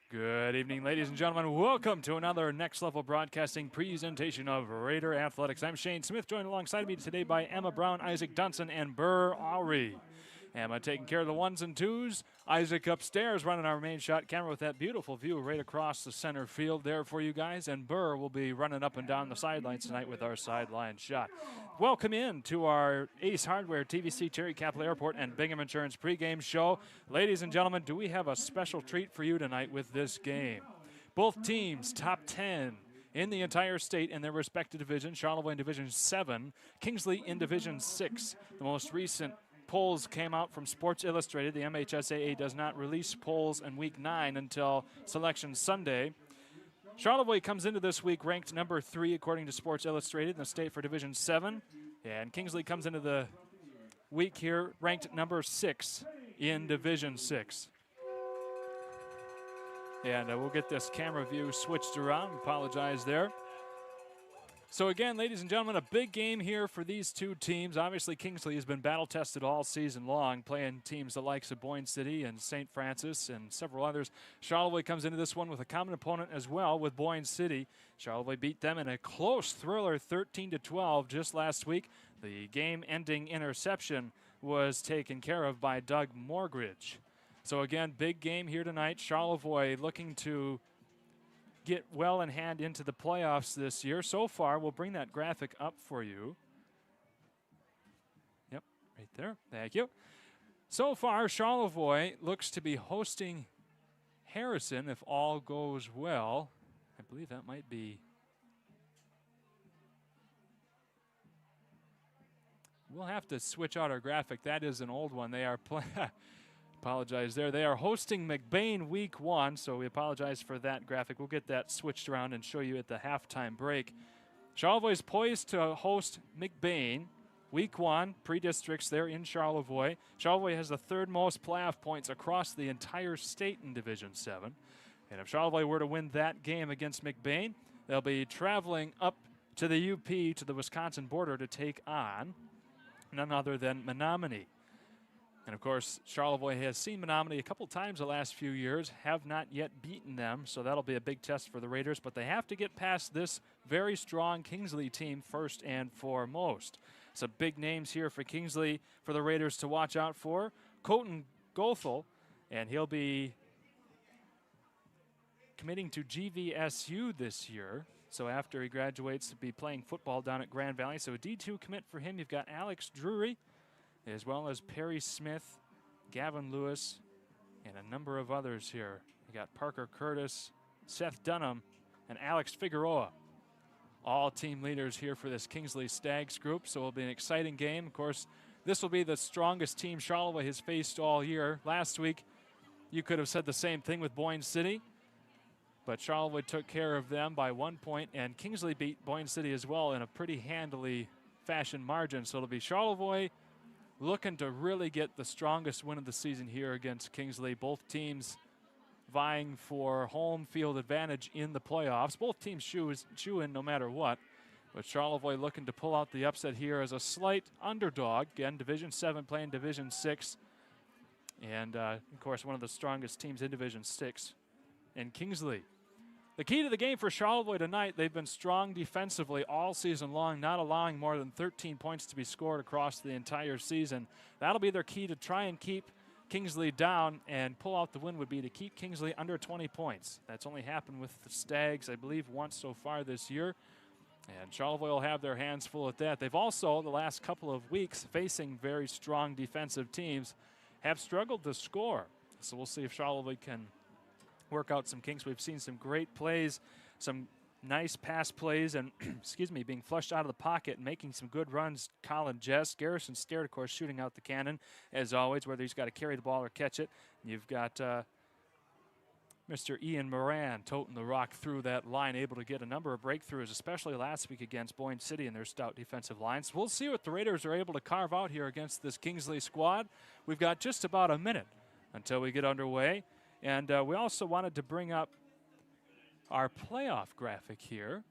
Good evening, ladies and gentlemen. Welcome to another Next Level Broadcasting presentation of Raider Athletics. I'm Shane Smith, joined alongside me today by Emma Brown, Isaac Dunson, and Burr Aury. Emma taking care of the ones and twos. Isaac upstairs running our main shot camera with that beautiful view right across the center field there for you guys. And Burr will be running up and down the sidelines tonight with our sideline shot. Welcome in to our Ace Hardware, TVC, Cherry Capital Airport, and Bingham Insurance pregame show. Ladies and gentlemen, do we have a special treat for you tonight with this game? Both teams top 10 in the entire state in their respective divisions. Charlevoix in Division 7, Kingsley in Division 6. The most recent polls came out from Sports Illustrated. The MHSAA does not release polls in Week 9 until Selection Sunday. Charlevoix comes into this week ranked number 3 according to Sports Illustrated in the state for Division 7. And Kingsley comes into the week here ranked number 6 in Division 6. And we'll get this camera view switched around. Apologize there. So again, ladies and gentlemen, a big game here for these two teams. Obviously, Kingsley has been battle-tested all season long, playing teams the likes of Boyne City and St. Francis and several others. Charlevoix comes into this one with a common opponent as well with Boyne City. Charlevoix beat them in a close thriller, 13-12, just last week. The game-ending interception was taken care of by Doug Morgridge. So again, big game here tonight. Charlevoix looking to get well in hand into the playoffs this year. So far, we'll bring that graphic up for you. Yep, right there. Thank you. So far, Charlevoix looks to be hosting Harrison if all goes well. I believe that might be. We'll have to switch out our graphic. That is an old one. They are playing. Apologize there. They are hosting McBain Week 1, so we apologize for that graphic. We'll get that switched around and show you at the halftime break. Charlevoix is poised to host McBain Week 1, pre-districts there in Charlevoix. Charlevoix has the third most playoff points across the entire state in Division 7. And if Charlevoix were to win that game against McBain, they'll be traveling up to the UP, to the Wisconsin border, to take on none other than Menominee. And, of course, Charlevoix has seen Menominee a couple times the last few years, have not yet beaten them, so that'll be a big test for the Raiders. But they have to get past this very strong Kingsley team first and foremost. Some big names here for Kingsley for the Raiders to watch out for. Colton Goethel, and he'll be committing to GVSU this year. So after he graduates, to be playing football down at Grand Valley. So a D2 commit for him. You've got Alex Drury, as well as Perry Smith, Gavin Lewis, and a number of others here. You got Parker Curtis, Seth Dunham, and Alex Figueroa. All team leaders here for this Kingsley Stags group, so it'll be an exciting game. Of course, this will be the strongest team Charlevoix has faced all year. Last week, you could have said the same thing with Boyne City, but Charlevoix took care of them by 1 point, and Kingsley beat Boyne City as well in a pretty handily fashion margin. So it'll be Charlevoix looking to really get the strongest win of the season here against Kingsley. Both teams vying for home field advantage in the playoffs. Both teams chew in no matter what. But Charlevoix looking to pull out the upset here as a slight underdog. Again, Division 7 playing Division 6. And, of course, one of the strongest teams in Division 6 in Kingsley. The key to the game for Charlevoix tonight, they've been strong defensively all season long, not allowing more than 13 points to be scored across the entire season. That'll be their key to try and keep Kingsley down, and pull out the win would be to keep Kingsley under 20 points. That's only happened with the Stags, I believe, once so far this year. And Charlevoix will have their hands full at that. They've also, the last couple of weeks, facing very strong defensive teams, have struggled to score. So we'll see if Charlevoix can work out some kinks. We've seen some great plays, some nice pass plays, and excuse me, being flushed out of the pocket and making some good runs. Colin Jess, Garrison Stair, of course, shooting out the cannon as always, whether he's got to carry the ball or catch it. You've got Mr. Ian Moran toting the rock through that line, able to get a number of breakthroughs, especially last week against Boyne City and their stout defensive lines. We'll see what the Raiders are able to carve out here against this Kingsley squad. We've got just about a minute until we get underway. And we also wanted to bring up our playoff graphic here.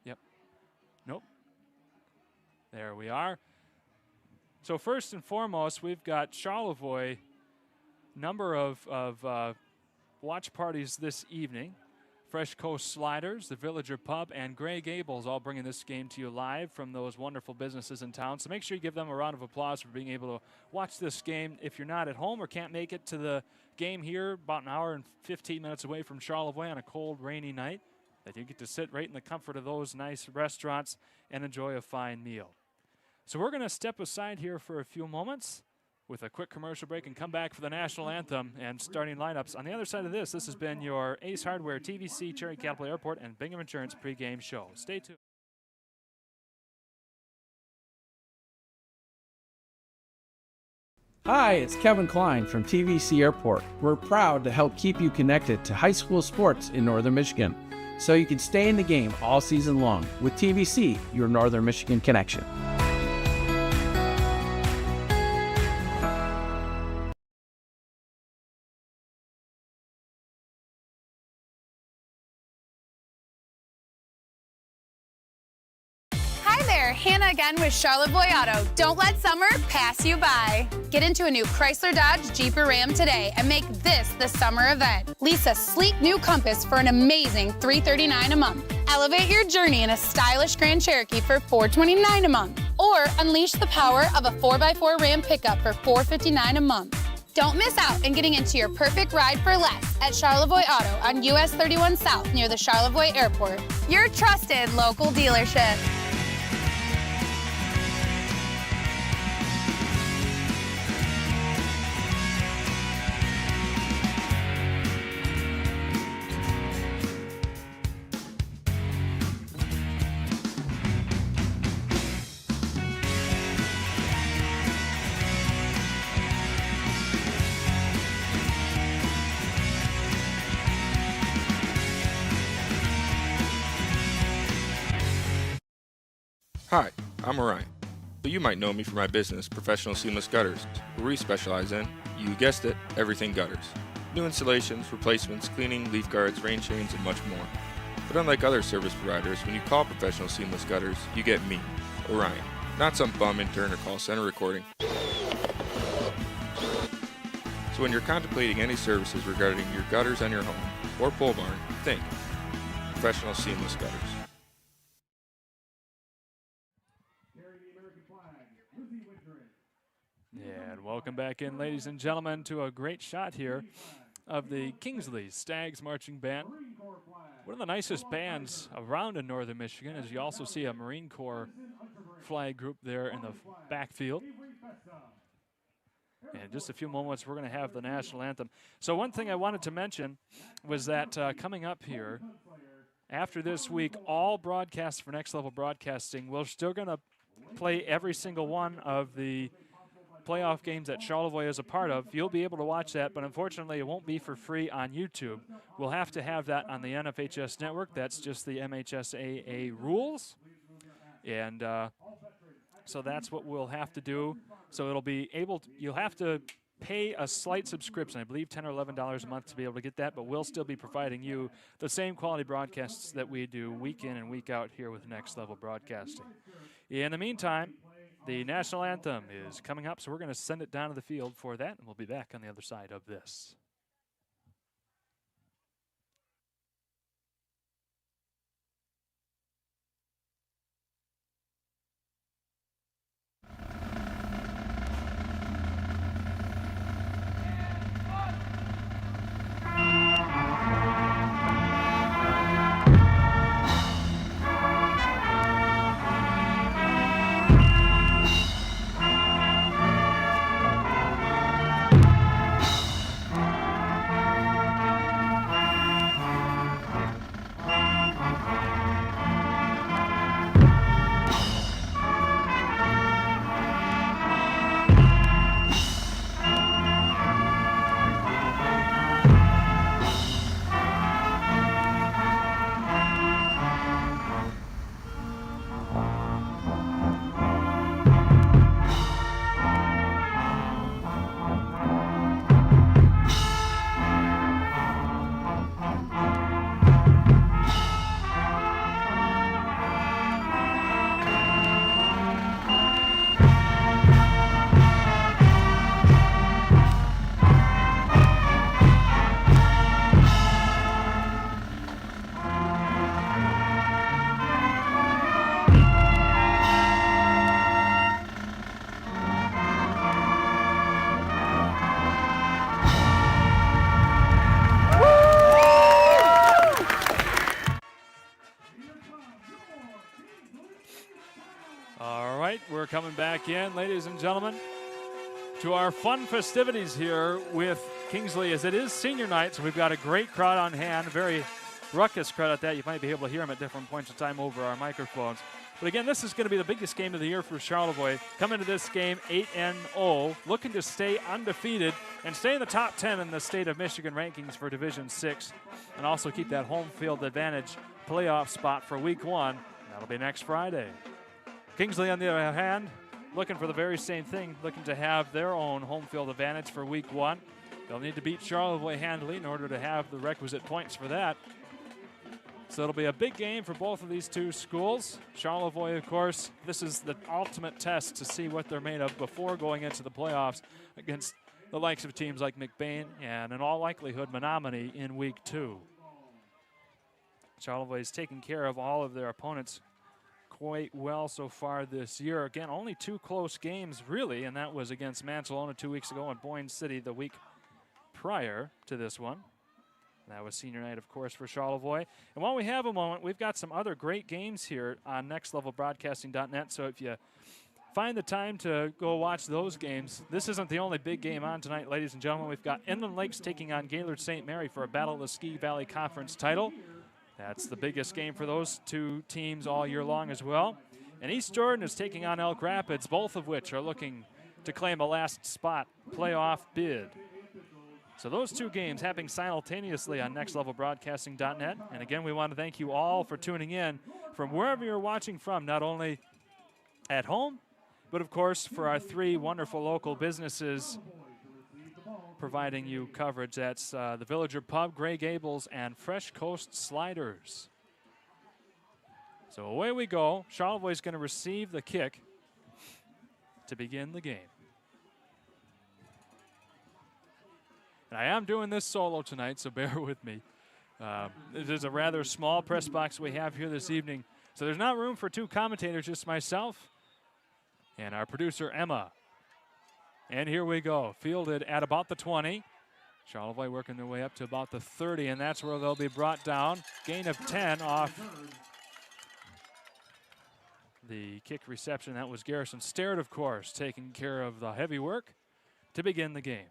Yep. Nope. There we are. So first and foremost, we've got Charlevoix, number of watch parties this evening. Fresh Coast Sliders, the Villager Pub, and Gray Gables all bringing this game to you live from those wonderful businesses in town. So make sure you give them a round of applause for being able to watch this game. If you're not at home or can't make it to the game here, about an hour and 15 minutes away from Charlevoix on a cold, rainy night, that you get to sit right in the comfort of those nice restaurants and enjoy a fine meal. So we're going to step aside here for a few moments with a quick commercial break and come back for the national anthem and starting lineups. On the other side of this has been your Ace Hardware, TVC, Cherry Capital Airport, and Bingham Insurance pregame show. Stay tuned. Hi, it's Kevin Klein from TVC Airport. We're proud to help keep you connected to high school sports in Northern Michigan, so you can stay in the game all season long with TVC, your Northern Michigan connection. Hannah again with Charlevoix Auto. Don't let summer pass you by. Get into a new Chrysler, Dodge, Jeep, or Ram today and make this the summer event. Lease a sleek new Compass for an amazing $339 a month. Elevate your journey in a stylish Grand Cherokee for $429 a month. Or unleash the power of a 4x4 Ram pickup for $459 a month. Don't miss out on getting into your perfect ride for less at Charlevoix Auto on US 31 South near the Charlevoix Airport. Your trusted local dealership. Hi, I'm Orion, but you might know me for my business, Professional Seamless Gutters, where we specialize in, you guessed it, everything gutters. New installations, replacements, cleaning, leaf guards, rain chains, and much more. But unlike other service providers, when you call Professional Seamless Gutters, you get me, Orion, not some bum intern or call center recording. So when you're contemplating any services regarding your gutters on your home or pole barn, think Professional Seamless Gutters. Yeah, and welcome back in, ladies and gentlemen, to a great shot here of the Kingsley Stags Marching Band. One of the nicest bands around in Northern Michigan, as you also see a Marine Corps flag group there in the backfield. And in just a few moments, we're going to have the national anthem. So one thing I wanted to mention was that coming up here, after this week, all broadcasts for Next Level Broadcasting, we're still going to play every single one of the playoff games that Charlevoix is a part of. You'll be able to watch that, but unfortunately it won't be for free on YouTube. We'll have to have that on the NFHS network. That's just the MHSAA rules. And so that's what we'll have to do. So it'll be able to, you'll have to pay a slight subscription, I believe $10 or $11 a month to be able to get that, but we'll still be providing you the same quality broadcasts that we do week in and week out here with Next Level Broadcasting. In the meantime, the national anthem is coming up, so we're going to send it down to the field for that, and we'll be back on the other side of this. All right, we're coming back in, ladies and gentlemen, to our fun festivities here with Kingsley, as it is senior night, so we've got a great crowd on hand, a very ruckus crowd at that. You might be able to hear them at different points of time over our microphones. But again, this is going to be the biggest game of the year for Charlevoix. Coming to this game 8-0, looking to stay undefeated and stay in the top 10 in the state of Michigan rankings for Division 6, and also keep that home field advantage playoff spot for Week 1. That'll be next Friday. Kingsley, on the other hand, looking for the very same thing, looking to have their own home field advantage for Week 1. They'll need to beat Charlevoix handily in order to have the requisite points for that. So it'll be a big game for both of these two schools. Charlevoix, of course, this is the ultimate test to see what they're made of before going into the playoffs against the likes of teams like McBain and, in all likelihood, Menominee in Week 2. Charlevoix is taking care of all of their opponents quite well so far this year. Again, only 2 close games, really, and that was against Mansalona 2 weeks ago and Boyne City the week prior to this one. That was senior night, of course, for Charlevoix. And while we have a moment, we've got some other great games here on nextlevelbroadcasting.net. So if you find the time to go watch those games, this isn't the only big game on tonight, ladies and gentlemen. We've got Inland Lakes taking on Gaylord St. Mary for a Battle of the Ski Valley Conference title. That's the biggest game for those two teams all year long as well. And East Jordan is taking on Elk Rapids, both of which are looking to claim a last spot playoff bid. So those two games happening simultaneously on nextlevelbroadcasting.net. And again, we want to thank you all for tuning in from wherever you're watching from, not only at home, but of course for our 3 wonderful local businesses providing you coverage. That's the Villager Pub, Gray Gables, and Fresh Coast Sliders. So away we go. Charlevoix is going to receive the kick to begin the game. And I am doing this solo tonight, so bear with me. It is a rather small press box we have here this evening, so there's not room for 2 commentators, just myself and our producer, Emma. And here we go, fielded at about the 20. Charlevoix working their way up to about the 30, and that's where they'll be brought down. Gain of 10 off the kick reception. That was Garrison Starrett, of course, taking care of the heavy work to begin the game.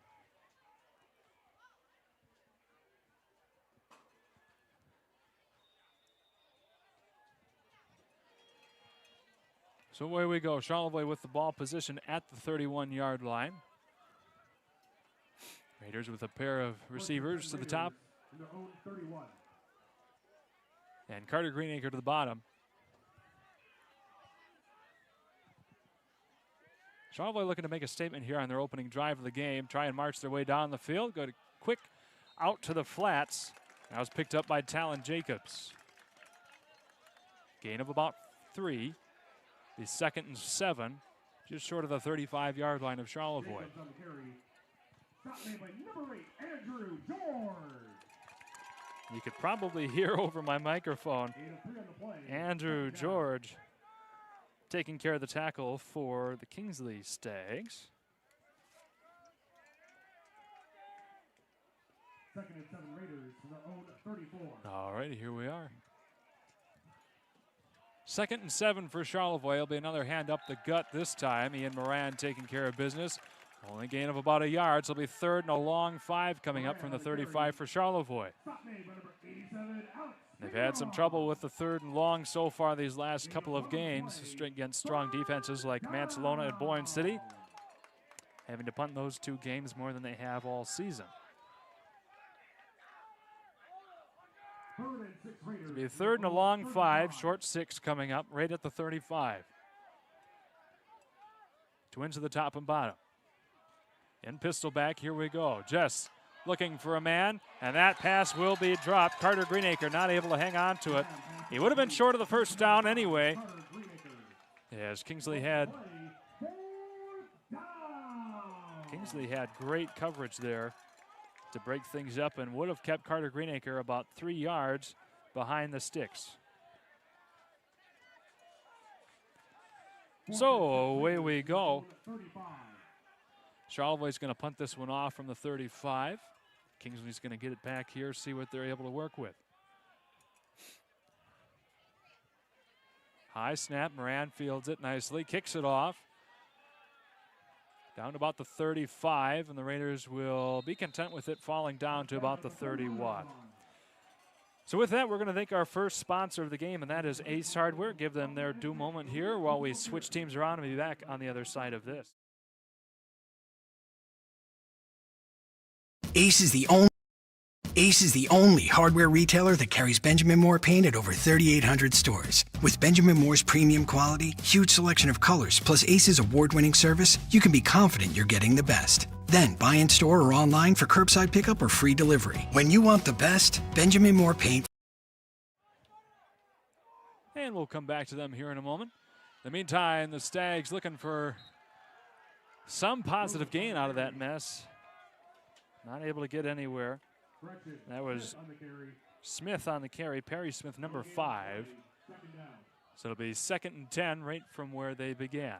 So away we go. Charlevoix with the ball position at the 31-yard line. Raiders with a pair of receivers to the top. And Carter Greenacre to the bottom. Charlevoix looking to make a statement here on their opening drive of the game. Try and march their way down the field. Go to quick out to the flats. That was picked up by Talon Jacobs. Gain of about 3. The 2nd and 7, just short of the 35-yard line of Charlevoix. You could probably hear over my microphone Andrew George taking care of the tackle for the Kingsley Stags. 2nd and 7 Raiders to their own 34. All right, here we are. 2nd and 7 for Charlevoix. It'll be another hand up the gut this time. Ian Moran taking care of business. Only gain of about a yard, so it'll be 3rd and a long 5 coming up from the 35 for Charlevoix. They've had some trouble with the 3rd and long so far these last couple of games against strong defenses like Mansalona and Boyne City, having to punt those 2 games more than they have all season. It'll be a 3rd and a long 5, short 6 coming up right at the 35. Twins to the top and bottom. In pistol back, here we go. Jess looking for a man, and that pass will be dropped. Carter Greenacre not able to hang on to it. He would have been short of the first down anyway, as Kingsley had great coverage there to break things up and would have kept Carter Greenacre about 3 yards behind the sticks. So away we go. Charlevoix's going to punt this one off from the 35. Kingsley's going to get it back here, see what they're able to work with. High snap, Moran fields it nicely, kicks it off. Down to about the 35, and the Raiders will be content with it falling down to about the 31. So with that, we're going to thank our first sponsor of the game, and that is Ace Hardware. Give them their due moment here while we switch teams around and be back on the other side of this. Ace is the only hardware retailer that carries Benjamin Moore paint at over 3,800 stores. With Benjamin Moore's premium quality, huge selection of colors, plus Ace's award-winning service, you can be confident you're getting the best. Then buy in store or online for curbside pickup or free delivery. When you want the best, Benjamin Moore paint. And we'll come back to them here in a moment. In the meantime, the Stags looking for some positive gain out of that mess. Not able to get anywhere. That was Smith on the carry, Perry Smith, number 5. So it'll be 2nd and 10 right from where they began.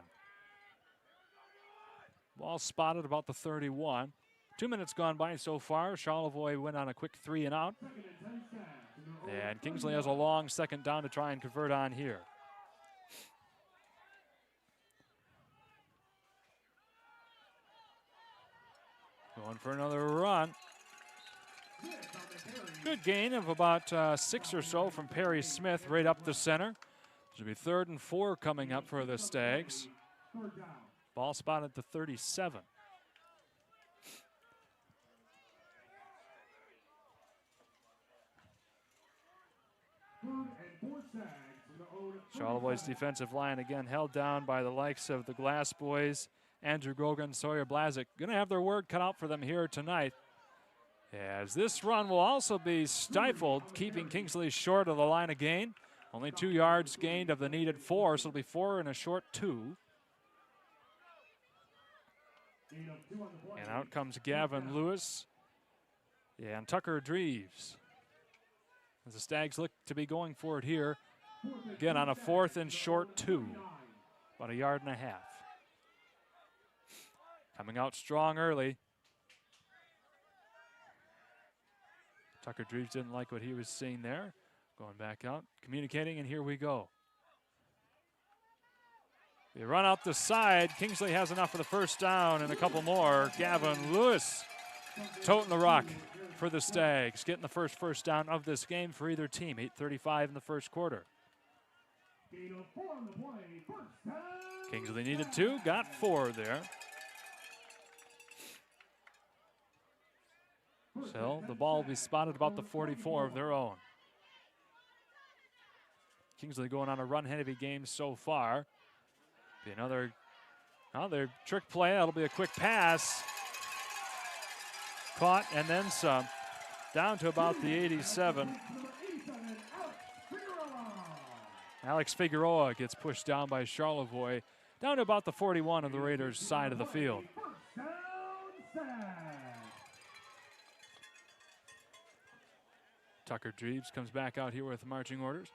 Ball spotted about the 31. 2 minutes gone by so far. Charlevoix went on a quick 3 and out. And Kingsley has a long 2nd down to try and convert on here. Going for another run. Good gain of about 6 or so from Perry Smith right up the center. This will be 3rd and 4 coming up for the Stags. Ball spotted at the 37. Charlevoix's defensive line again held down by the likes of the Glass Boys, Andrew Grogan, Sawyer Blazik. Going to have their word cut out for them here tonight, as this run will also be stifled, keeping Kingsley short of the line of gain. Only 2 yards gained of the needed 4, so it'll be 4 and a short 2. And out comes Gavin Lewis and Tucker Dreves. As the Stags look to be going for it here, again on a 4th and short 2, about 1.5 yards. Coming out strong early. Tucker Dreves didn't like what he was seeing there. Going back out, communicating, and here we go. They run out the side. Kingsley has enough for the first down and a couple more. Gavin Lewis toting the rock for the Stags, getting the first down of this game for either team. 8:35 in the first quarter. Kingsley needed 2, got 4 there. So the ball will be spotted about the 44 of their own. Kingsley going on a run-heavy game so far. Be another trick play. That'll be a quick pass. Caught and then some. Down to about the 87. Alex Figueroa gets pushed down by Charlevoix. Down to about the 41 of the Raiders' side of the field. Tucker Dreves comes back out here with marching orders.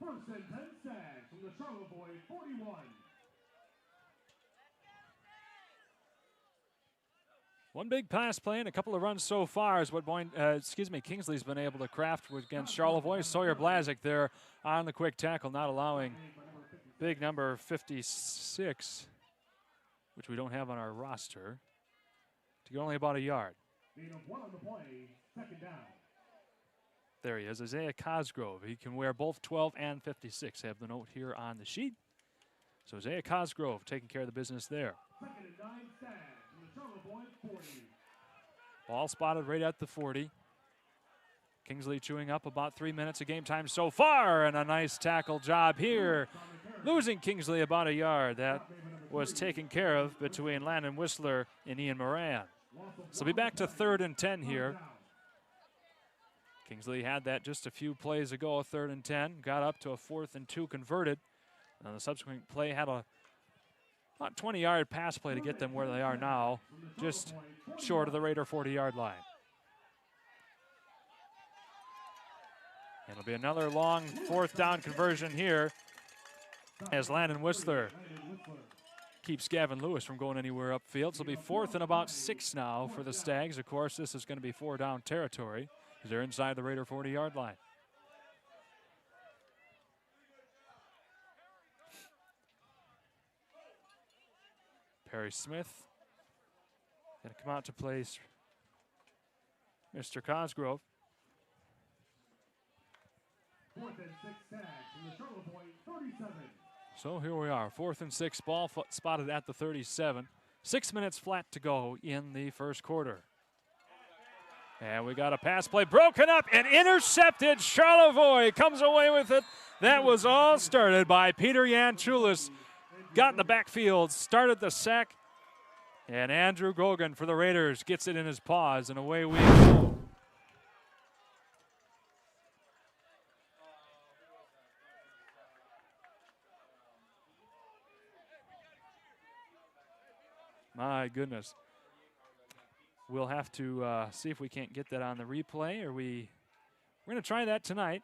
First and 10 Stags from the Charlevoix 41. One big pass play and a couple of runs so far is what Kingsley's been able to craft against Charlevoix. Sawyer Blazik there on the quick tackle, not allowing big number 56, which we don't have on our roster, to get only about 1 yard. One on the play, 2nd down. There he is, Isaiah Cosgrove. He can wear both 12 and 56. I have the note here on the sheet. So Isaiah Cosgrove taking care of the business there. 2nd and 9 Stags from the Charlevoix 40. Ball spotted right at the 40. Kingsley chewing up about 3 minutes of game time so far, and a nice tackle job here. Losing Kingsley about 1 yard. That was taken care of between Landon Whistler and Ian Moran. So we'll be back to 3rd and 10 here. Kingsley had that just a few plays ago, 3rd and 10. Got up to a 4th and 2 converted. And the subsequent play had a about 20-yard pass play to get them where they are now, just short of the Raider 40-yard line. And it'll be another long 4th down conversion here as Landon Whistler keeps Gavin Lewis from going anywhere upfield. So it'll be 4th and about 6 now for the Stags. Of course, this is going to be 4 down territory. They're inside the Raider 40-yard line. Perry Smith going to come out to place Mr. Cosgrove. 4th and 6 tag from the Charlevoix 37. So here we are, 4th and 6, ball spotted at the 37. 6 minutes flat to go in the first quarter. And we got a pass play broken up and intercepted. Charlevoix comes away with it. That was all started by Peter Yanchulis. Got in the backfield, started the sack, and Andrew Gogan for the Raiders gets it in his paws, and away we go. My goodness. We'll have to see if we can't get that on the replay, or we're going to try that tonight.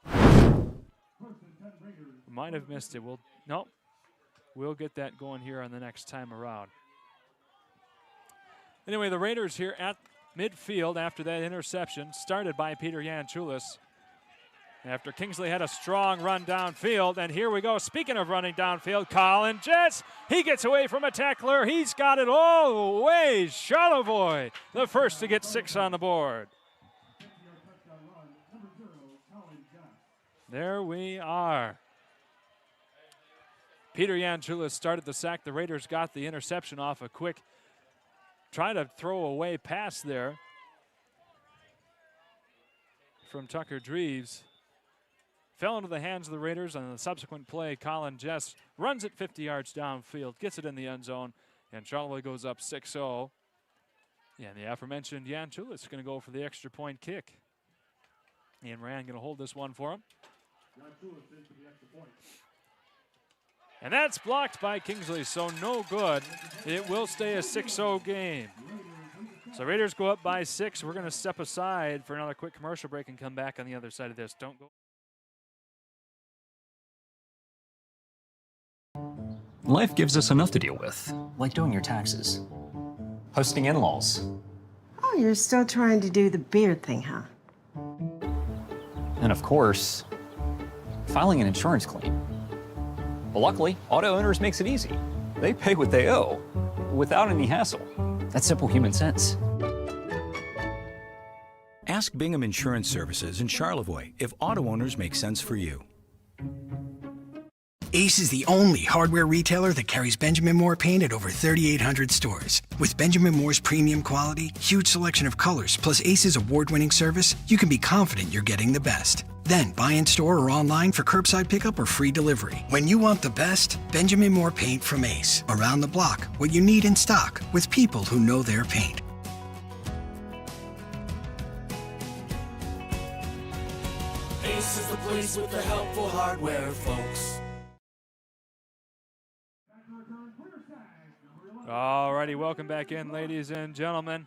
Might have missed it. We'll get that going here on the next time around. Anyway, the Raiders here at midfield after that interception, started by Peter Yanchulis. After Kingsley had a strong run downfield, and here we go. Speaking of running downfield, Colin Jets, he gets away from a tackler. He's got it all the way. Charlevoix, the first to get 6 on the board. There we are. Peter Yanchulis started the sack. The Raiders got the interception off a quick try to throw away pass there from Tucker Dreves. Fell into the hands of the Raiders on the subsequent play. Colin Jess runs it 50 yards downfield, gets it in the end zone, and Charlevoix goes up 6-0. Yeah, and the aforementioned Yanchulis is going to go for the extra point kick. Ian Rand going to hold this one for him. And that's blocked by Kingsley, so no good. It will stay a 6-0 game. So Raiders go up by 6. We're going to step aside for another quick commercial break and come back on the other side of this. Don't go. Life gives us enough to deal with, like doing your taxes, hosting in-laws. Oh, you're still trying to do the beard thing, huh? And of course, filing an insurance claim. But luckily, Auto Owners makes it easy. They pay what they owe, without any hassle. That's simple human sense. Ask Bingham Insurance Services in Charlevoix if Auto Owners make sense for you. Ace is the only hardware retailer that carries Benjamin Moore paint at over 3,800 stores. With Benjamin Moore's premium quality, huge selection of colors, plus Ace's award-winning service, you can be confident you're getting the best. Then buy in store or online for curbside pickup or free delivery. When you want the best, Benjamin Moore paint from Ace. Around the block, what you need in stock, with people who know their paint. Ace is the place with the helpful hardware, folks. Alrighty, welcome back in, ladies and gentlemen.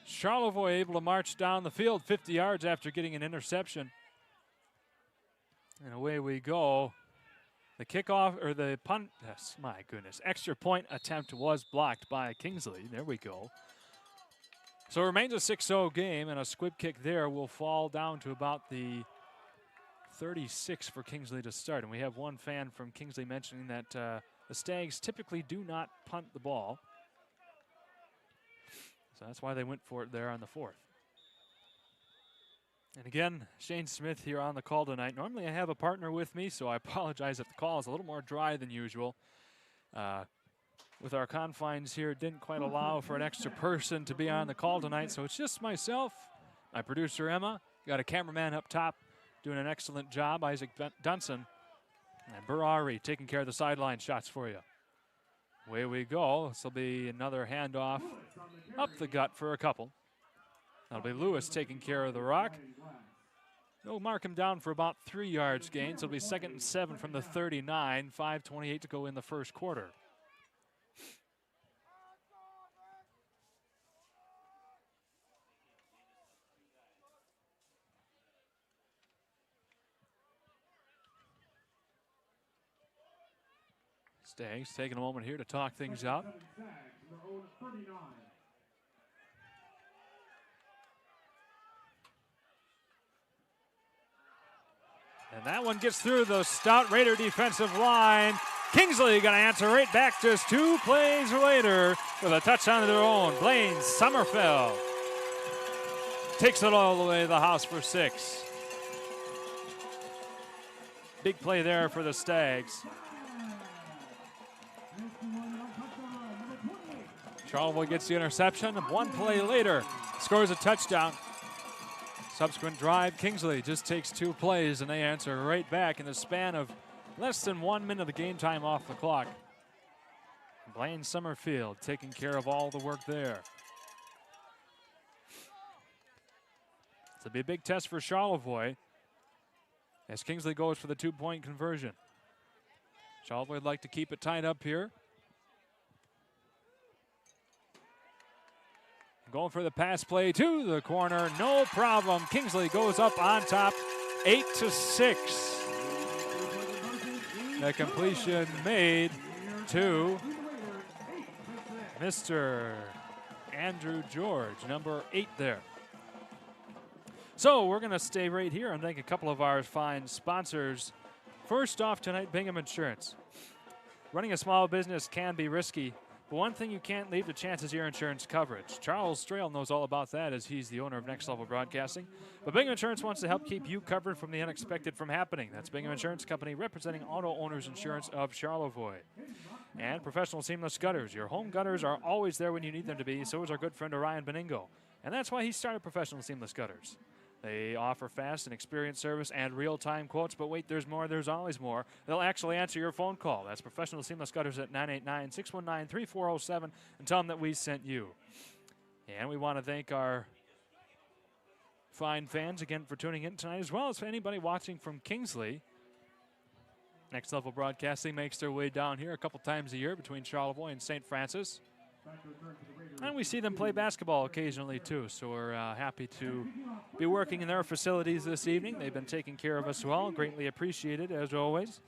Charlevoix able to march down the field 50 yards after getting an interception. And away we go. The kickoff, or the punt, yes, my goodness, extra point attempt was blocked by Kingsley. There we go. So it remains a 6-0 game, and a squib kick there will fall down to about the 36 for Kingsley to start. And we have one fan from Kingsley mentioning that the Stags typically do not punt the ball. So that's why they went for it there on the 4th. And again, Shane Smith here on the call tonight. Normally I have a partner with me, so I apologize if the call is a little more dry than usual. With our confines here, it didn't quite allow for an extra person to be on the call tonight, so it's just myself, my producer Emma, got a cameraman up top doing an excellent job, Isaac Dunson, and Burr Ari taking care of the sideline shots for you. Away we go. This will be another handoff up the gut for a couple. That'll be Lewis taking care of the rock. They'll mark him down for about 3 yards gain. So it'll be 2nd and 7 from the 39. 5:28 to go in the first quarter. Stags taking a moment here to talk things out. And that one gets through the stout Raider defensive line. Kingsley going to answer right back just 2 plays later with a touchdown of their own. Blaine Sommerfeld takes it all the way to the house for 6. Big play there for the Stags. Charlevoix gets the interception, and 1 play later scores a touchdown. Subsequent drive, Kingsley just takes 2 plays, and they answer right back in the span of less than 1 minute of game time off the clock. Blaine Summerfield taking care of all the work there. It'll be a big test for Charlevoix as Kingsley goes for the 2-point conversion. Charlevoix would like to keep it tied up here. Going for the pass play to the corner, no problem. Kingsley goes up on top, 8-6. The completion made to Mr. Andrew George, number 8 there. So we're going to stay right here and thank a couple of our fine sponsors. First off tonight, Bingham Insurance. Running a small business can be risky, but one thing you can't leave to chance is your insurance coverage. Charles Strail knows all about that as he's the owner of Next Level Broadcasting. But Bingham Insurance wants to help keep you covered from the unexpected from happening. That's Bingham Insurance Company representing Auto Owners Insurance of Charlevoix. And Professional Seamless Gutters. Your home gutters are always there when you need them to be. So is our good friend Orion Beningo. And that's why he started Professional Seamless Gutters. They offer fast and experienced service and real-time quotes, but wait, there's more, there's always more. They'll actually answer your phone call. That's Professional Seamless Gutters at 989-619-3407 and tell them that we sent you. And we want to thank our fine fans again for tuning in tonight, as well as for anybody watching from Kingsley. Next Level Broadcasting makes their way down here a couple times a year between Charlevoix and St. Francis. And we see them play basketball occasionally too, so we're happy to be working in their facilities this evening. They've been taking care of us well, greatly appreciated as always.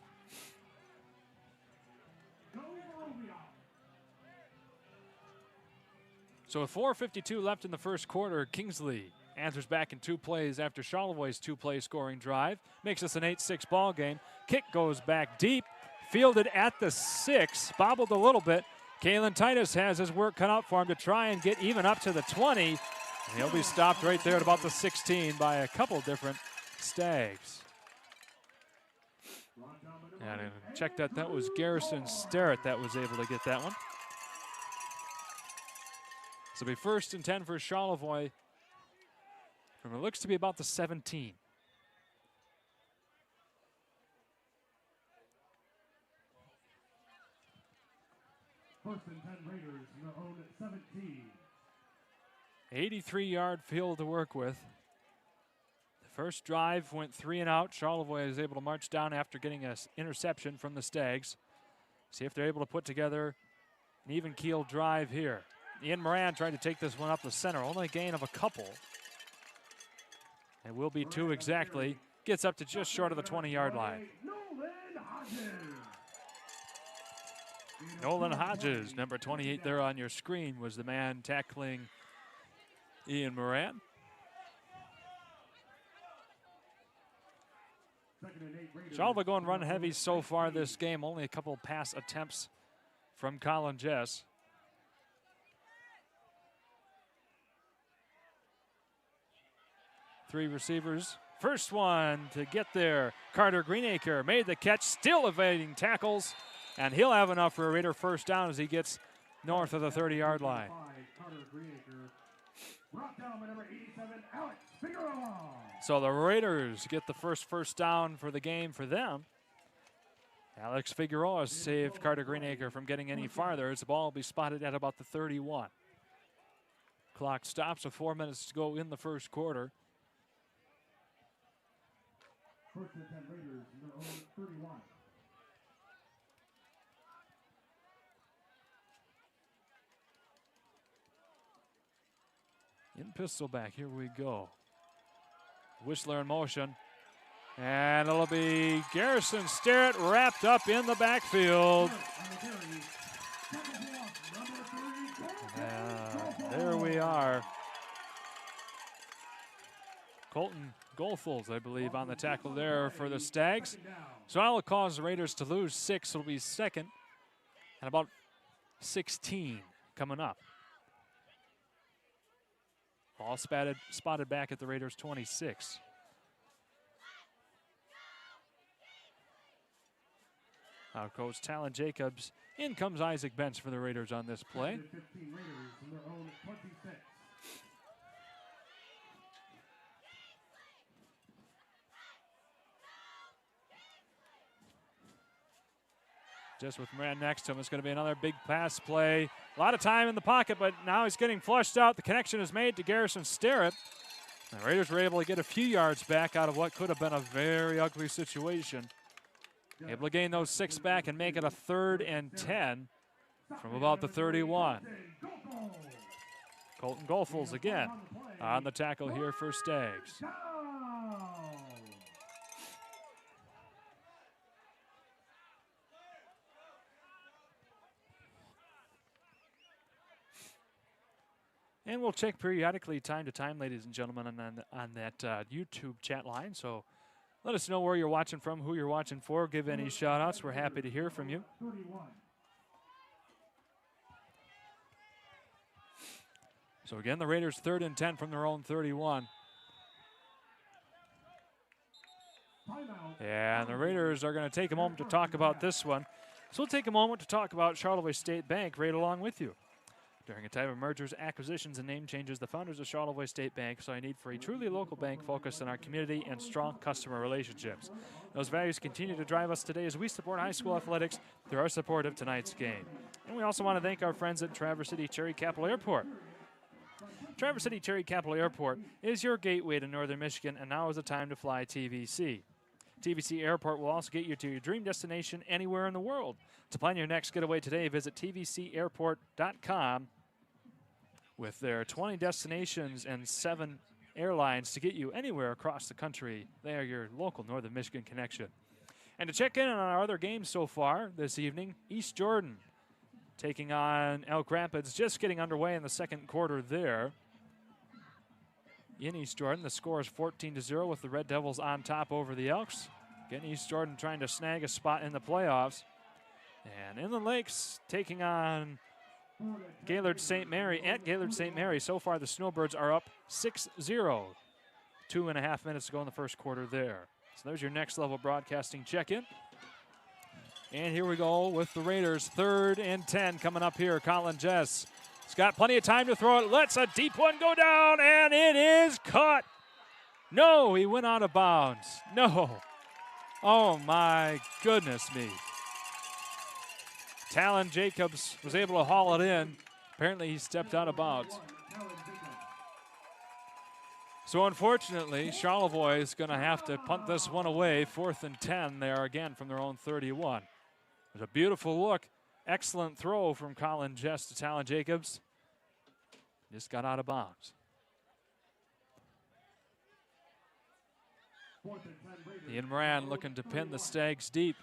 So with 4:52 left in the first quarter, Kingsley answers back in 2 plays after Charlevoix's 2-play scoring drive. Makes this an 8-6 ball game. Kick goes back deep, fielded at the 6, bobbled a little bit. Kalen Titus has his work cut out for him to try and get even up to the 20. And he'll be stopped right there at about the 16 by a couple different Stags. And check that was Garrison Starrett that was able to get that one. So it'll be 1st and 10 for Charlevoix from what looks to be about the 17. First and 10 Raiders in their own 17. 83-yard field to work with. The first drive went 3 and out. Charlevoix is able to march down after getting an interception from the Stags. See if they're able to put together an even keel drive here. Ian Moran tried to take this one up the center. Only a gain of a couple. It will be 2 exactly. Gets up to just short of the 20-yard line. Nolan Hodges, number 28 there on your screen, was the man tackling Ian Moran. Charlevoix going run heavy so far this game. Only a couple pass attempts from Colin Jess. Three receivers. First one to get there. Carter Greenacre made the catch, still evading tackles. And he'll have enough for a Raider first down as he gets north of the 30-yard line. So the Raiders get the first down for the game for them. Alex Figueroa saved Carter Greenacre from getting any farther as the ball will be spotted at about the 31. Clock stops with 4 minutes to go in the first quarter. First and 10 Raiders in their own 31. In pistol back, here we go. Whistler in motion. And it'll be Garrison Starrett wrapped up in the backfield. There we are. Colton Goldfuls, I believe, on the tackle there for the Stags. So that'll cause the Raiders to lose 6. It'll be second and about 16 coming up. Ball spotted back at the Raiders' 26. Out goes Talon Jacobs. In comes Isaac Bench for the Raiders on this play. Just with Moran next to him, it's going to be another big pass play. A lot of time in the pocket, but now he's getting flushed out. The connection is made to Garrison Starrett. The Raiders were able to get a few yards back out of what could have been a very ugly situation. Able to gain those 6 back and make it a 3rd and 10 from about the 31. Colton Goldfuls again on the tackle here for Stags. And we'll check periodically, time to time, ladies and gentlemen, on that YouTube chat line. So let us know where you're watching from, who you're watching for. Give any shout-outs. We're happy to hear from you. So again, the Raiders 3rd and 10 from their own 31. And the Raiders are going to take a moment to talk about this one. So we'll take a moment to talk about Charlevoix State Bank right along with you. During a time of mergers, acquisitions, and name changes, the founders of Charlevoix State Bank saw a need for a truly local bank focused on our community and strong customer relationships. Those values continue to drive us today as we support high school athletics through our support of tonight's game. And we also want to thank our friends at Traverse City Cherry Capital Airport. Traverse City Cherry Capital Airport is your gateway to northern Michigan, and now is the time to fly TVC. TVC Airport will also get you to your dream destination anywhere in the world. To plan your next getaway today, visit tvcairport.com. With their 20 destinations and 7 airlines to get you anywhere across the country. They are your local Northern Michigan connection. And to check in on our other games so far this evening, East Jordan taking on Elk Rapids, just getting underway in the second quarter there. In East Jordan, the score is 14-0 with the Red Devils on top over the Elks. Again, East Jordan trying to snag a spot in the playoffs. And Inland Lakes taking on Gaylord St. Mary at Gaylord St. Mary. So far, the Snowbirds are up 6-0. 2.5 minutes to go in the first quarter there. So there's your next level broadcasting check-in. And here we go with the Raiders. 3rd and 10 coming up here. Colin Jess. He's got plenty of time to throw it. Lets a deep one go down, and it is caught. No, he went out of bounds. No. Oh, my goodness me. Talon Jacobs was able to haul it in. Apparently, he stepped out of bounds. So, unfortunately, Charlevoix is going to have to punt this one away. 4th and 10 there again from their own 31. It was a beautiful look. Excellent throw from Colin Jess to Talon Jacobs. Just got out of bounds. Ian Moran looking to pin the Stags deep.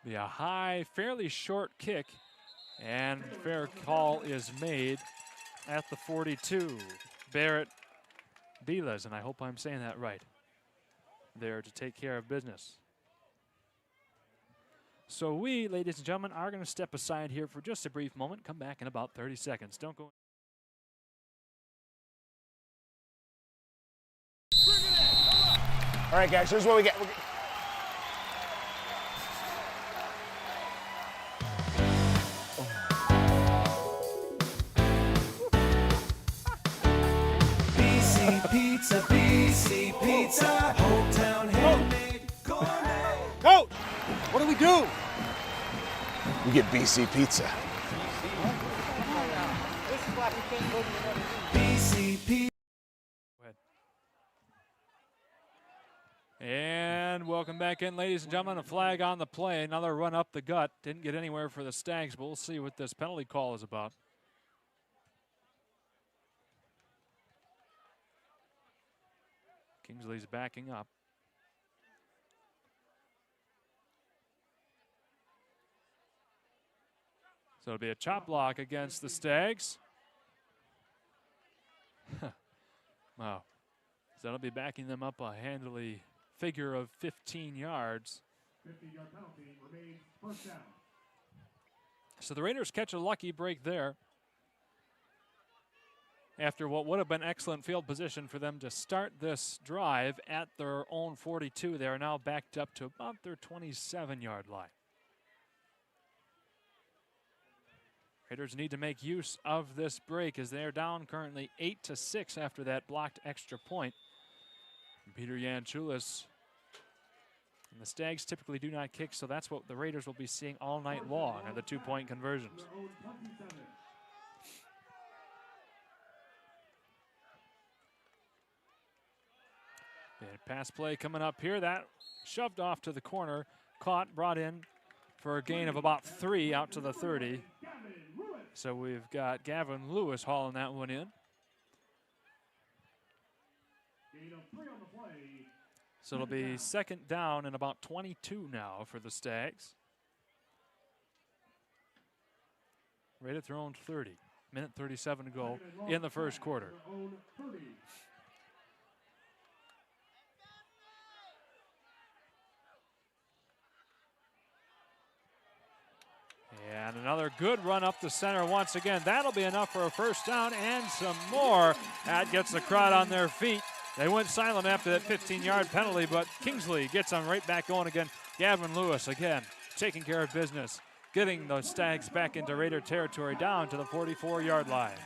Be a high, fairly short kick, and fair call is made at the 42. Barrett Vilas, and I hope I'm saying that right, there to take care of business. So we, ladies and gentlemen, are going to step aside here for just a brief moment. Come back in about 30 seconds. Don't go. All right, guys, here's what we get. Pizza, BC Pizza, hometown handmade gourmet. Coach, what do we do? We get BC Pizza. BC Pizza. And welcome back in, ladies and gentlemen. A flag on the play. Another run up the gut. Didn't get anywhere for the Stags, but we'll see what this penalty call is about. Kingsley's backing up. So it'll be a chop block against the Stags. Wow. So that'll be backing them up a handily figure of 15 yards. 15-yard penalty remains first down. So the Raiders catch a lucky break there. After what would have been excellent field position for them to start this drive at their own 42, they are now backed up to about their 27-yard line. Raiders need to make use of this break as they are down currently 8-6 after that blocked extra point. And Peter Yanchulis. And the Stags typically do not kick, so that's what the Raiders will be seeing all night long, are the two-point conversions. And pass play coming up here. That shoved off to the corner, caught, brought in for a gain of about 3 out to the 30. So we've got Gavin Lewis hauling that one in. So it'll be second down and about 22 now for the Stags. Right at their own 30. Minute 37 to go in the first quarter. And another good run up the center once again. That'll be enough for a first down and some more. That gets the crowd on their feet. They went silent after that 15-yard penalty, but Kingsley gets them right back going again. Gavin Lewis, again, taking care of business, getting those Stags back into Raider territory down to the 44-yard line.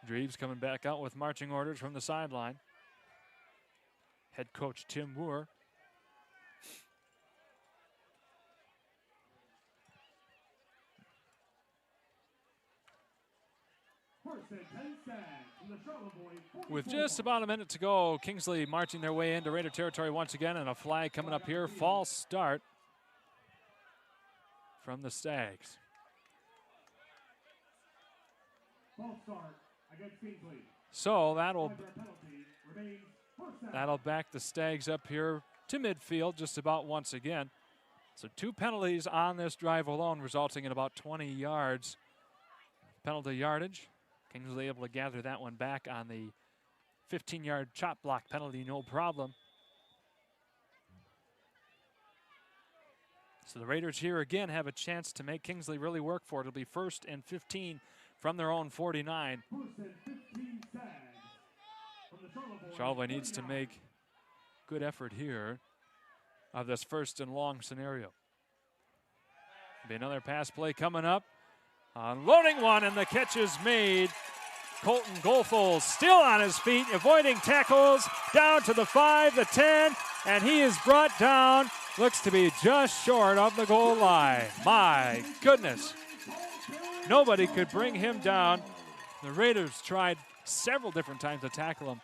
Dreves coming back out with marching orders from the sideline. Head coach Tim Moore. With just about a minute to go, Kingsley marching their way into Raider territory once again, and a flag coming up here. False start from the Stags. False start against Kingsley. So that'll back the Stags up here to midfield just about once again. So 2 penalties on this drive alone, resulting in about 20 yards penalty yardage. Kingsley able to gather that one back on the 15-yard chop block penalty, no problem. So the Raiders here again have a chance to make Kingsley really work for it. It'll be 1st and 15 from their own 49. Charlevoix needs to make good effort here of this 1st and long scenario. Be another pass play coming up. Unloading one, and the catch is made. Colton Goethals still on his feet, avoiding tackles, down to the 5, the 10, and he is brought down. Looks to be just short of the goal line. My goodness. Nobody could bring him down. The Raiders tried several different times to tackle him.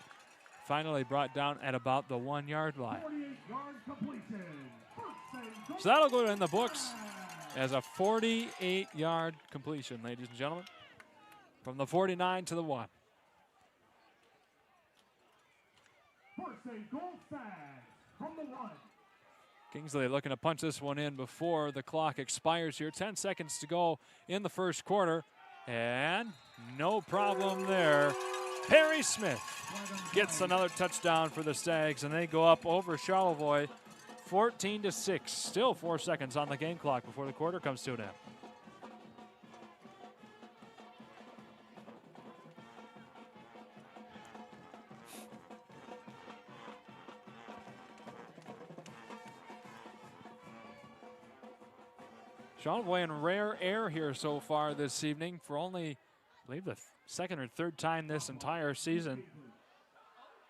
Finally brought down at about the 1-yard line. So that'll go in the books as a 48-yard completion, ladies and gentlemen, from the 49 to the 1. Kingsley looking to punch this one in before the clock expires here. 10 seconds to go in the first quarter, and no problem there. Perry Smith gets another touchdown for the Stags, and they go up over Charlevoix 14-6. Still 4 seconds on the game clock before the quarter comes to an end. Charlevoix in rare air here so far this evening for only, I believe, the second or third time this entire season.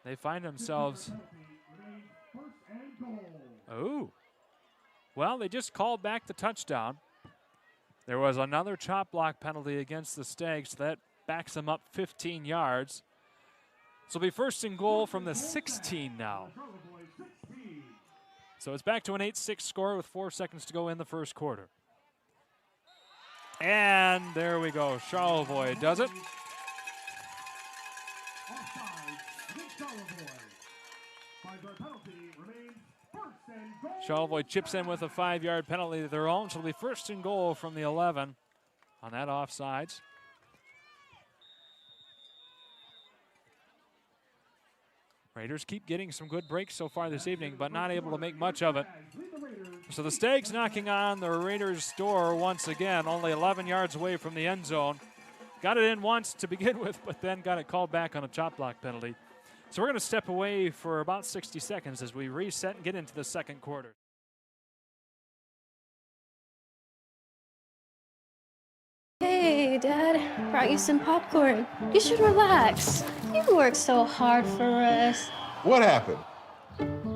They find themselves. Oh. Well, they just called back the touchdown. There was another chop block penalty against the Stags. That backs them up 15 yards. So it'll be 1st and goal from the 16 now. So it's back to an 8-6 score with 4 seconds to go in the first quarter. And there we go. Charlevoix does it. Charlevoix chips in with a 5-yard penalty of their own, so it'll be first and goal from the 11 on that offsides. Raiders keep getting some good breaks so far this evening, but not able to make much of it. So the Stags knocking on the Raiders' door once again, only 11 yards away from the end zone. Got it in once to begin with, but then got it called back on a chop block penalty. So we're going to step away for about 60 seconds as we reset and get into the second quarter. Hey, Dad, brought you some popcorn. You should relax. You worked so hard for us. What happened?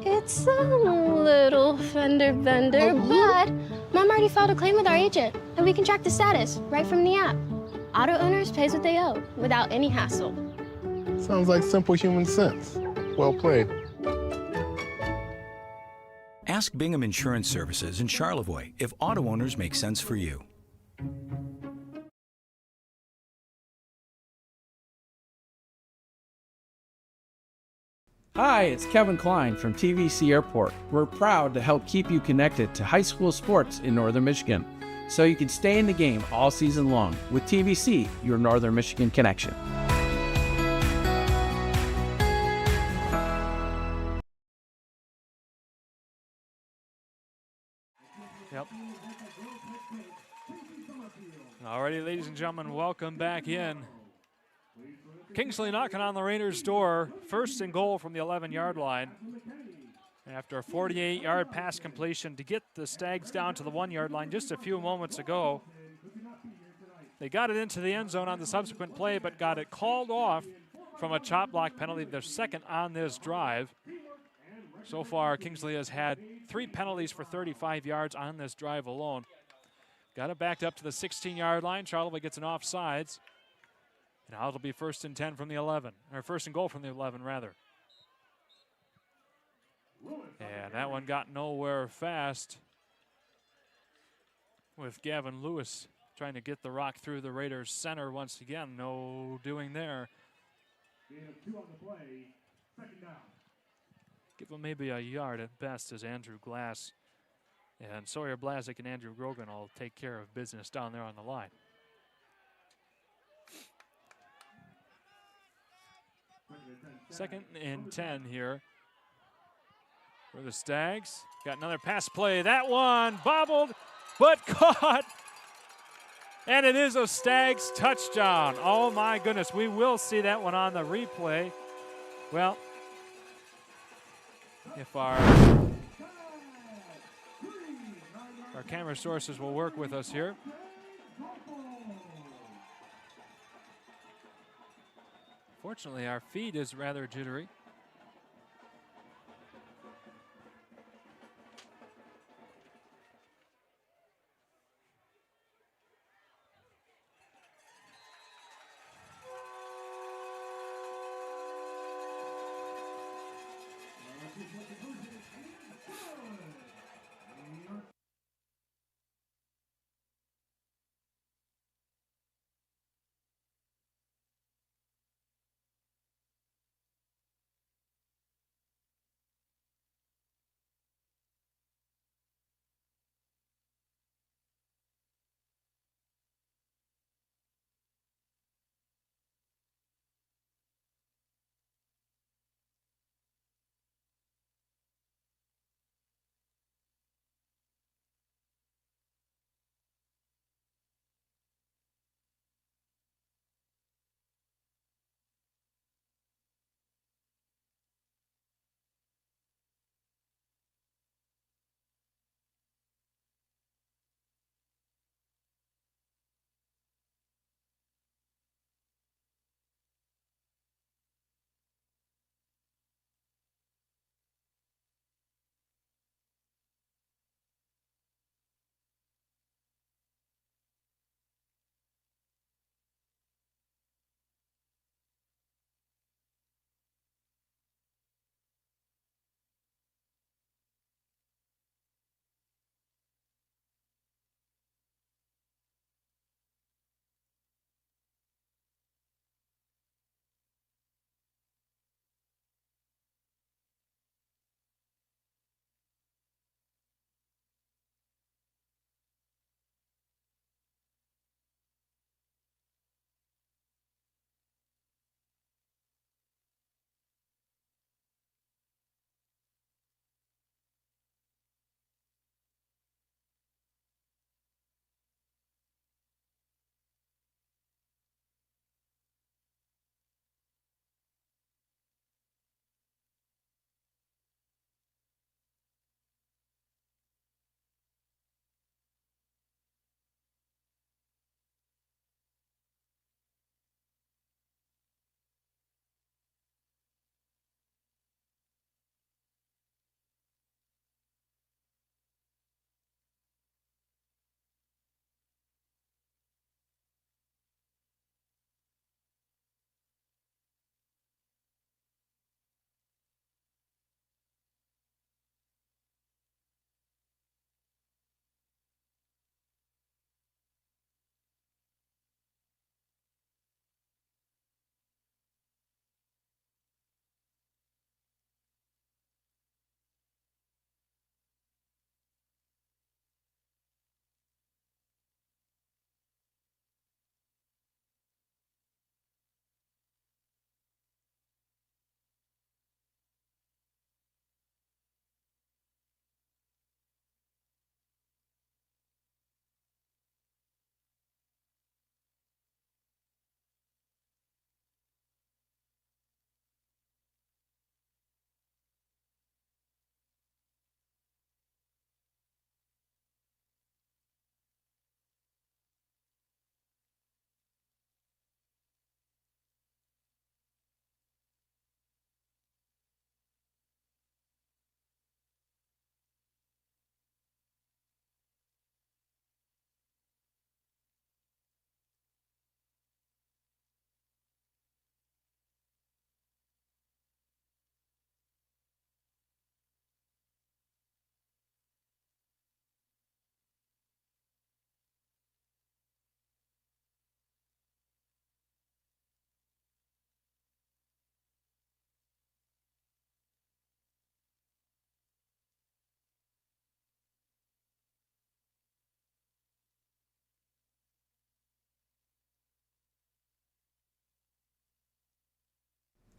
It's a little fender bender, but Mom already filed a claim with our agent, and we can track the status right from the app. Auto owners pays what they owe without any hassle. Sounds like simple human sense. Well played. Ask Bingham Insurance Services in Charlevoix if auto owners make sense for you. Hi, it's Kevin Klein from TVC Airport. We're proud to help keep you connected to high school sports in Northern Michigan, so you can stay in the game all season long with TVC, your Northern Michigan connection. Yep. Alrighty, ladies and gentlemen, welcome back in. Kingsley knocking on the Raiders' door. First and goal from the 11-yard line. After a 48-yard pass completion to get the Stags down to the 1-yard line just a few moments ago. They got it into the end zone on the subsequent play, but got it called off from a chop block penalty, their second on this drive. So far, Kingsley has had 3 penalties for 35 yards on this drive alone. Got it backed up to the 16-yard line. Charlevoix gets an offsides. Now it'll be first and 10 from the 11, or first and goal from the 11, rather. And that one got nowhere fast with Gavin Lewis trying to get the rock through the Raiders' center once again. No doing there. Give him maybe a yard at best as Andrew Glass and Sawyer Blazik and Andrew Grogan will take care of business down there on the line. Second and 10 here for the Stags. Got another pass play. That one bobbled, but caught. And it is a Stags touchdown. Oh my goodness, we will see that one on the replay. Well, if our camera sources will work with us here. Fortunately, our feed is rather jittery.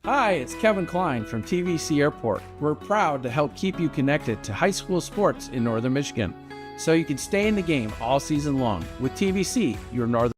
Hi, it's Kevin Klein from TVC Airport. We're proud to help keep you connected to high school sports in Northern Michigan, so you can stay in the game all season long with TVC, your Northern.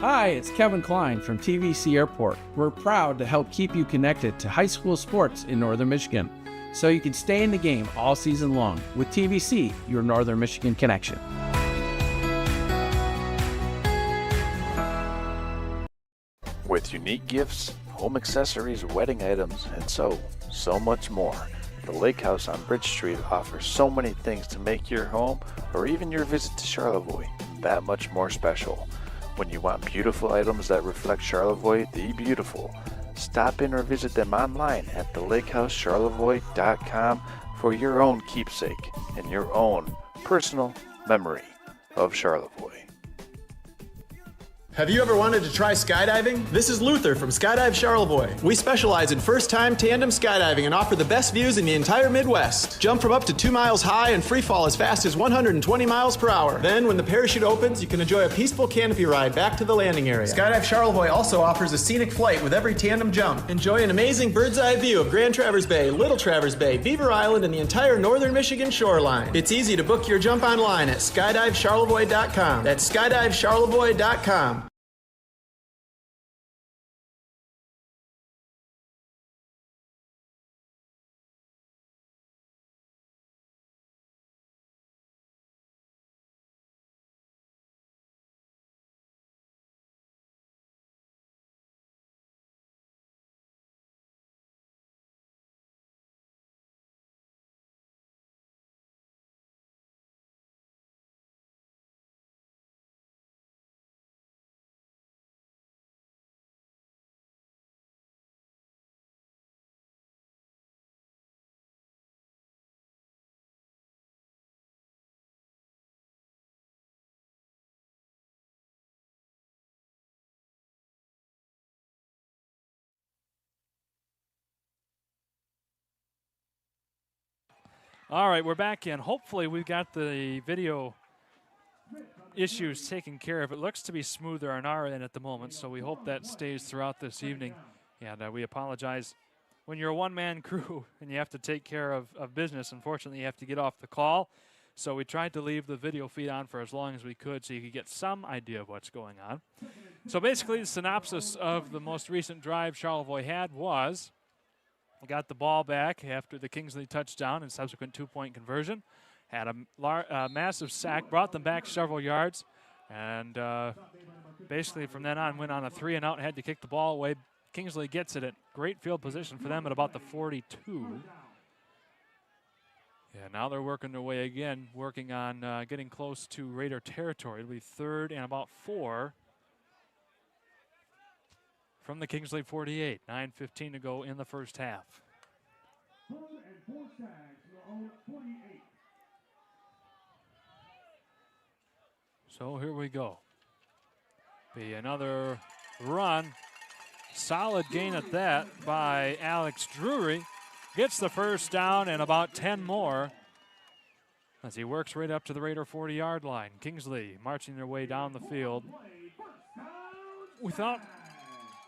Hi, it's Kevin Klein from TVC Airport. We're proud to help keep you connected to high school sports in Northern Michigan, so you can stay in the game all season long with TVC, your Northern Michigan connection. With unique gifts, home accessories, wedding items, and so much more, the Lake House on Bridge Street offers so many things to make your home or even your visit to Charlevoix that much more special. When you want beautiful items that reflect Charlevoix the beautiful, stop in or visit them online at thelakehousecharlevoix.com for your own keepsake and your own personal memory of Charlevoix. Have you ever wanted to try skydiving? This is Luther from Skydive Charlevoix. We specialize in first-time tandem skydiving and offer the best views in the entire Midwest. Jump from up to 2 miles high and free fall as fast as 120 miles per hour. Then, when the parachute opens, you can enjoy a peaceful canopy ride back to the landing area. Skydive Charlevoix also offers a scenic flight with every tandem jump. Enjoy an amazing bird's-eye view of Grand Traverse Bay, Little Traverse Bay, Beaver Island, and the entire northern Michigan shoreline. It's easy to book your jump online at skydivecharlevoix.com. That's skydivecharlevoix.com. All right, we're back in. Hopefully we've got the video issues taken care of. It looks to be smoother on our end at the moment, so we hope that stays throughout this evening. And we apologize. When you're a one-man crew and you have to take care of business, unfortunately you have to get off the call. So we tried to leave the video feed on for as long as we could so you could get some idea of what's going on. So basically the synopsis of the most recent drive Charlevoix had was, we got the ball back after the Kingsley touchdown and subsequent two-point conversion. Had a massive sack, brought them back several yards, and basically from then on went on a 3-and-out and had to kick the ball away. Kingsley gets it at great field position for them at about the 42. Yeah, now they're working their way again, working on getting close to Raider territory. It'll be 3rd and about 4 from the Kingsley 48. 9:15 to go in the first half. So here we go. Be another run. Solid gain at that by Alex Drury. Gets the first down and about 10 more as he works right up to the Raider 40-yard line. Kingsley marching their way down the field without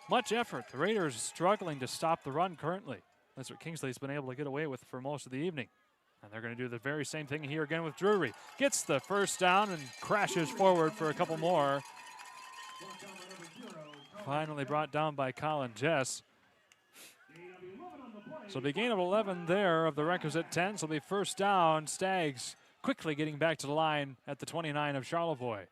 much effort. The Raiders struggling to stop the run currently. That's what Kingsley's been able to get away with for most of the evening. And they're going to do the very same thing here again with Drury. Gets the first down and crashes forward for a couple more. Finally brought down by Colin Jess. So the gain of 11 there of the requisite 10. So it'll be first down. Stags quickly getting back to the line at the 29 of Charlevoix.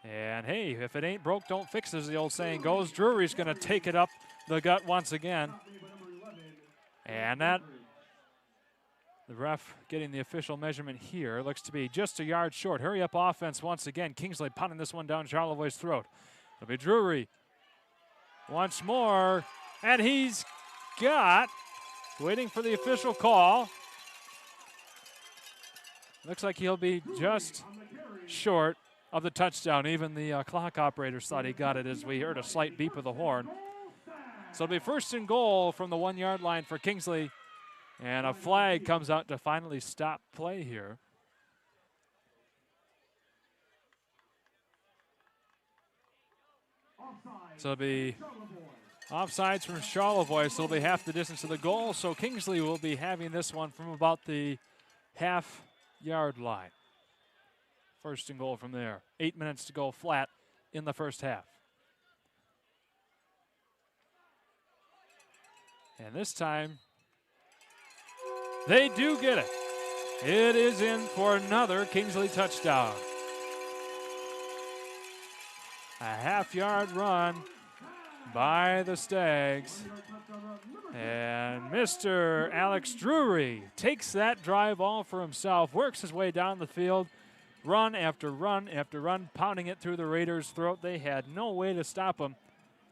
And hey, if it ain't broke, don't fix it, as the old saying goes. Drury's going to take it up the gut once again. And that, the ref getting the official measurement here, looks to be just a yard short. Hurry up offense once again. Kingsley punting this one down Charlevoix's throat. It'll be Drury once more, and he's got, waiting for the official call. Looks like he'll be just short of the touchdown. Even the clock operators thought he got it as we heard a slight beep of the horn. So it'll be first and goal from the 1 yard line for Kingsley. And a flag comes out to finally stop play here. So it'll be offsides from Charlevoix, so it'll be half the distance to the goal. So Kingsley will be having this one from about the half-yard line. First and goal from there. 8 minutes to go flat in the first half. And this time, they do get it. It is in for another Kingsley touchdown. A half-yard run by the Stags. And Mr. Alex Drury takes that drive all for himself, works his way down the field, run after run after run, pounding it through the Raiders' throat. They had no way to stop him.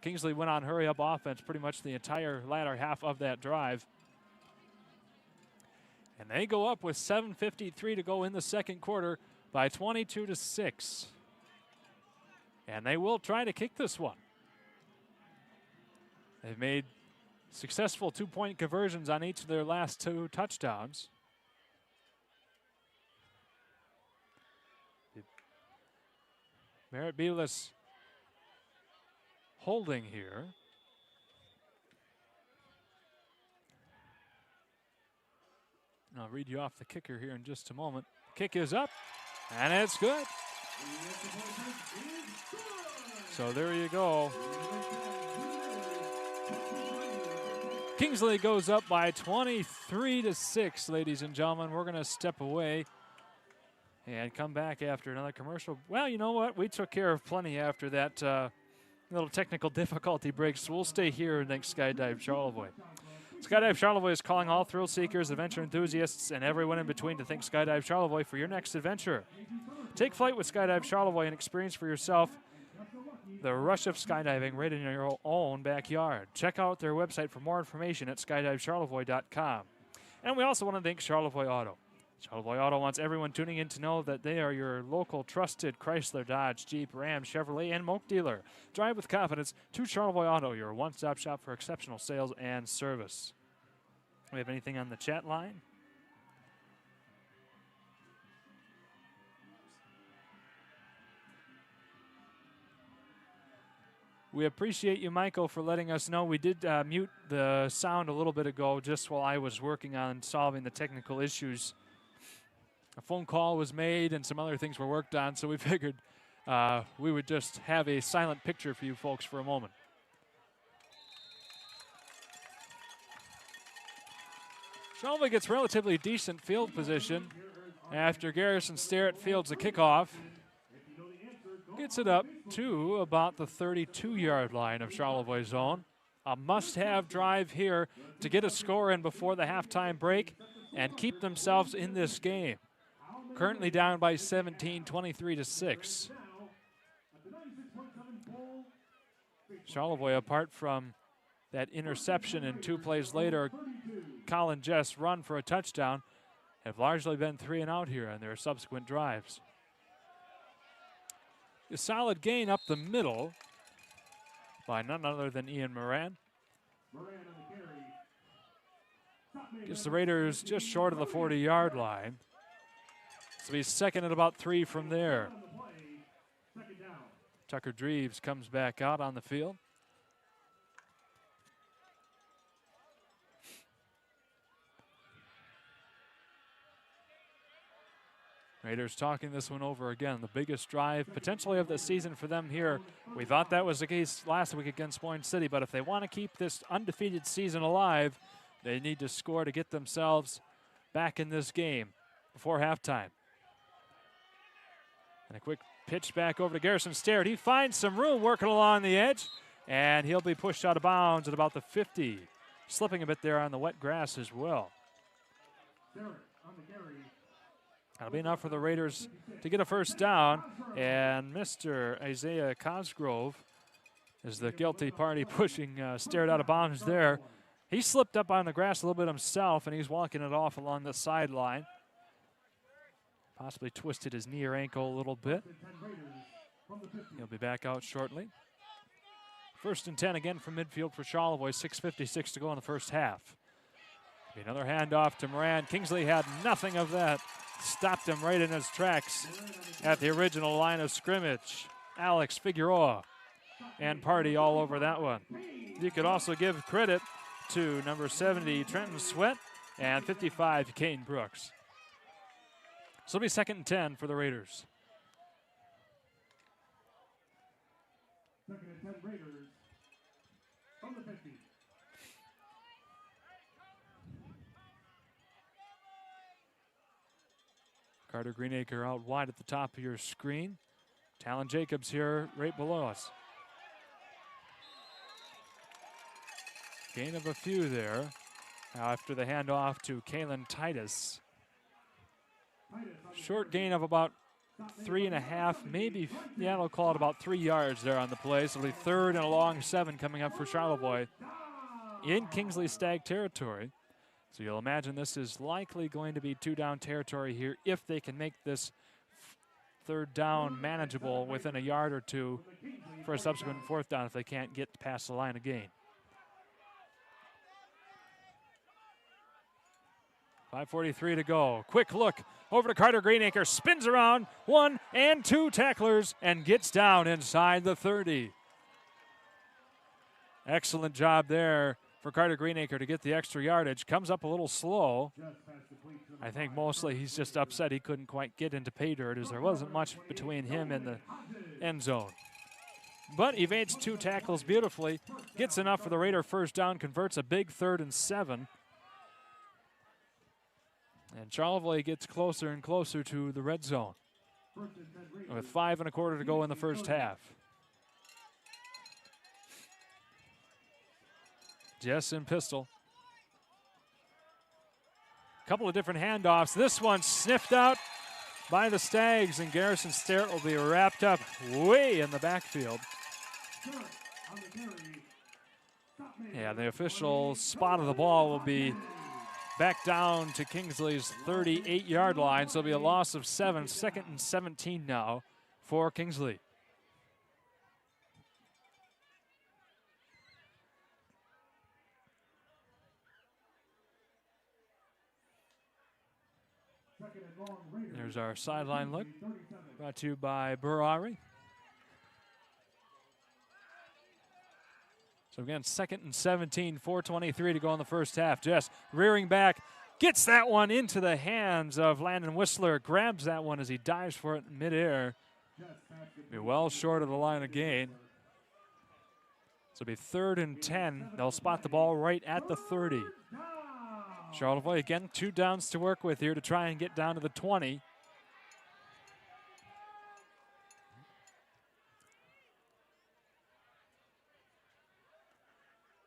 Kingsley went on hurry-up offense pretty much the entire latter half of that drive. And they go up with 7:53 to go in the second quarter by 22-6. And they will try to kick this one. They've made successful two-point conversions on each of their last two touchdowns. Merritt Belis holding here. And I'll read you off the kicker here in just a moment. Kick is up, and it's good. So there you go. Kingsley goes up by 23-6, ladies and gentlemen. We're going to step away and come back after another commercial. Well, you know what? We took care of plenty after that little technical difficulty break, so we'll stay here and thank Skydive Charlevoix. Skydive Charlevoix is calling all thrill seekers, adventure enthusiasts, and everyone in between to thank Skydive Charlevoix for your next adventure. Take flight with Skydive Charlevoix and experience for yourself the rush of skydiving right in your own backyard. Check out their website for more information at skydivecharlevoix.com. And we also want to thank Charlevoix Auto. Charlevoix Auto wants everyone tuning in to know that they are your local trusted Chrysler, Dodge, Jeep, Ram, Chevrolet, and Moke dealer. Drive with confidence to Charlevoix Auto, your one-stop shop for exceptional sales and service. We have anything on the chat line? We appreciate you, Michael, for letting us know. We did mute the sound a little bit ago just while I was working on solving the technical issues. A phone call was made and some other things were worked on, so we figured we would just have a silent picture for you folks for a moment. Charlevoix gets relatively decent field position after Garrison Starrett fields a kickoff. Gets it up to about the 32-yard line of Charlevoix's zone. A must-have drive here to get a score in before the halftime break and keep themselves in this game. Currently down by 17, 23-6. Charlevoix, apart from that interception and 2 plays later, Colin Jess run for a touchdown, have largely been 3 and out here on their subsequent drives. A solid gain up the middle by none other than Ian Moran. Gets the Raiders just short of the 40-yard line. So he's second at about 3 from there. Tucker Dreves comes back out on the field. Raiders talking this one over again. The biggest drive potentially of the season for them here. We thought that was the case last week against Boyne City, but if they want to keep this undefeated season alive, they need to score to get themselves back in this game before halftime. And a quick pitch back over to Garrison Starrett. He finds some room working along the edge, and he'll be pushed out of bounds at about the 50. Slipping a bit there on the wet grass as well. That'll be enough for the Raiders to get a first down, and Mr. Isaiah Cosgrove as the guilty party pushing stared out of bounds there. He slipped up on the grass a little bit himself, and he's walking it off along the sideline. Possibly twisted his knee or ankle a little bit. He'll be back out shortly. 1st and 10 again from midfield for Charlevoix. 6:56 to go in the first half. Another handoff to Moran. Kingsley had nothing of that. Stopped him right in his tracks at the original line of scrimmage. Alex Figueroa and Party all over that one. You could also give credit to number 70, Trenton Sweat, and 55, Kane Brooks. So it'll be 2nd and 10 for the Raiders. 2nd and 10 Raiders from the 50. Carter Greenacre out wide at the top of your screen. Talon Jacobs here right below us. Gain of a few there. Now after the handoff to Kalen Titus. Short gain of about 3.5, maybe, yeah, they'll call it about 3 yards there on the play. So it'll be 3rd and a long 7 coming up for Charlevoix in Kingsley Stag territory. So you'll imagine this is likely going to be 2-down territory here if they can make this 3rd down manageable within a yard or 2 for a subsequent 4th down if they can't get past the line of gain. 5:43 to go. Quick look over to Carter Greenacre. Spins around 1 and 2 tacklers and gets down inside the 30. Excellent job there for Carter Greenacre to get the extra yardage. Comes up a little slow. I think mostly he's just upset he couldn't quite get into pay dirt as there wasn't much between him and the end zone. But evades 2 tackles beautifully. Gets enough for the Raider 1st down. Converts a big 3rd and 7. And Charlevoix gets closer and closer to the red zone with 5 1/4 to go in the first half. Jess and pistol. Couple of different handoffs. This one sniffed out by the Stags, and Garrison Sterrett will be wrapped up way in the backfield. Yeah, the official spot of the ball will be back down to Kingsley's 38-yard line, so it'll be a loss of 7. 2nd and 17 now for Kingsley. There's our sideline look, brought to you by Burari. So again, 2nd and 17, 4:23 to go in the first half. Jess rearing back, gets that one into the hands of Landon Whistler, grabs that one as he dives for it in midair. Be well short of the line of gain. So it'll be 3rd and 10. They'll spot the ball right at the 30. Charlevoix again, 2 downs to work with here to try and get down to the 20.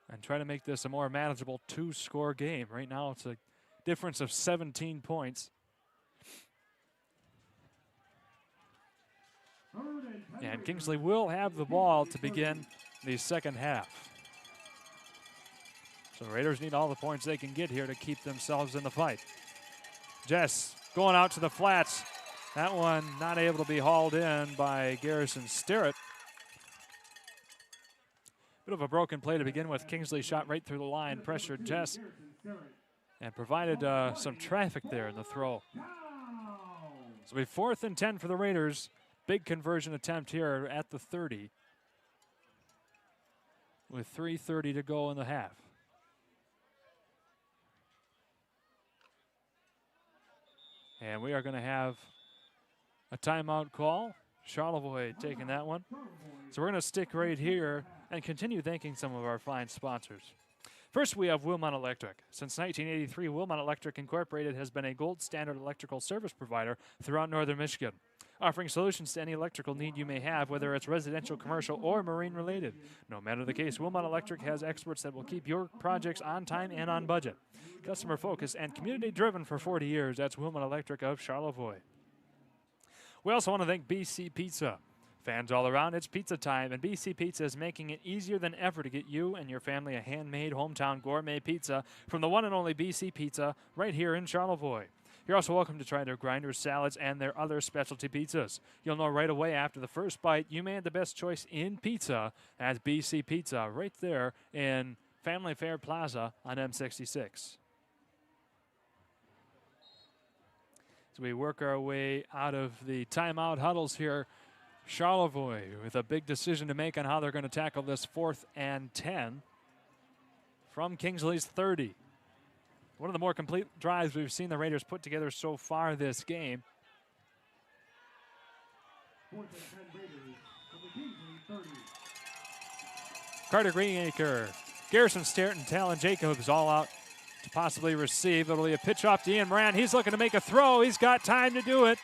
And try to make this a more manageable 2-score game. Right now it's a difference of 17 points. And Kingsley will have the ball to begin the second half. So Raiders need all the points they can get here to keep themselves in the fight. Jess going out to the flats. That one not able to be hauled in by Garrison Sterrett. Bit of a broken play to begin with. Kingsley shot right through the line, pressured Jess, and provided some traffic there in the throw. So it'll be 4th and 10 for the Raiders. Big conversion attempt here at the 30 with 3:30 to go in the half. And we are going to have a timeout call. Charlevoix taking that one. So we're going to stick right here and continue thanking some of our fine sponsors. First, we have Wilmot Electric. Since 1983, Wilmot Electric Incorporated has been a gold standard electrical service provider throughout northern Michigan, offering solutions to any electrical need you may have, whether it's residential, commercial, or marine related. No matter the case, Wilmot Electric has experts that will keep your projects on time and on budget. Customer focused and community driven for 40 years. That's Wilmot Electric of Charlevoix. We also want to thank BC Pizza. Fans all around, it's pizza time, and BC Pizza is making it easier than ever to get you and your family a handmade hometown gourmet pizza from the one and only BC Pizza right here in Charlevoix. You're also welcome to try their grinders, salads, and their other specialty pizzas. You'll know right away after the first bite you made the best choice in pizza at BC Pizza right there in Family Fair Plaza on M66. As we work our way out of the timeout huddles here, Charlevoix with a big decision to make on how they're going to tackle this 4th and 10 from Kingsley's 30. One of the more complete drives we've seen the Raiders put together so far this game. 4th and 10 Raiders from the Kingsley 30. Carter Greenacre, Garrison Sterrett, and Talon Jacobs all out to possibly receive. It'll be a pitch off to Ian Moran. He's looking to make a throw. He's got time to do it.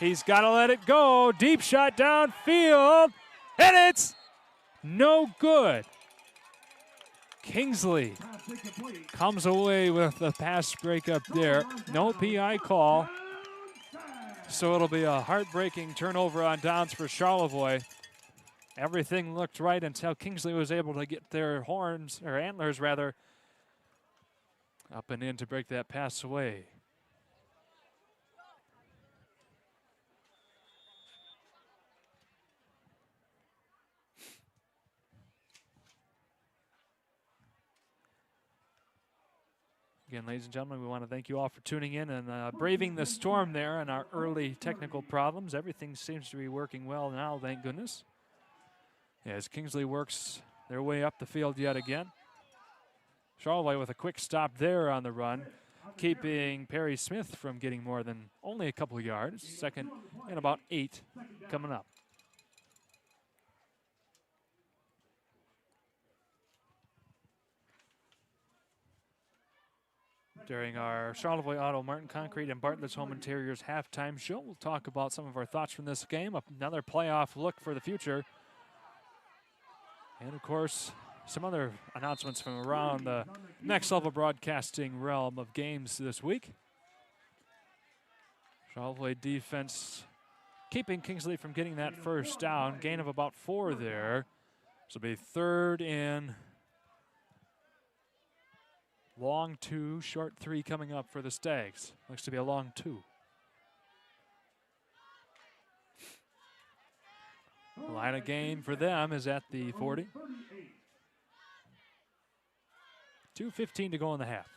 He's got to let it go. Deep shot downfield. And it's no good. Kingsley comes away with the pass breakup there. No PI call. So it'll be a heartbreaking turnover on downs for Charlevoix. Everything looked right until Kingsley was able to get their horns, or antlers rather, up and in to break that pass away. Again, ladies and gentlemen, we want to thank you all for tuning in and braving the storm there and our early technical problems. Everything seems to be working well now, thank goodness. As Kingsley works their way up the field yet again. Charlevoix with a quick stop there on the run, keeping Perry Smith from getting more than only a couple of yards. 2nd and about 8 coming up. During our Charlevoix Auto, Martin Concrete, and Bartlett's Home Interiors halftime show, we'll talk about some of our thoughts from this game, another playoff look for the future, and of course, some other announcements from around the next level broadcasting realm of games this week. Charlevoix defense keeping Kingsley from getting that first down, gain of about 4 there. This will be 3rd and long 2, short 3 coming up for the Stags. Looks to be a long 2. The line of game for them is at the 40. 2:15 to go in the half.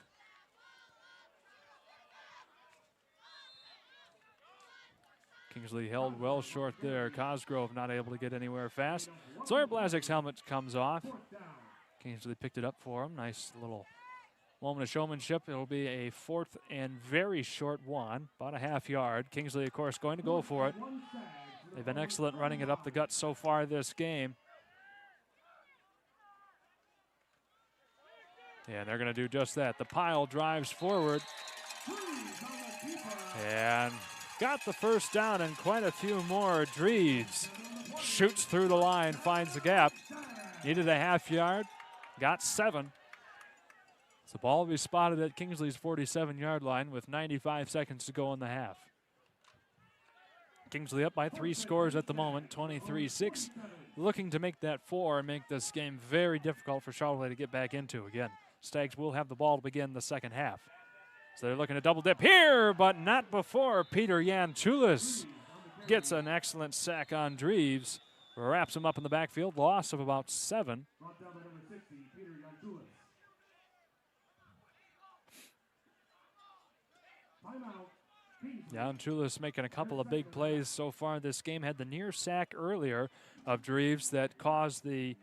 Kingsley held well short there. Cosgrove not able to get anywhere fast. Sawyer Blazek's helmet comes off. Kingsley picked it up for him. Nice little moment of showmanship. It'll be a 4th and very short one, about a half yard. Kingsley, of course, going to go for it. They've been excellent running it up the gut so far this game. Yeah, they're going to do just that. The pile drives forward and got the first down and quite a few more. Dreves shoots through the line, finds the gap. Needed a half yard, got 7. So the ball will be spotted at Kingsley's 47-yard line with 95 seconds to go in the half. Kingsley up by 3 scores at the moment, 23-6. Looking to make that 4 and make this game very difficult for Charlevoix to get back into again. Stags will have the ball to begin the second half. So they're looking to double dip here, but not before Peter Yantulis gets an excellent sack on Dreves. Wraps him up in the backfield, loss of about 7. Yantulis making a couple of big plays so far this game. Had the near sack earlier of Dreves that caused the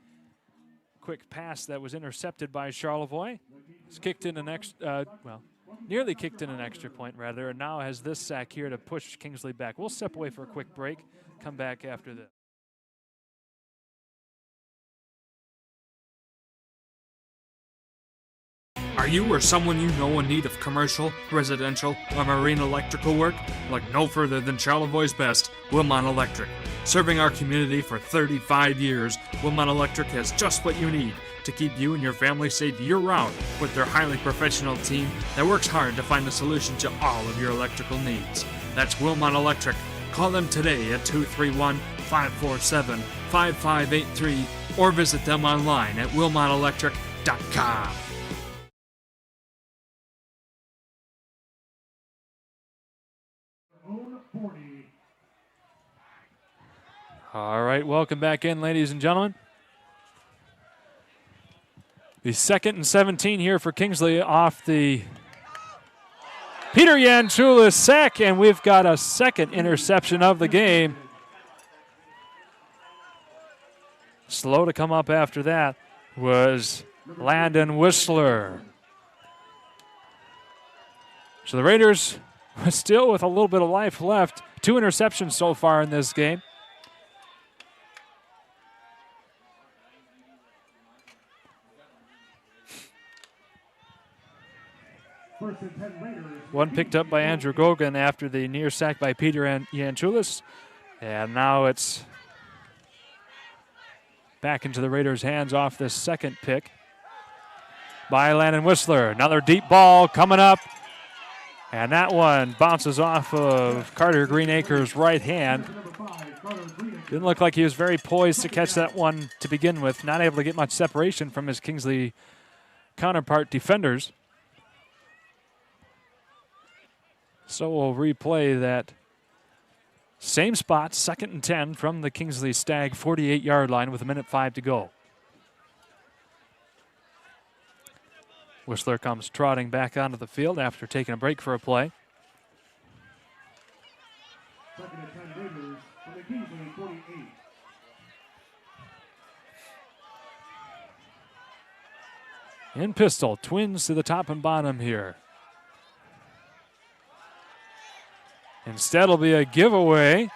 quick pass that was intercepted by Charlevoix. It's kicked in an extra, nearly kicked in an extra point rather, and now has this sack here to push Kingsley back. We'll step away for a quick break, come back after this. Are you or someone you know in need of commercial, residential, or marine electrical work? Look no further than Charlevoix's best, Wilmot Electric. Serving our community for 35 years, Wilmot Electric has just what you need to keep you and your family safe year-round with their highly professional team that works hard to find a solution to all of your electrical needs. That's Wilmot Electric. Call them today at 231-5 547-5583 or visit them online at wilmotelectric.com. All right, welcome back in, ladies and gentlemen. The 2nd and 17 here for Kingsley off the Peter Yanchulis sack, and we've got a second interception of the game. Slow to come up after that was Landon Whistler. So the Raiders still with a little bit of life left. 2 interceptions so far in this game. One picked up by Andrew Gogan after the near sack by Peter Yanchulis. And now it's back into the Raiders' hands off this second pick by Landon Whistler. Another deep ball coming up. And that one bounces off of Carter Greenacre's right hand. Didn't look like he was very poised to catch that one to begin with. Not able to get much separation from his Kingsley counterpart defenders. So we'll replay that same spot, 2nd and 10 from the Kingsley Stag 48-yard line with 1:05 to go. Whistler comes trotting back onto the field after taking a break for a play. 2nd and 10 Raiders from the Kingsley 48. In pistol, twins to the top and bottom here. Instead, it'll be a giveaway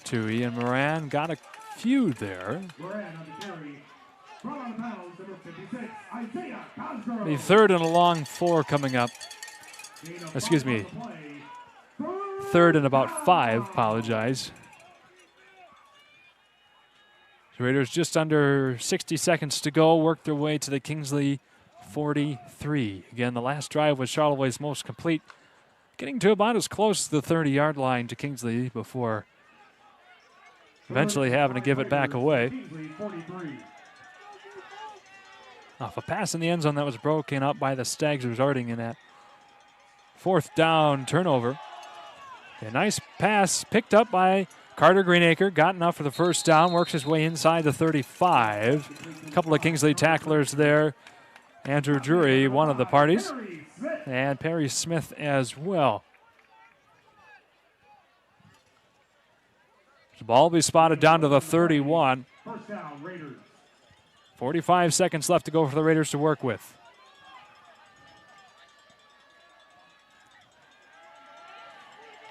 to Ian Moran. Got a few there. Moran on the carry. Brought on bounds, number 56, Isaiah Cosgrove. The 3rd and a long 4 coming up. Excuse me. 3rd and about 5, apologize. The Raiders just under 60 seconds to go, work their way to the Kingsley 43. Again, the last drive was Charlevoix's most complete, getting to about as close to the 30-yard line to Kingsley before eventually having to give it back away. Off a pass in the end zone that was broken up by the Stags, resulting in that 4th down turnover. A nice pass picked up by Carter Greenacre, got enough for the 1st down, works his way inside the 35. A couple of Kingsley tacklers there. Andrew Drury, one of the parties, and Perry Smith as well. The ball will be spotted down to the 31. 45 seconds left to go for the Raiders to work with.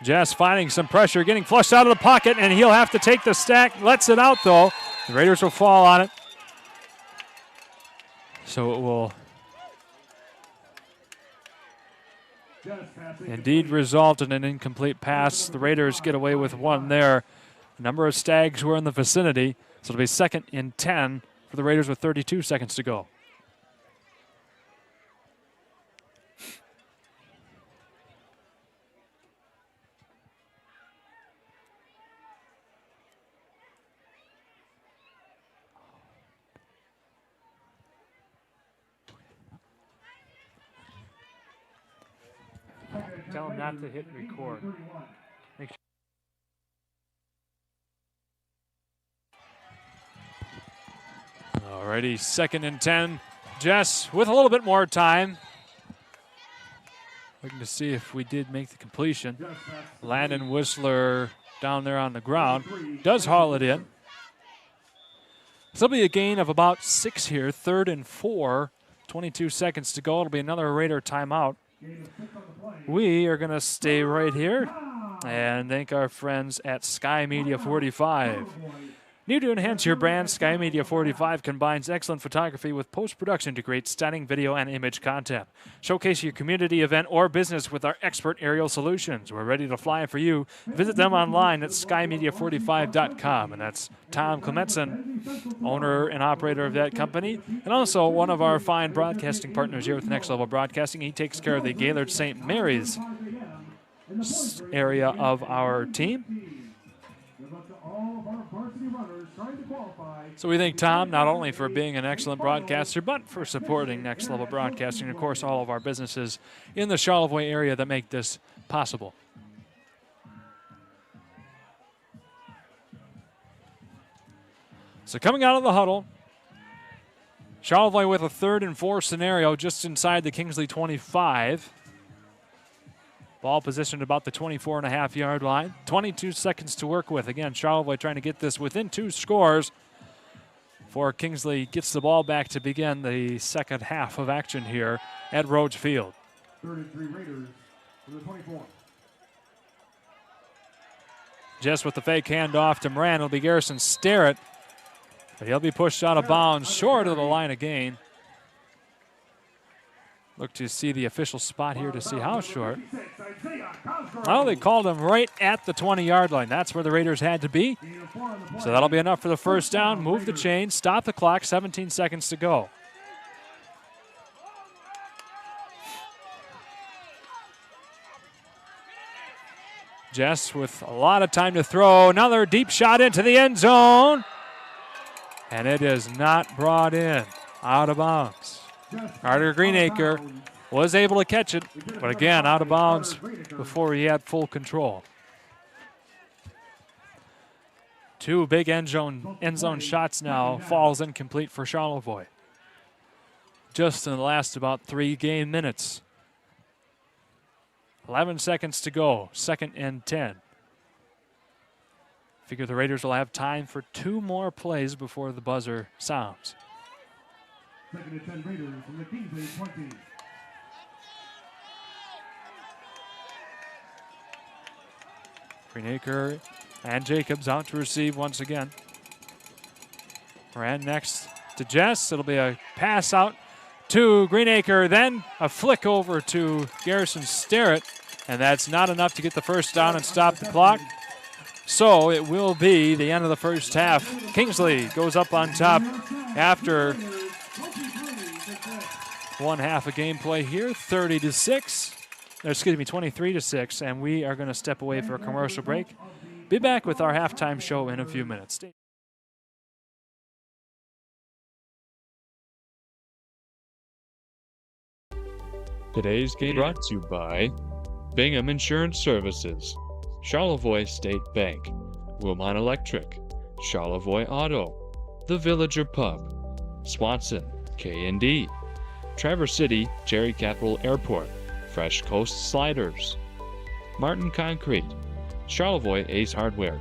Jess finding some pressure, getting flushed out of the pocket, and he'll have to take the stack. Lets it out, though. The Raiders will fall on it. So it will indeed result in an incomplete pass. The Raiders get away with one there. A number of Stags were in the vicinity, so it'll be 2nd and 10 for the Raiders with 32 seconds to go. Tell him not to hit record. Make sure. Alrighty, 2nd and 10. Jess with a little bit more time. Looking to see if we did make the completion. Landon Whistler down there on the ground. Does haul it in. So it'll be a gain of about 6 here. 3rd and 4. 22 seconds to go. It'll be another Raider timeout. We are going to stay right here and thank our friends at Sky Media 45. New to enhance your brand, Sky Media 45 combines excellent photography with post-production to create stunning video and image content. Showcase your community, event, or business with our expert aerial solutions. We're ready to fly for you. Visit them online at skymedia45.com. And that's Tom Clementson, owner and operator of that company, and also one of our fine broadcasting partners here with Next Level Broadcasting. He takes care of the Gaylord St. Mary's area of our team. Good luck to all of our varsity runners trying to qualify. So we thank Tom not only for being an excellent broadcaster, but for supporting Next Level Broadcasting, and of course all of our businesses in the Charlevoix area that make this possible. So coming out of the huddle, Charlevoix with a 3rd and 4 scenario just inside the Kingsley 25. Ball positioned about the 24.5-yard line. 22 seconds to work with. Again, Charlevoix trying to get this within 2 scores before Kingsley gets the ball back to begin the second half of action here at Rhodes Field. 33 Raiders to the 24. Just with the fake handoff to Moran, it'll be Garrison Starrett, but he'll be pushed out of bounds short of the line again. Look to see the official spot here to see how short. Well, they called him right at the 20-yard line. That's where the Raiders had to be. So that'll be enough for the first down. Move the chains, stop the clock, 17 seconds to go. Jess with a lot of time to throw. Another deep shot into the end zone. And it is not brought in. Out of bounds. Carter Greenacre was able to catch it, but again, out of bounds before he had full control. 2 big end zone shots now. Falls incomplete for Charlevoix. Just in the last about 3 game minutes. 11 seconds to go, 2nd and 10. Figure the Raiders will have time for 2 more plays before the buzzer sounds. 2nd and 10 Raiders from the Kingsley 20. Greenacre and Jacobs out to receive once again. Moran next to Jess. It'll be a pass out to Greenacre, then a flick over to Garrison Starrett, and that's not enough to get the first down and stop the clock. So it will be the end of the first half. Kingsley goes up on top after 1/2 of gameplay here, 23-6, and we are going to step away for a commercial break. Be back with our halftime show in a few minutes. Today's game brought to you by Bingham Insurance Services, Charlevoix State Bank, Wilmot Electric, Charlevoix Auto, The Villager Pub, Swanson, K&D, Traverse City, Jerry Capital Airport, Fresh Coast Sliders, Martin Concrete, Charlevoix Ace Hardware,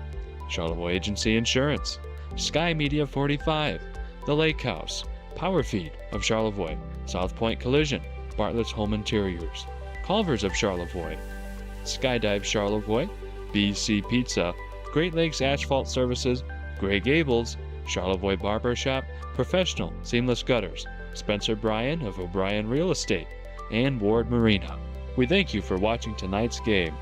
Charlevoix Agency Insurance, Sky Media 45, The Lake House, Power Feed of Charlevoix, South Point Collision, Bartlett's Home Interiors, Culver's of Charlevoix, Skydive Charlevoix, BC Pizza, Great Lakes Asphalt Services, Gray Gables, Charlevoix Barber Shop, Professional Seamless Gutters, Spencer Bryan of O'Brien Real Estate, and Ward Marina. We thank you for watching tonight's game.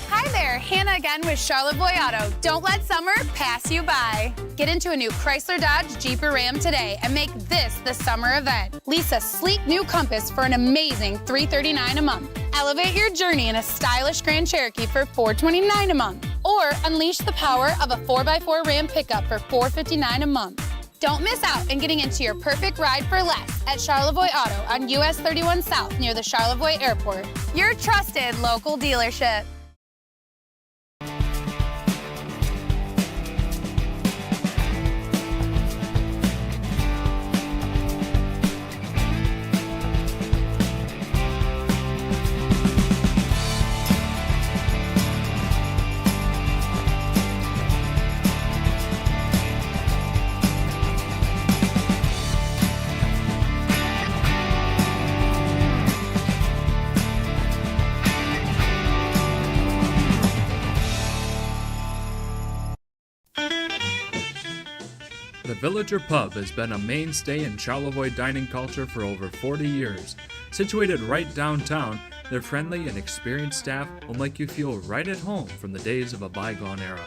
Hi there, Hannah again with Charlevoix Auto. Don't let summer pass you by. Get into a new Chrysler Dodge Jeep or Ram today and make this the summer event. Lease a sleek new Compass for an amazing $339 a month. Elevate your journey in a stylish Grand Cherokee for $429 a month. Or unleash the power of a 4x4 Ram pickup for $459 a month. Don't miss out on getting into your perfect ride for less at Charlevoix Auto on US 31 South near the Charlevoix Airport. Your trusted local dealership. The Villager Pub has been a mainstay in Charlevoix dining culture for over 40 years. Situated right downtown, their friendly and experienced staff will make you feel right at home from the days of a bygone era.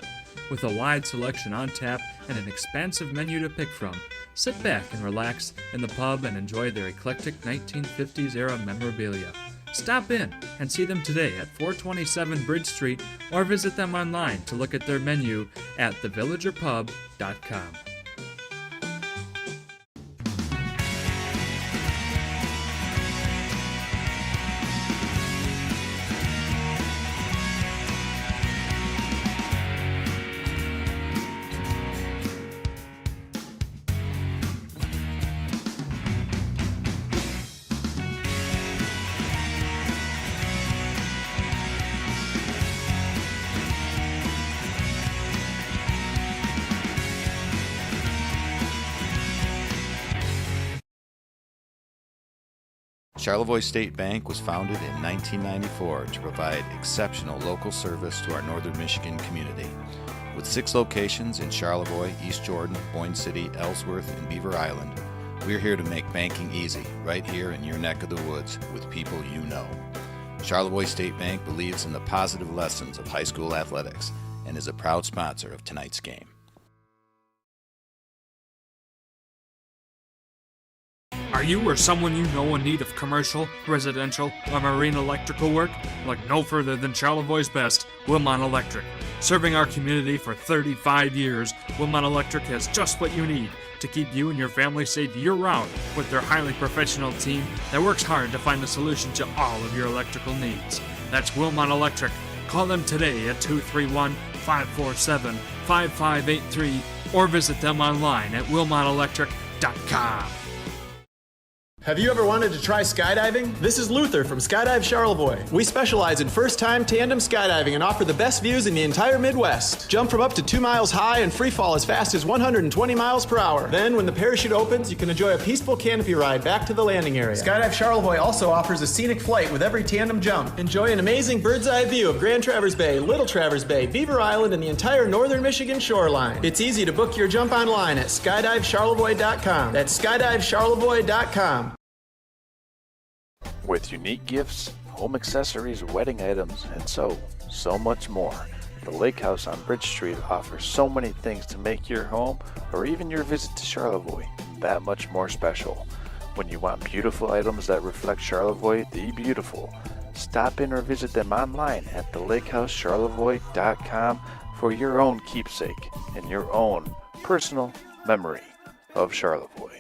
With a wide selection on tap and an expansive menu to pick from, sit back and relax in the pub and enjoy their eclectic 1950s era memorabilia. Stop in and see them today at 427 Bridge Street or visit them online to look at their menu at thevillagerpub.com. Charlevoix State Bank was founded in 1994 to provide exceptional local service to our northern Michigan community. With 6 locations in Charlevoix, East Jordan, Boyne City, Ellsworth, and Beaver Island, we're here to make banking easy right here in your neck of the woods with people you know. Charlevoix State Bank believes in the positive lessons of high school athletics and is a proud sponsor of tonight's game. Are you or someone you know in need of commercial, residential, or marine electrical work? Look no further than Charlevoix's best, Wilmot Electric. Serving our community for 35 years, Wilmot Electric has just what you need to keep you and your family safe year-round with their highly professional team that works hard to find a solution to all of your electrical needs. That's Wilmot Electric. Call them today at 231-547-5583 or visit them online at wilmotelectric.com. Have you ever wanted to try skydiving? This is Luther from Skydive Charlevoix. We specialize in first-time tandem skydiving and offer the best views in the entire Midwest. Jump from up to 2 miles high and free fall as fast as 120 miles per hour. Then, when the parachute opens, you can enjoy a peaceful canopy ride back to the landing area. Skydive Charlevoix also offers a scenic flight with every tandem jump. Enjoy an amazing bird's-eye view of Grand Traverse Bay, Little Traverse Bay, Beaver Island, and the entire northern Michigan shoreline. It's easy to book your jump online at skydivecharlevoix.com. That's skydivecharlevoix.com. With unique gifts, home accessories, wedding items, and so much more. The Lake House on Bridge Street offers so many things to make your home or even your visit to Charlevoix that much more special. When you want beautiful items that reflect Charlevoix the beautiful, stop in or visit them online at thelakehousecharlevoix.com for your own keepsake and your own personal memory of Charlevoix.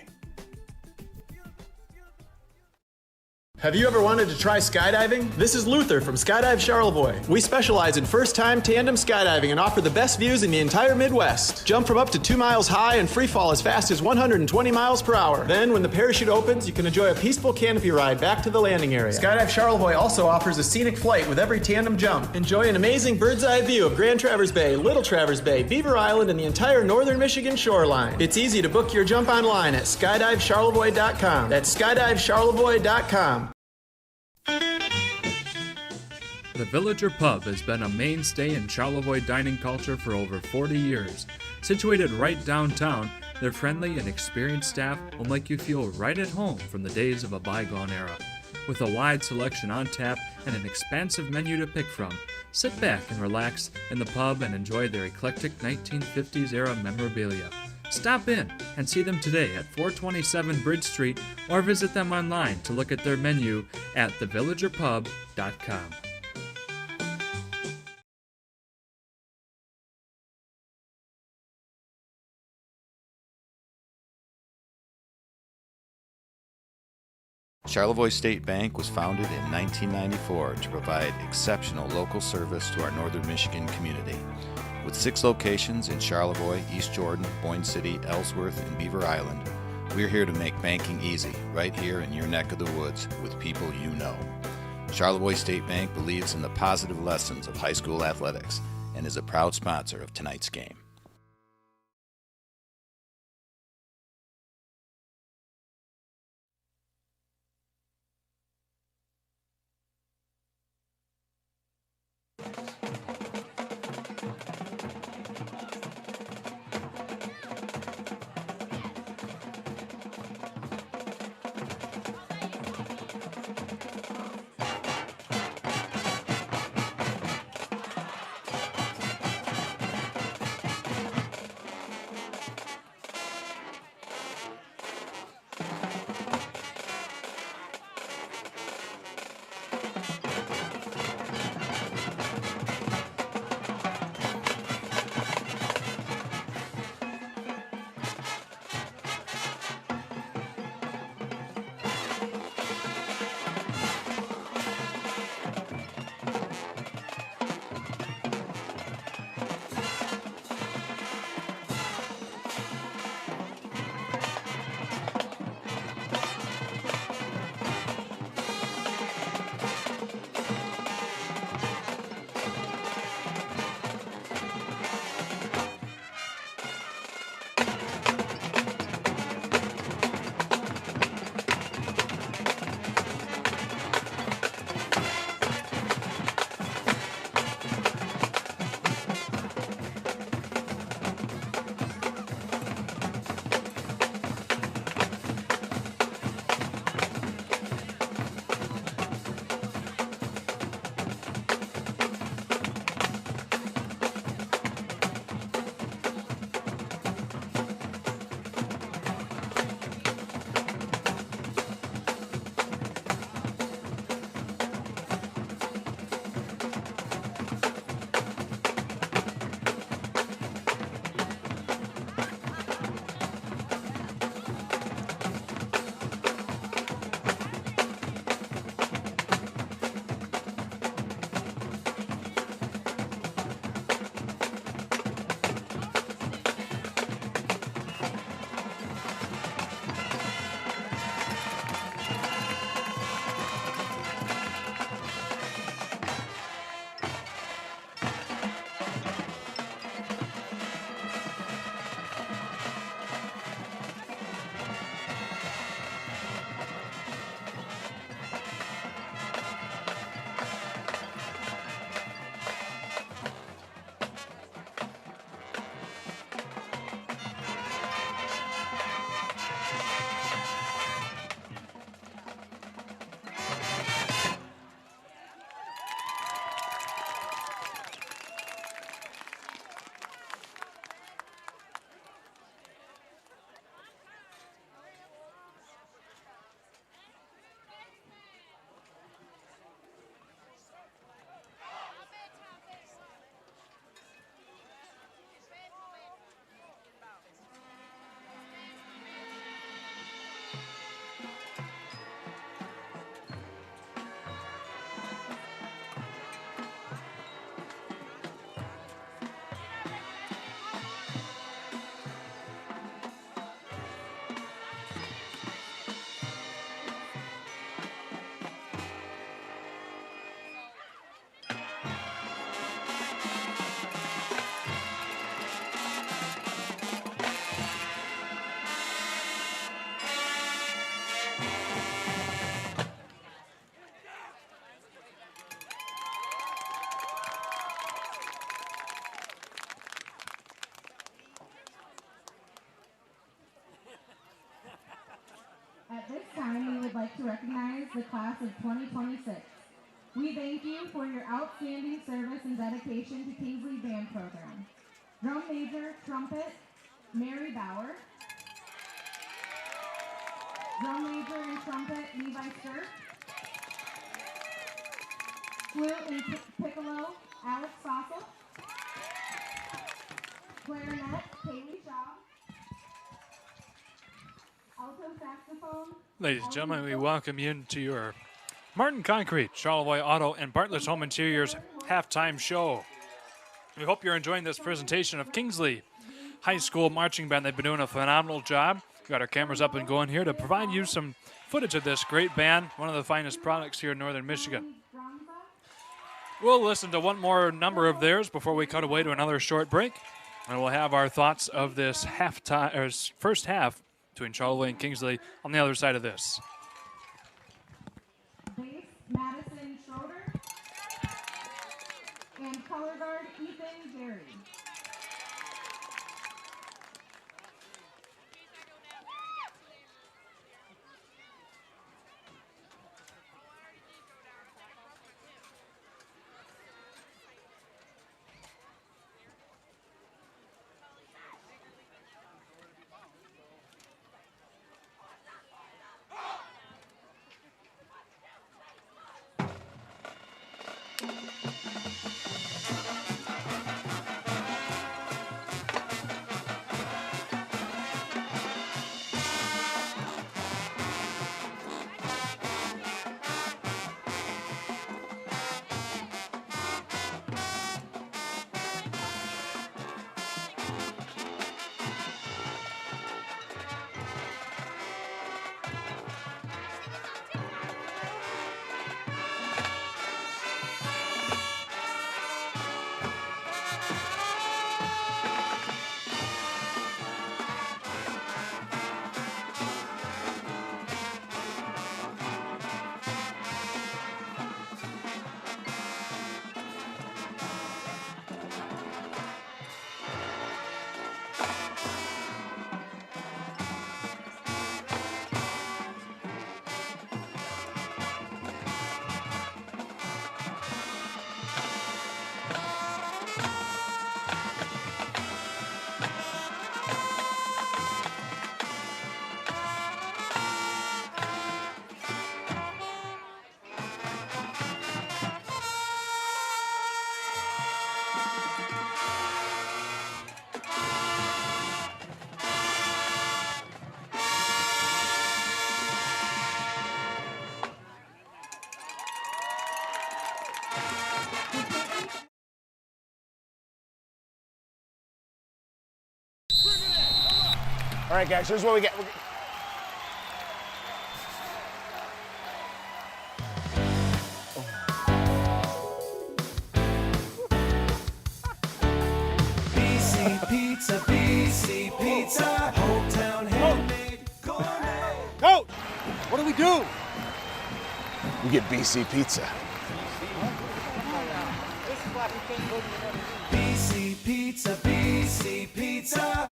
Have you ever wanted to try skydiving? This is Luther from Skydive Charlevoix. We specialize in first-time tandem skydiving and offer the best views in the entire Midwest. Jump from up to 2 miles high and free fall as fast as 120 miles per hour. Then, when the parachute opens, you can enjoy a peaceful canopy ride back to the landing area. Skydive Charlevoix also offers a scenic flight with every tandem jump. Enjoy an amazing bird's-eye view of Grand Traverse Bay, Little Traverse Bay, Beaver Island, and the entire northern Michigan shoreline. It's easy to book your jump online at skydivecharlevoix.com. That's skydivecharlevoix.com. The Villager Pub has been a mainstay in Charlevoix dining culture for over 40 years. Situated right downtown, their friendly and experienced staff will make you feel right at home from the days of a bygone era. With a wide selection on tap and an expansive menu to pick from, sit back and relax in the pub and enjoy their eclectic 1950s era memorabilia. Stop in and see them today at 427 Bridge Street or visit them online to look at their menu at thevillagerpub.com. Charlevoix State Bank was founded in 1994 to provide exceptional local service to our northern Michigan community. With 6 locations in Charlevoix, East Jordan, Boyne City, Ellsworth, and Beaver Island, we're here to make banking easy right here in your neck of the woods with people you know. Charlevoix State Bank believes in the positive lessons of high school athletics and is a proud sponsor of tonight's game. the class of 2026. We thank you for your outstanding service and dedication to Kingsley Band Program. Drum major, trumpet, Mary Bauer. Drum major and trumpet, Levi Sturk. Flute and piccolo, Alex Fossil. Clarinet, Kaylee Shaw. Alto saxophone. Ladies and gentlemen, we welcome you into your Martin Concrete, Charlevoix Auto, and Bartlett's Home Interiors halftime show. We hope you're enjoying this presentation of Kingsley High School Marching Band. They've been doing a phenomenal job. We've got our cameras up and going here to provide you some footage of this great band, one of the finest products here in Northern Michigan. We'll listen to one more number of theirs before we cut away to another short break, and we'll have our thoughts of this first half between Charlevoix and Kingsley on the other side of this. Bass, Madison Schroeder. And color guard, Ethan Gary. All right, guys, here's what we get. BC Pizza, BC Pizza, hometown handmade gourmet. Coach, what do we do? We get BC Pizza. BC Pizza, BC Pizza.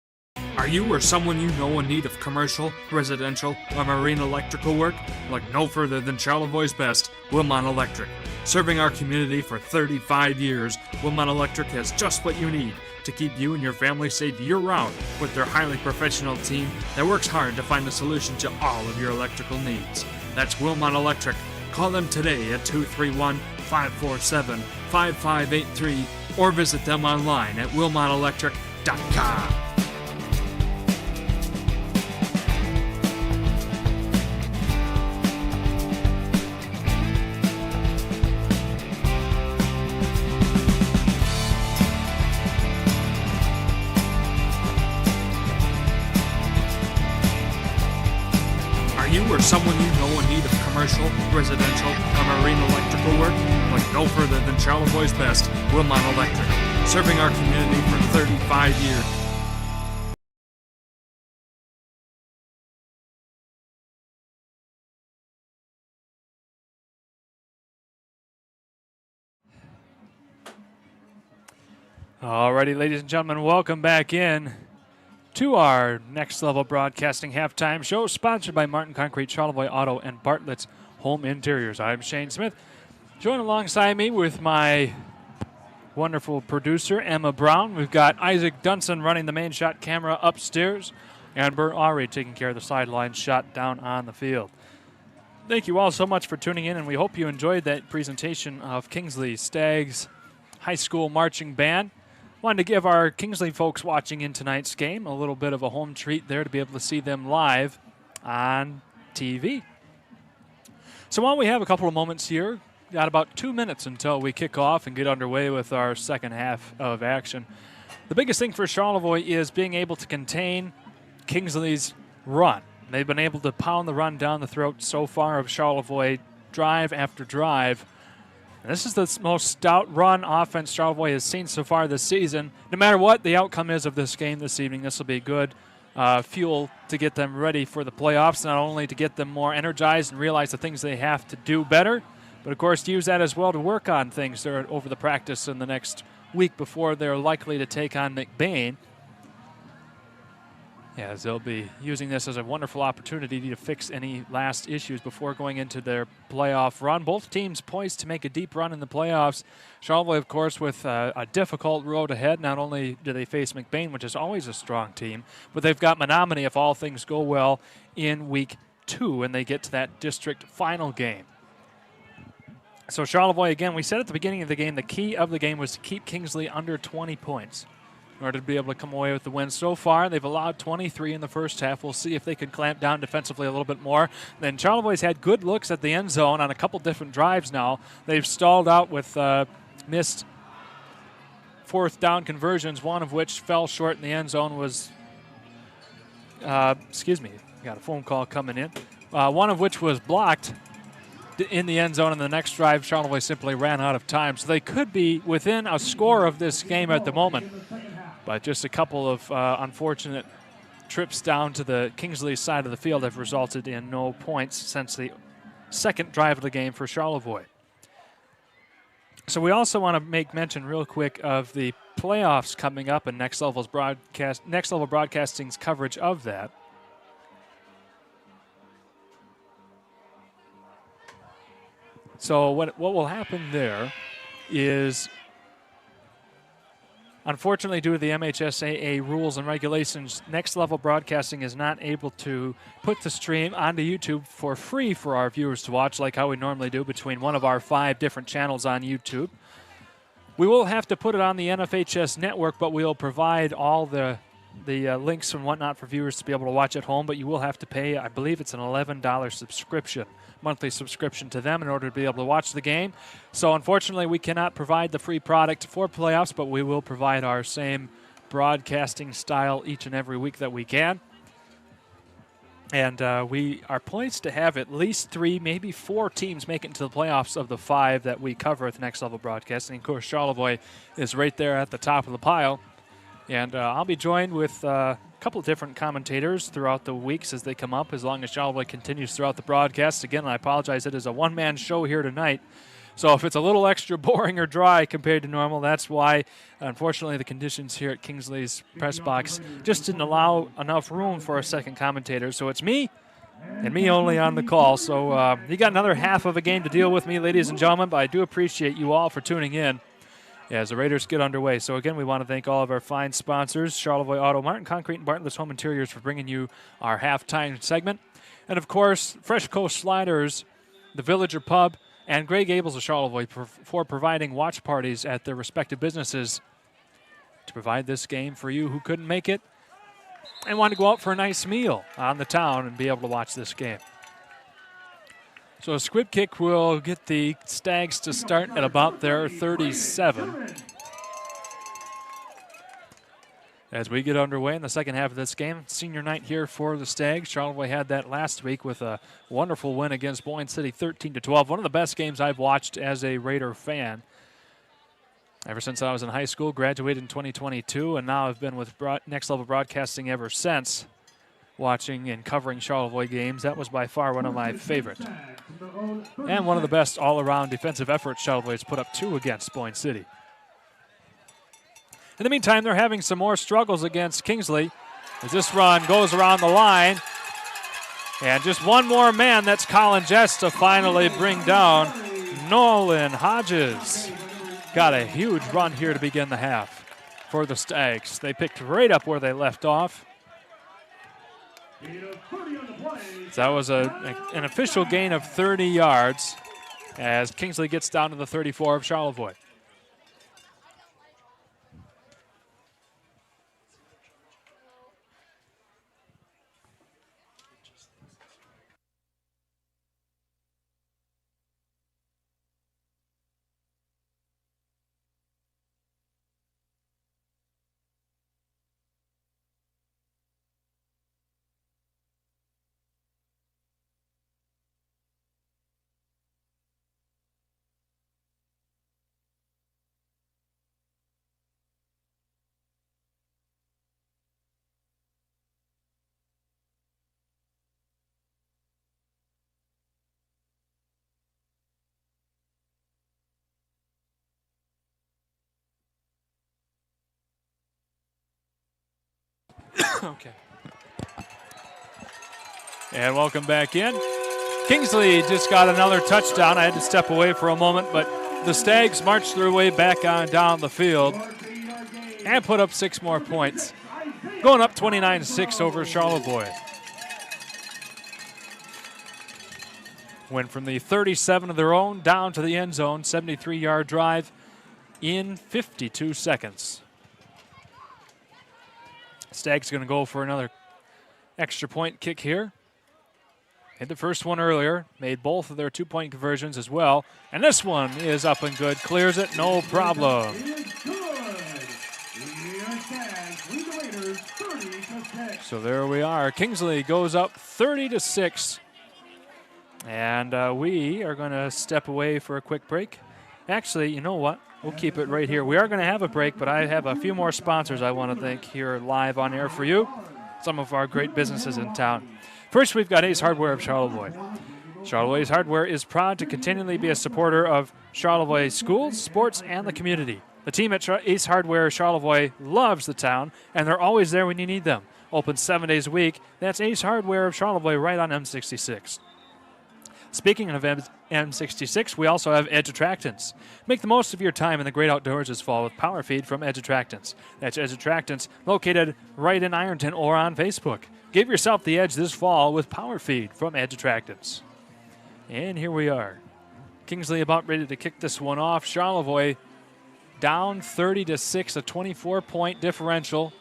Are you or someone you know in need of commercial, residential, or marine electrical work? Look no further than Charlevoix's best, Wilmot Electric. Serving our community for 35 years, Wilmot Electric has just what you need to keep you and your family safe year-round with their highly professional team that works hard to find the solution to all of your electrical needs. That's Wilmot Electric. Call them today at 231-547-5583 or visit them online at wilmotelectric.com. Or someone you know in need of commercial, residential, or marine electrical work? Look no further than Charlevoix's best, Wilmot Electric. Serving our community for 35 years. Alrighty, ladies and gentlemen, welcome back in to our Next Level Broadcasting halftime show, sponsored by Martin Concrete, Charlevoix Auto, and Bartlett's Home Interiors. I'm Shane Smith. Joined alongside me with my wonderful producer, Emma Brown. We've got Isaac Dunson running the main shot camera upstairs, and Bert Aubrey taking care of the sideline shot down on the field. Thank you all so much for tuning in, and we hope you enjoyed that presentation of Kingsley Stags High School Marching Band. Wanted to give our Kingsley folks watching in tonight's game a little bit of a home treat there to be able to see them live on TV. So while we have a couple of moments here, got about 2 minutes until we kick off and get underway with our second half of action. The biggest thing for Charlevoix is being able to contain Kingsley's run. They've been able to pound the run down the throat so far of Charlevoix drive after drive. And this is the most stout run offense Charlevoix has seen so far this season. No matter what the outcome is of this game this evening, this will be good fuel to get them ready for the playoffs, not only to get them more energized and realize the things they have to do better, but, of course, use that as well to work on things there over the practice in the next week before they're likely to take on McBain. As they'll be using this as a wonderful opportunity to fix any last issues before going into their playoff run. Both teams poised to make a deep run in the playoffs. Charlevoix, of course, with a difficult road ahead. Not only do they face McBain, which is always a strong team, but they've got Menominee, if all things go well, in week 2, and they get to that district final game. So Charlevoix, again, we said at the beginning of the game, the key of the game was to keep Kingsley under 20 points in order to be able to come away with the win. So far, they've allowed 23 in the first half. We'll see if they can clamp down defensively a little bit more. Then Charlevoix's had good looks at the end zone on a couple different drives now. They've stalled out with missed fourth down conversions, one of which fell short in the end zone was, got a phone call coming in. One of which was blocked in the end zone. In the next drive, Charlevoix simply ran out of time. So they could be within a score of this game at the moment. But just a couple of unfortunate trips down to the Kingsley side of the field have resulted in no points since the second drive of the game for Charlevoix. So we also want to make mention real quick of the playoffs coming up and Next Level Broadcasting's coverage of that. So what will happen there is, unfortunately, due to the MHSAA rules and regulations, Next Level Broadcasting is not able to put the stream onto YouTube for free for our viewers to watch like how we normally do between one of our 5 different channels on YouTube. We will have to put it on the NFHS network, but we'll provide all the links and whatnot for viewers to be able to watch at home, but you will have to pay, I believe it's an $11 subscription, monthly subscription to them in order to be able to watch the game. So unfortunately, we cannot provide the free product for playoffs, but we will provide our same broadcasting style each and every week that we can. And we are poised to have at least 3, maybe 4 teams make it into the playoffs of the 5 that we cover at Next Level Broadcasting. Of course, Charlevoix is right there at the top of the pile. And I'll be joined with a couple of different commentators throughout the weeks as they come up, as long as Charlevoix continues throughout the broadcast. Again, I apologize, it is a one-man show here tonight. So if it's a little extra boring or dry compared to normal, that's why, unfortunately, the conditions here at Kingsley's press box just didn't allow enough room for a second commentator. So it's me and me only on the call. So you got another half of a game to deal with me, ladies and gentlemen, but I do appreciate you all for tuning in as the Raiders get underway. So again, we want to thank all of our fine sponsors, Charlevoix Auto, Martin Concrete, and Bartlett's Home Interiors for bringing you our halftime segment. And of course, Fresh Coast Sliders, the Villager Pub, and Grey Gables of Charlevoix for providing watch parties at their respective businesses to provide this game for you who couldn't make it and want to go out for a nice meal on the town and be able to watch this game. So a squib kick will get the Stags to start at about their 37. As we get underway in the second half of this game, senior night here for the Stags. Charlevoix had that last week with a wonderful win against Boyne City, 13-12. One of the best games I've watched as a Raider fan ever since I was in high school. Graduated in 2022, and now I've been with Next Level Broadcasting ever since, watching and covering Charlevoix games. That was by far one of my favorite. And one of the best all-around defensive efforts Charlevoix has put up too against Boyne City. In the meantime, they're having some more struggles against Kingsley as this run goes around the line. And just one more man, that's Colin Jess to finally bring down Nolan Hodges. Got a huge run here to begin the half for the Stags. They picked right up where they left off. So that was an official gain of 30 yards as Kingsley gets down to the 34 of Charlevoix. Okay. And welcome back in. Kingsley just got another touchdown. I had to step away for a moment, but the Stags marched their way back on down the field and put up 6 more points, going up 29-6 over Charlevoix. Went from the 37 of their own down to the end zone, 73-yard drive in 52 seconds. Stags going to go for another extra point kick here. Hit the first one earlier, made both of their 2-point conversions as well. And this one is up and good, clears it, no problem. So there we are. Kingsley goes up 30-6. And we are going to step away for a quick break. Actually, you know what? We'll keep it right here. We are going to have a break, but I have a few more sponsors I want to thank here live on air for you. Some of our great businesses in town. First, we've got Ace Hardware of Charlevoix. Charlevoix Ace Hardware is proud to continually be a supporter of Charlevoix schools, sports, and the community. The team at Ace Hardware Charlevoix loves the town, and they're always there when you need them. Open 7 days a week. That's Ace Hardware of Charlevoix right on M66. Speaking of M66, we also have Edge Attractants. Make the most of your time in the great outdoors this fall with Power Feed from Edge Attractants. That's Edge Attractants, located right in Ironton or on Facebook. Give yourself the edge this fall with Power Feed from Edge Attractants. And here we are. Kingsley about ready to kick this one off. Charlevoix down 30-6, a 24-point differential.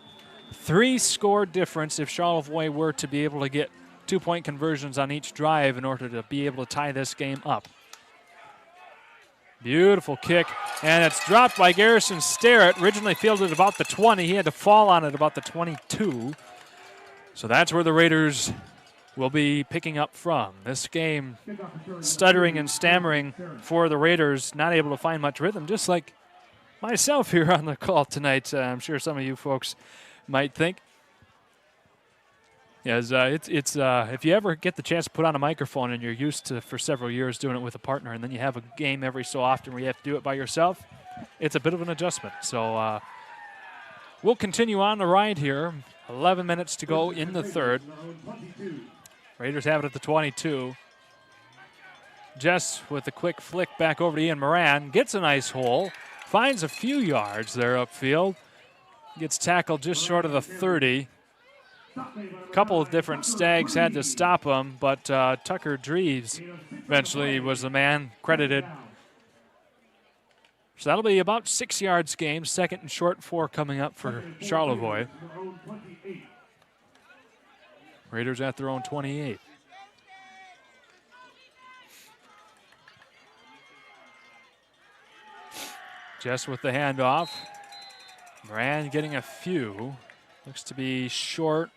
3-score difference if Charlevoix were to be able to get 2-point conversions on each drive in order to be able to tie this game up. Beautiful kick, and it's dropped by Garrison Starrett. Originally fielded about the 20. He had to fall on it about the 22. So that's where the Raiders will be picking up from. This game, stuttering and stammering for the Raiders, not able to find much rhythm, just like myself here on the call tonight. I'm sure some of you folks might think. Yes, if you ever get the chance to put on a microphone and you're used to for several years doing it with a partner, and then you have a game every so often where you have to do it by yourself, it's a bit of an adjustment. So we'll continue on the ride here. 11 minutes to go in the third. Raiders have it at the 22. Jess with a quick flick back over to Ian Moran. Gets a nice hole. Finds a few yards there upfield. Gets tackled just short of the 30. A couple of different Stags had to stop him, but Tucker Dreves eventually was the man credited. So that'll be about 6 yards game. Second and short 4 coming up for Charlevoix. Raiders at their own 28. Jess with the handoff. Moran getting a few. Looks to be short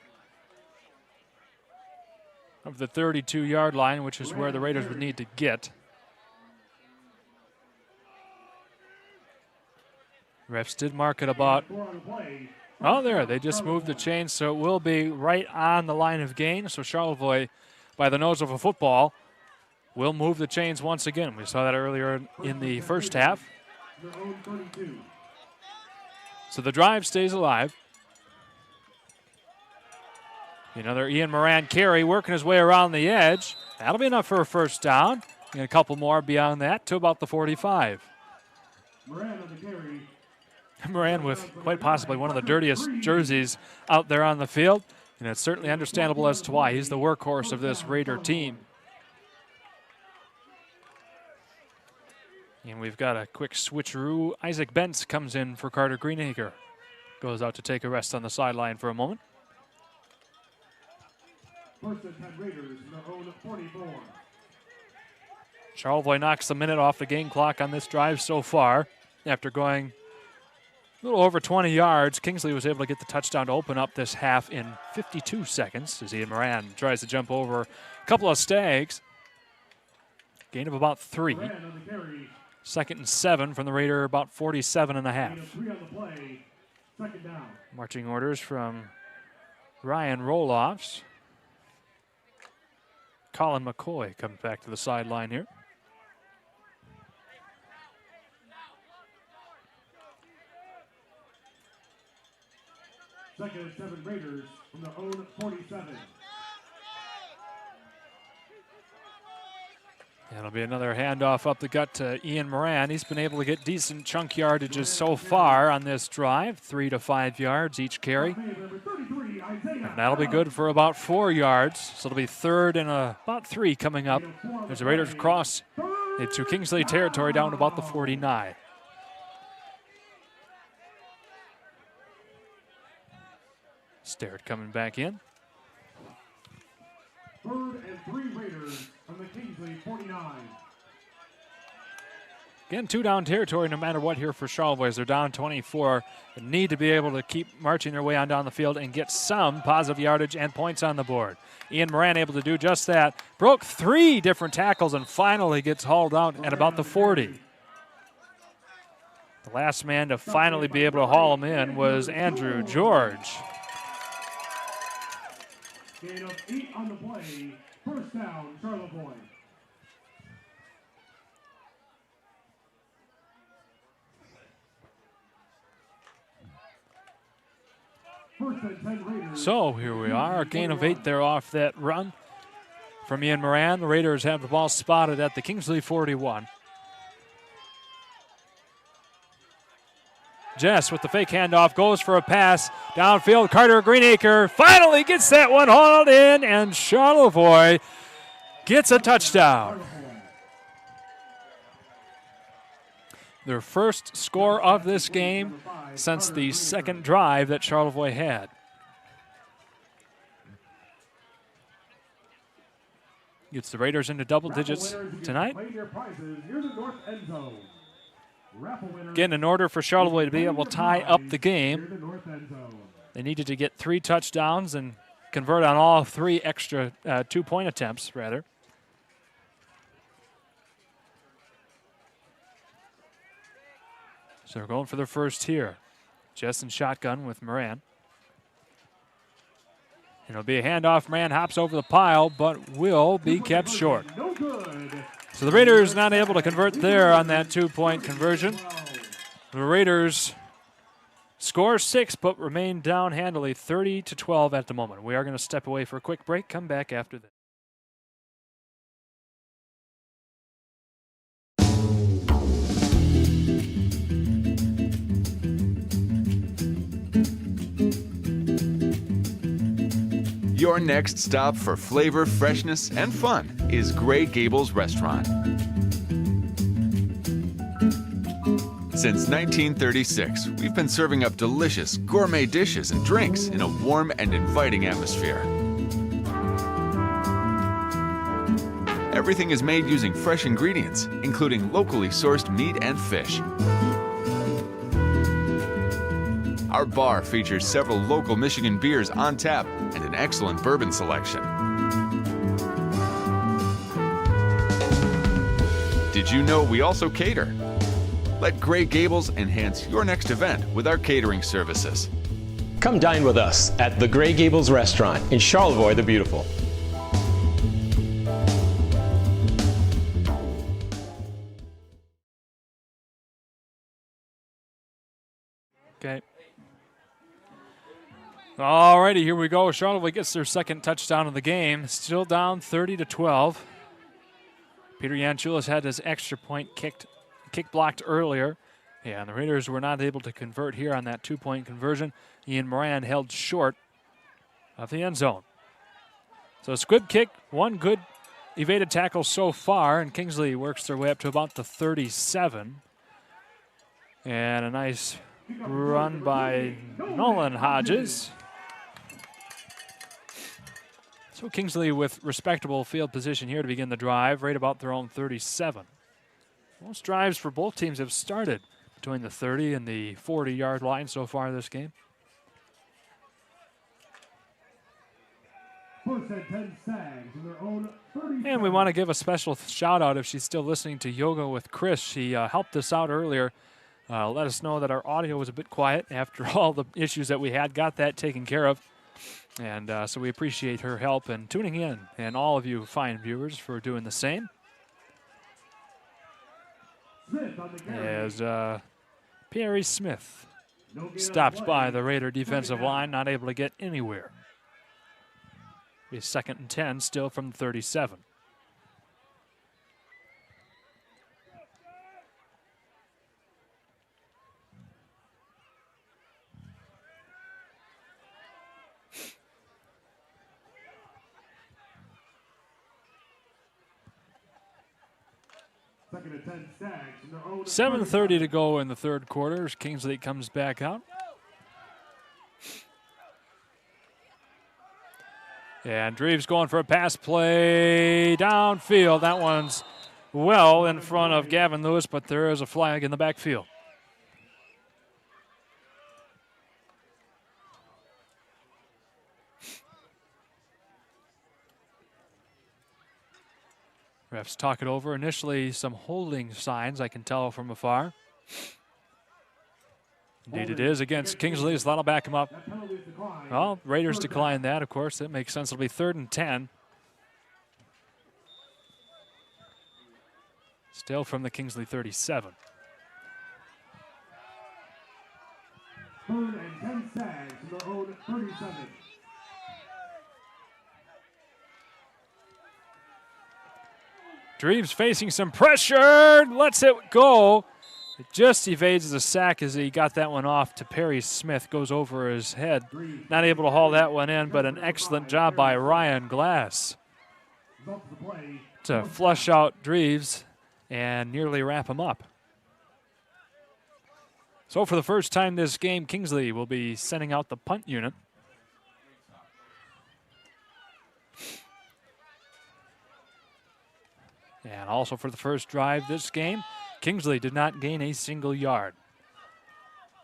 of the 32-yard line, which is where the Raiders would need to get. Refs did mark it about, oh, there, they just moved the chain, so it will be right on the line of gain. So Charlevoix, by the nose of a football, will move the chains once again. We saw that earlier in the first half. So the drive stays alive. Another Ian Moran carry, working his way around the edge. That'll be enough for a first down. And a couple more beyond that to about the 45. Moran on the carry. Moran with quite possibly one of the dirtiest jerseys out there on the field. And it's certainly understandable as to why. He's the workhorse of this Raider team. And we've got a quick switcheroo. Isaac Bentz comes in for Carter Greenacre. Goes out to take a rest on the sideline for a moment. First and 10 Raiders in their own 44. Charlevoix knocks a minute off the game clock on this drive so far. After going a little over 20 yards, Kingsley was able to get the touchdown to open up this half in 52 seconds as Ian Moran tries to jump over a couple of stags. Gain of about 3. Second and 7 from the Raider, about 47 and a half. Marching orders from Ryan Roloffs. Colin McCoy comes back to the sideline here. Second and 7 Raiders from their own 47. That'll be another handoff up the gut to Ian Moran. He's been able to get decent chunk yardages so far on this drive, 3 to 5 yards each carry. And that'll be good for about 4 yards. So it'll be third and about 3 coming up as the Raiders cross into Kingsley territory down to about the 49. Starrett coming back in. Third and 3 Raiders from the Kingsley 49. Again, 2 down territory no matter what here for Charlevoix. They're down 24. They need to be able to keep marching their way on down the field and get some positive yardage and points on the board. Ian Moran able to do just that. Broke 3 different tackles and finally gets hauled out at about the 40. The last man to finally be able to haul him in was Andrew George. Gain of 8 on the play. First down, Charlevoix. First and 10 Raiders. So here we are, a gain of 8 there off that run from Ian Moran. The Raiders have the ball spotted at the Kingsley 41. Jess with the fake handoff goes for a pass downfield. Carter Greenacre finally gets that one hauled in, and Charlevoix gets a touchdown. Their first score of this game since the second drive that Charlevoix had. Gets the Raiders into double digits tonight. Again, in order for Charlevoix to be able to tie up the game, they needed to get 3 touchdowns and convert on all 3 extra 2-point attempts, rather. So they're going for their first here. Jess in shotgun with Moran. It'll be a handoff. Moran hops over the pile, but will be kept short. So the Raiders not able to convert there on that 2-point conversion. The Raiders score 6, but remain down handily, 30-12 at the moment. We are going to step away for a quick break. Come back after this. Your next stop for flavor, freshness, and fun is Gray Gables Restaurant. Since 1936, we've been serving up delicious gourmet dishes and drinks in a warm and inviting atmosphere. Everything is made using fresh ingredients, including locally sourced meat and fish. Our bar features several local Michigan beers on tap and an excellent bourbon selection. Did you know we also cater? Let Gray Gables enhance your next event with our catering services. Come dine with us at the Gray Gables Restaurant in Charlevoix the Beautiful. Okay. All righty, here we go. Charlevoix gets their second touchdown of the game. Still down 30-12. Peter Yanchulis had his extra point kick blocked earlier. Yeah, and the Raiders were not able to convert here on that 2-point conversion. Ian Moran held short of the end zone. So squib kick, one good evaded tackle so far, and Kingsley works their way up to about the 37. And a nice run by Nolan Hodges. So Kingsley with respectable field position here to begin the drive, right about their own 37. Most drives for both teams have started between the 30 and the 40-yard line so far this game. First and 10 Sags in their own 30. And we want to give a special shout out if she's still listening to Yoga with Chris. She helped us out earlier. Let us know that our audio was a bit quiet after all the issues that we had. Got that taken care of. And so we appreciate her help and tuning in, and all of you fine viewers for doing the same. As Perry Smith stopped by the Raider defensive line, not able to get anywhere. Be 2nd and 10 still from 37. Second and 10 Sags in their own 7:30 to go in the third quarter as Kingsley comes back out. And Dreves going for a pass play downfield. That one's well in front of Gavin Lewis, but there is a flag in the backfield. Refs talk it over. Initially, some holding signs, I can tell from afar. Indeed it is against Kingsley, so that'll back him up. Well, Raiders decline that, of course. That makes sense. It'll be 3rd and 10. Still from the Kingsley 37. 3rd and 10 Sags in their own 37. Dreves facing some pressure, lets it go. It just evades the sack as he got that one off to Perry Smith. Goes over his head. Not able to haul that one in, but an excellent job by Ryan Glass to flush out Dreves and nearly wrap him up. So for the first time this game, Kingsley will be sending out the punt unit. And also for the first drive this game, Kingsley did not gain a single yard.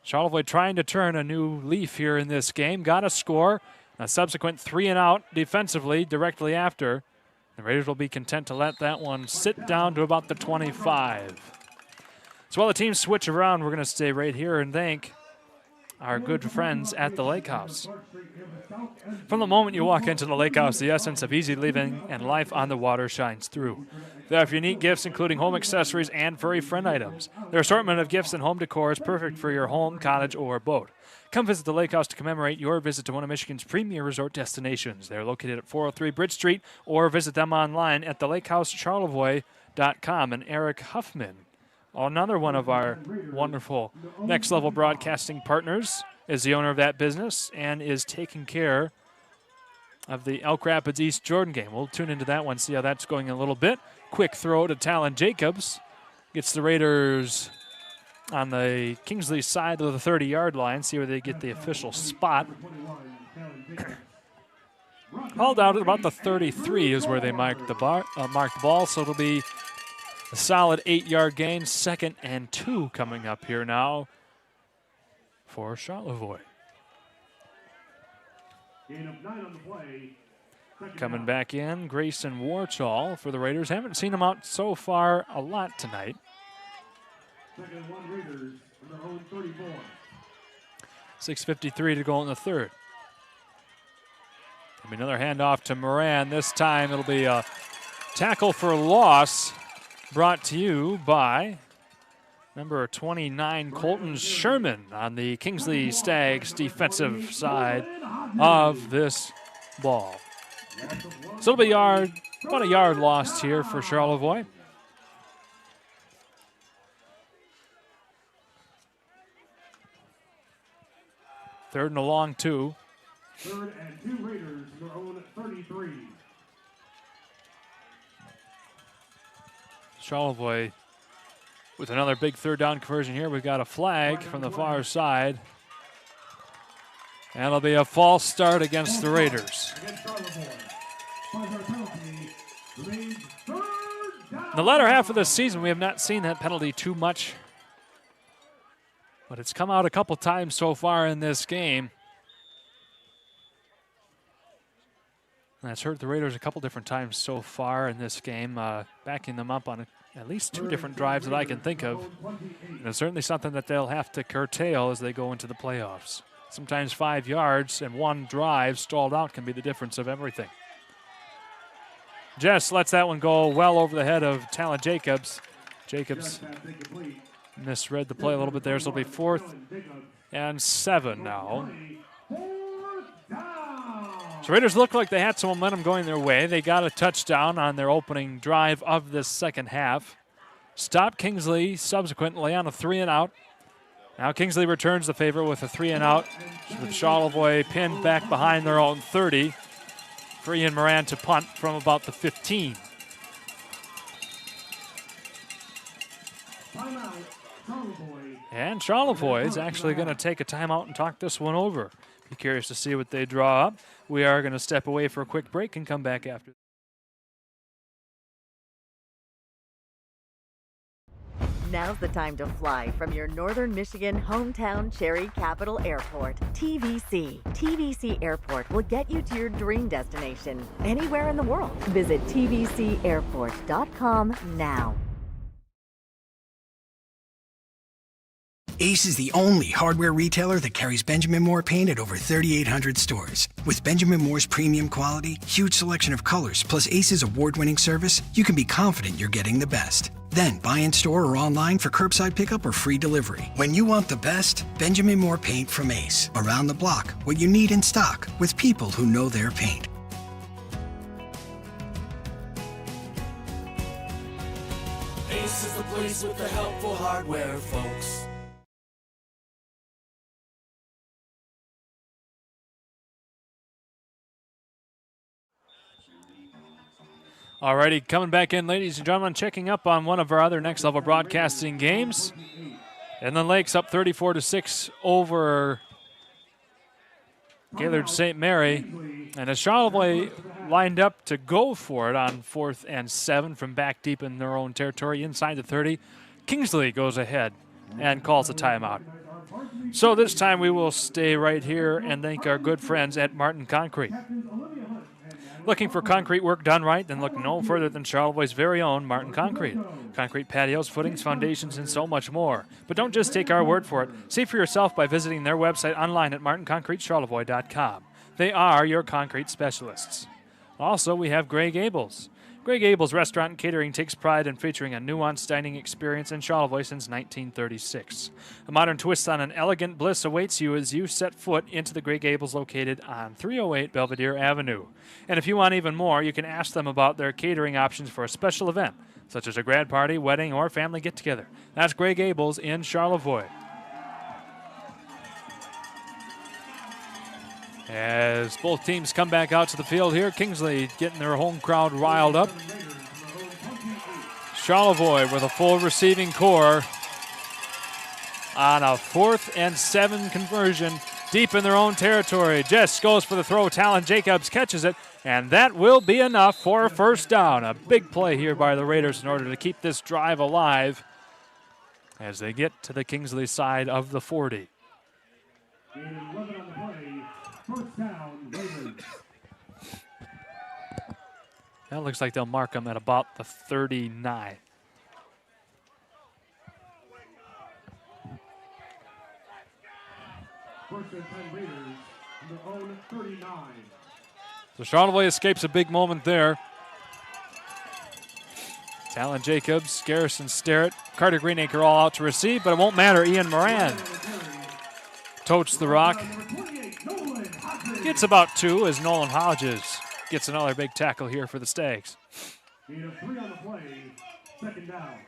Charlevoix trying to turn a new leaf here in this game. Got a score. A subsequent 3-and-out defensively directly after. The Raiders will be content to let that one sit down to about the 25. So while the teams switch around, we're going to stay right here and thank our good friends at the Lake House. From the moment you walk into the Lake House, the essence of easy living and life on the water shines through. They have unique gifts, including home accessories and furry friend items. Their assortment of gifts and home decor is perfect for your home, cottage, or boat. Come visit the Lake House to commemorate your visit to one of Michigan's premier resort destinations. They're located at 403 Bridge Street, or visit them online at thelakehousecharlevoix.com. And Eric Huffman, another one of our wonderful Next Level Broadcasting partners, is the owner of that business and is taking care of the Elk Rapids East Jordan game. We'll tune into that one, see how that's going in a little bit. Quick throw to Talon Jacobs. Gets the Raiders on the Kingsley side of the 30-yard line. See where they get the official spot. Hauled out at about the 33 is where they marked the ball, so it'll be a solid 8-yard gain. 2nd and 2 coming up here now for Charlevoix. Gain of 9 on the play. Coming back in, Grayson Warchall for the Raiders. Haven't seen him out so far a lot tonight. 2nd and 1 Raiders on their own 34. 6:53 to go in the third. There'll be another handoff to Moran. This time it'll be a tackle for loss brought to you by Number 29, Colton Sherman on the Kingsley Stags defensive side of this ball. So it'll be about a yard lost here for Charlevoix. Third and a long 2. 3rd and 2 Raiders, their own 33. Charlevoix with another big third down conversion here. We've got a flag from the far side. And it'll be a false start against the Raiders. In the latter half of the season, we have not seen that penalty too much, but it's come out a couple times so far in this game. And that's hurt the Raiders a couple different times so far in this game, backing them up on at least 2 different drives that I can think of. And it's certainly something that they'll have to curtail as they go into the playoffs. Sometimes 5 yards and 1 drive stalled out can be the difference of everything. Jess lets that one go well over the head of Talon Jacobs. Jacobs misread the play a little bit there, so it'll be 4th and 7 now. So Raiders look like they had some momentum going their way. They got a touchdown on their opening drive of this second half. Stopped Kingsley subsequently on a 3-and-out. Now Kingsley returns the favor with a 3-and-out, with Charlevoix pinned back behind their own 30. Free and Moran to punt from about the 15. And Charlevoix is actually going to take a timeout and talk this one over. Be curious to see what they draw up. We are going to step away for a quick break and come back after. Now's the time to fly from your Northern Michigan hometown Cherry Capital Airport. TVC. TVC Airport will get you to your dream destination anywhere in the world. Visit tvcairport.com now. Ace is the only hardware retailer that carries Benjamin Moore paint at over 3,800 stores. With Benjamin Moore's premium quality, huge selection of colors, plus Ace's award-winning service, you can be confident you're getting the best. Then buy in store or online for curbside pickup or free delivery. When you want the best, Benjamin Moore paint from Ace. Around the block, what you need in stock, with people who know their paint. Ace is the place with the helpful hardware, folks. Alrighty, coming back in, ladies and gentlemen, checking up on one of our other Next Level Broadcasting games. Inland Lakes up 34-6 over Gaylord St. Mary. And as Charlevoix lined up to go for it on 4th and 7 from back deep in their own territory inside the 30, Kingsley goes ahead and calls a timeout. So this time we will stay right here and thank our good friends at Martin Concrete. Looking for concrete work done right? Then look no further than Charlevoix's very own Martin Concrete. Concrete patios, footings, foundations, and so much more. But don't just take our word for it. See for yourself by visiting their website online at martinconcretecharlevoix.com. They are your concrete specialists. Also, we have Gray Gables. Gray Gables Restaurant and Catering takes pride in featuring a nuanced dining experience in Charlevoix since 1936. A modern twist on an elegant bliss awaits you as you set foot into the Gray Gables located on 308 Belvedere Avenue. And if you want even more, you can ask them about their catering options for a special event, such as a grad party, wedding, or family get-together. That's Gray Gables in Charlevoix. As both teams come back out to the field here, Kingsley getting their home crowd riled up. Charlevoix with a full receiving core on a 4th and 7 conversion deep in their own territory. Jess goes for the throw. Talon Jacobs catches it, and that will be enough for a first down. A big play here by the Raiders in order to keep this drive alive as they get to the Kingsley side of the 40. First down, Raiders. That looks like they'll mark them at about the 39. First and 10 Raiders, their own 39. So Charlevoix escapes a big moment there. Talon Jacobs, Garrison Sterrett, Carter Greenacre all out to receive, but it won't matter. Ian Moran totes the rock. Gets about 2 as Nolan Hodges gets another big tackle here for the Stags. Gain of 3 on the play, 2nd down.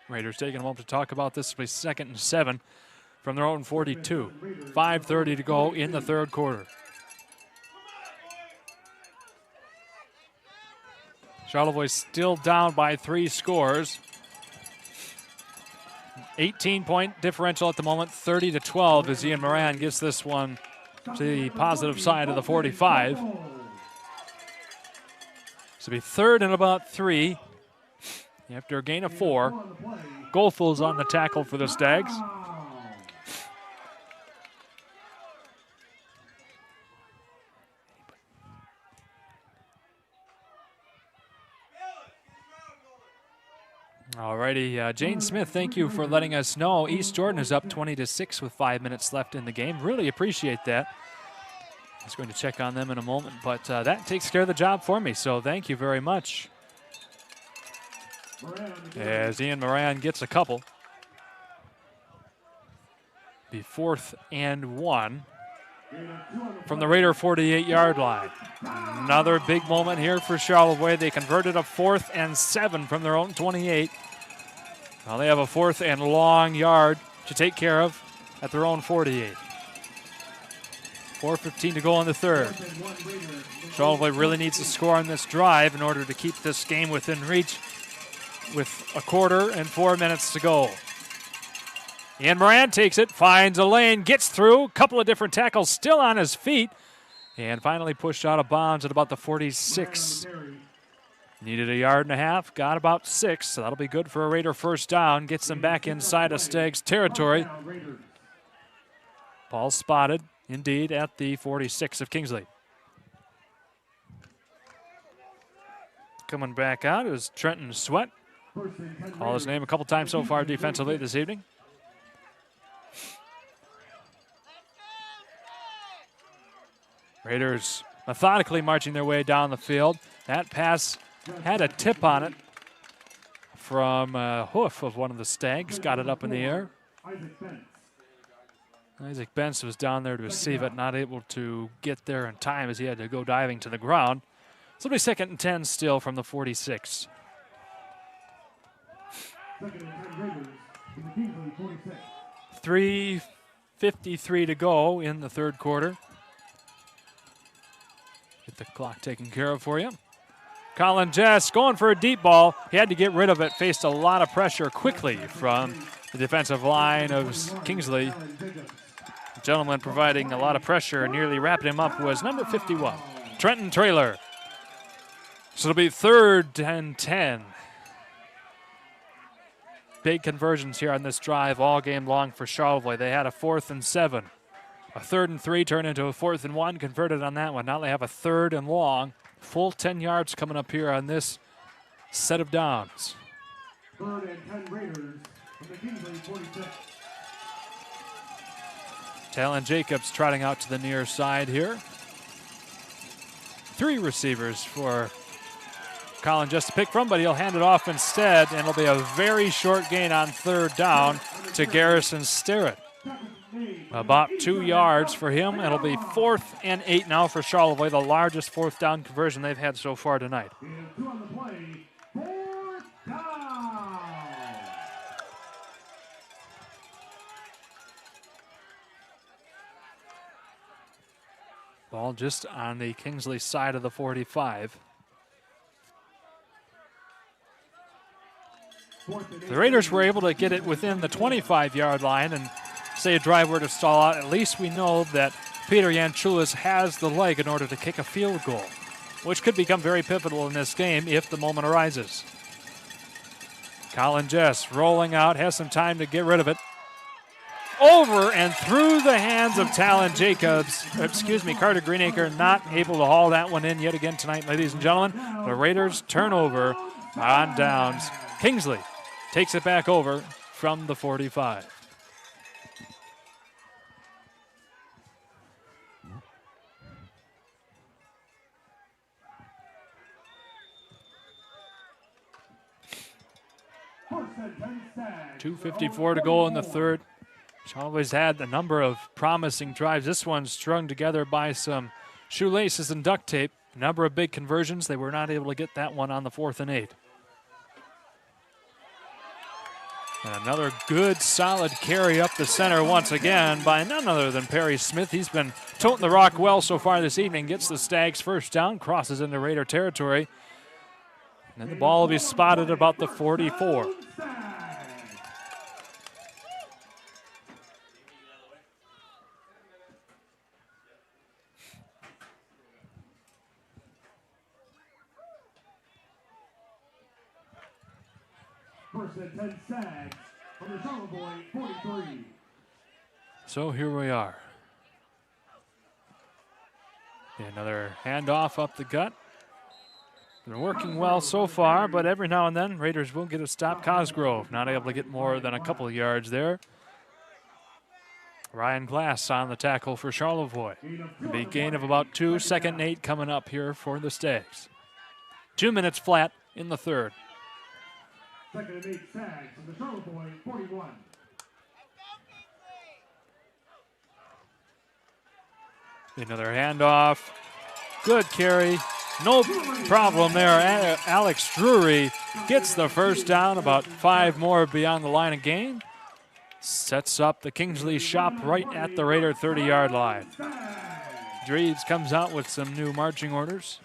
Raiders taking a moment to talk about this. Will be 2nd and 7 from their own 42. 5:30 to go in the third quarter. Charlevoix still down by 3 scores. 18-point differential at the moment, 30-12 as Ian Moran gets this one to the positive side of the 45. So it'll be 3rd and about 3. After a gain of 4, Goldfull's on the tackle for the Stags. Alrighty, Jane Smith, thank you for letting us know. East Jordan is up 20-6 with 5 minutes left in the game. Really appreciate that. I was going to check on them in a moment, but that takes care of the job for me, so thank you very much. As Ian Moran gets a couple. Be 4th and 1 from the Raider 48-yard line. Another big moment here for Charlevoix. They converted a 4th and 7 from their own 28. Now they have a 4th and long yard to take care of at their own 48. 4:15 to go in the third. Charlevoix really needs to score on this drive in order to keep this game within reach with 1/4 and 4 minutes to go. Ian Moran takes it, finds a lane, gets through, a couple of different tackles, still on his feet, and finally pushed out of bounds at about the 46. Needed a 1.5 yards, got about 6, so that'll be good for a Raider first down. Gets them back inside of Stags territory. Ball spotted, indeed, at the 46 of Kingsley. Coming back out is Trenton Sweat. Call his name a couple times so far defensively this evening. Raiders methodically marching their way down the field. That pass had a tip on it from a hoof of one of the Stags. Got it up in the air. Isaac Bentz was down there to receive it, not able to get there in time as he had to go diving to the ground. So it'll be 2nd and 10 still from the 46. 3:53 to go in the third quarter. Get the clock taken care of for you. Colin Jess going for a deep ball. He had to get rid of it. Faced a lot of pressure quickly from the defensive line of Kingsley. The gentleman providing a lot of pressure and nearly wrapping him up was number 51, Trenton Traylor. So it'll be 3rd and 10. Big conversions here on this drive all game long for Charlevoix. They had a 4th and 7. A 3rd and 3 turned into a 4th and 1, converted on that one. Now they have a 3rd and long. Full 10 yards coming up here on this set of downs. 3rd and 10 Raiders from the Kingsley 46. Talon Jacobs trotting out to the near side here. 3 receivers for Colin just to pick from, but he'll hand it off instead, and it'll be a very short gain on 3rd down to Garrison Sterrett. About 2 yards for him. It'll be 4th and 8 now for Charlevoix, the largest 4th down conversion they've had so far tonight. 2 on the play, 4th down. Ball just on the Kingsley side of the 45. The Raiders were able to get it within the 25-yard line, and say a drive were to stall out, at least we know that Peter Yanchulis has the leg in order to kick a field goal, which could become very pivotal in this game if the moment arises. Colin Jess rolling out, has some time to get rid of it. Over and through the hands of Talon Jacobs. Carter Greenacre not able to haul that one in yet again tonight, ladies and gentlemen. The Raiders turnover on downs. Kingsley takes it back over from the 45. .254 to go in the third. Charlevoix's had a number of promising drives. This one strung together by some shoelaces and duct tape. A number of big conversions. They were not able to get that one on the 4th and 8. And another good, solid carry up the center once again by none other than Perry Smith. He's been toting the rock well so far this evening. Gets the Stags first down, crosses into Raider territory. And the ball will be spotted about the 44. First and 10 Stags from the Charlevoix 43. So here we are. Another handoff up the gut. Been working well so far, but every now and then Raiders will get a stop. Cosgrove not able to get more than a couple of yards there. Ryan Glass on the tackle for Charlevoix. Big gain of about 2. 2nd and 8 coming up here for the Stags. 2 minutes flat in the third. 2nd and 8 Stags from the Charlevoix 41. Another handoff. Good carry. No problem there. Alex Drury gets the first down, about 5 more beyond the line of gain. Sets up the Kingsley shop right at the Raider 30-yard line. Dreves comes out with some new marching orders.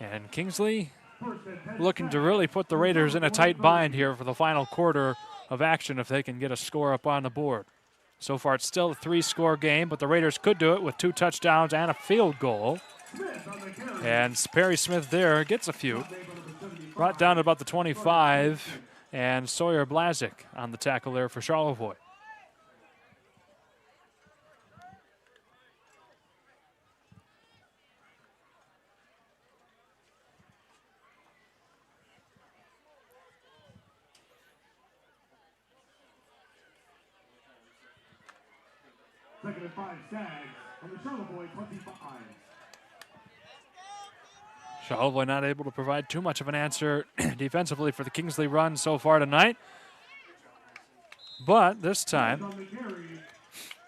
And Kingsley looking to really put the Raiders in a tight bind here for the final quarter of action if they can get a score up on the board. So far, it's still a 3-score game, but the Raiders could do it with 2 touchdowns and a field goal. And Perry Smith there gets a few. Brought down to about the 25, and Sawyer Blazik on the tackle there for Charlevoix. Second and 5 Stags from the Charlevoix 25. Charlevoix not able to provide too much of an answer defensively for the Kingsley run so far tonight. But this time,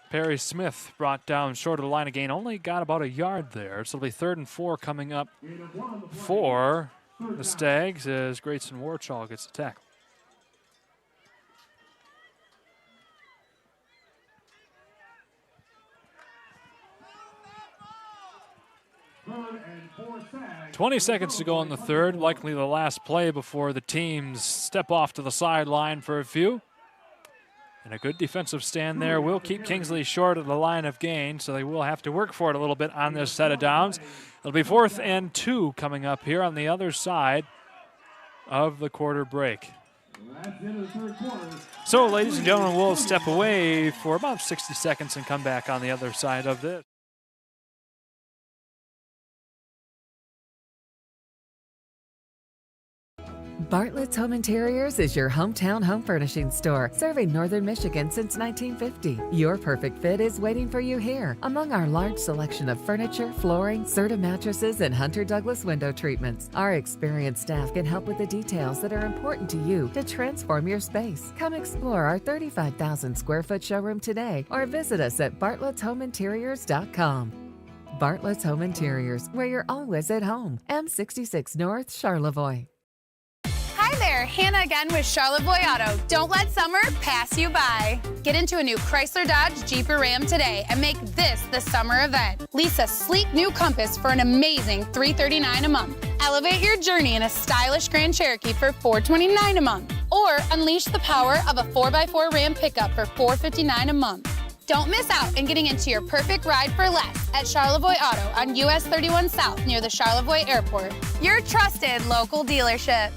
Perry Smith brought down short of the line of gain, only got about a yard there. So it'll be 3rd and 4 coming up for the Stags as Grayson Warchall gets the tackle. Third and 4 Stags. 20 seconds to go in the third, likely the last play before the teams step off to the sideline for a few. And a good defensive stand there will keep Kingsley short of the line of gain, so they will have to work for it a little bit on this set of downs. It'll be 4th and 2 coming up here on the other side of the quarter break. That's the end of the third quarter. So, ladies and gentlemen, we'll step away for about 60 seconds and come back on the other side of this. Bartlett's Home Interiors is your hometown home furnishing store, serving Northern Michigan since 1950. Your perfect fit is waiting for you here. Among our large selection of furniture, flooring, Serta mattresses, and Hunter Douglas window treatments, our experienced staff can help with the details that are important to you to transform your space. Come explore our 35,000 square foot showroom today or visit us at bartlettshomeinteriors.com. Bartlett's Home Interiors, where you're always at home. M66 North, Charlevoix. Hi there, Hannah again with Charlevoix Auto. Don't let summer pass you by. Get into a new Chrysler Dodge Jeep or Ram today and make this the summer event. Lease a sleek new Compass for an amazing $339 a month. Elevate your journey in a stylish Grand Cherokee for $429 a month. Or unleash the power of a 4x4 Ram pickup for $459 a month. Don't miss out in getting into your perfect ride for less at Charlevoix Auto on US 31 South near the Charlevoix Airport. Your trusted local dealership.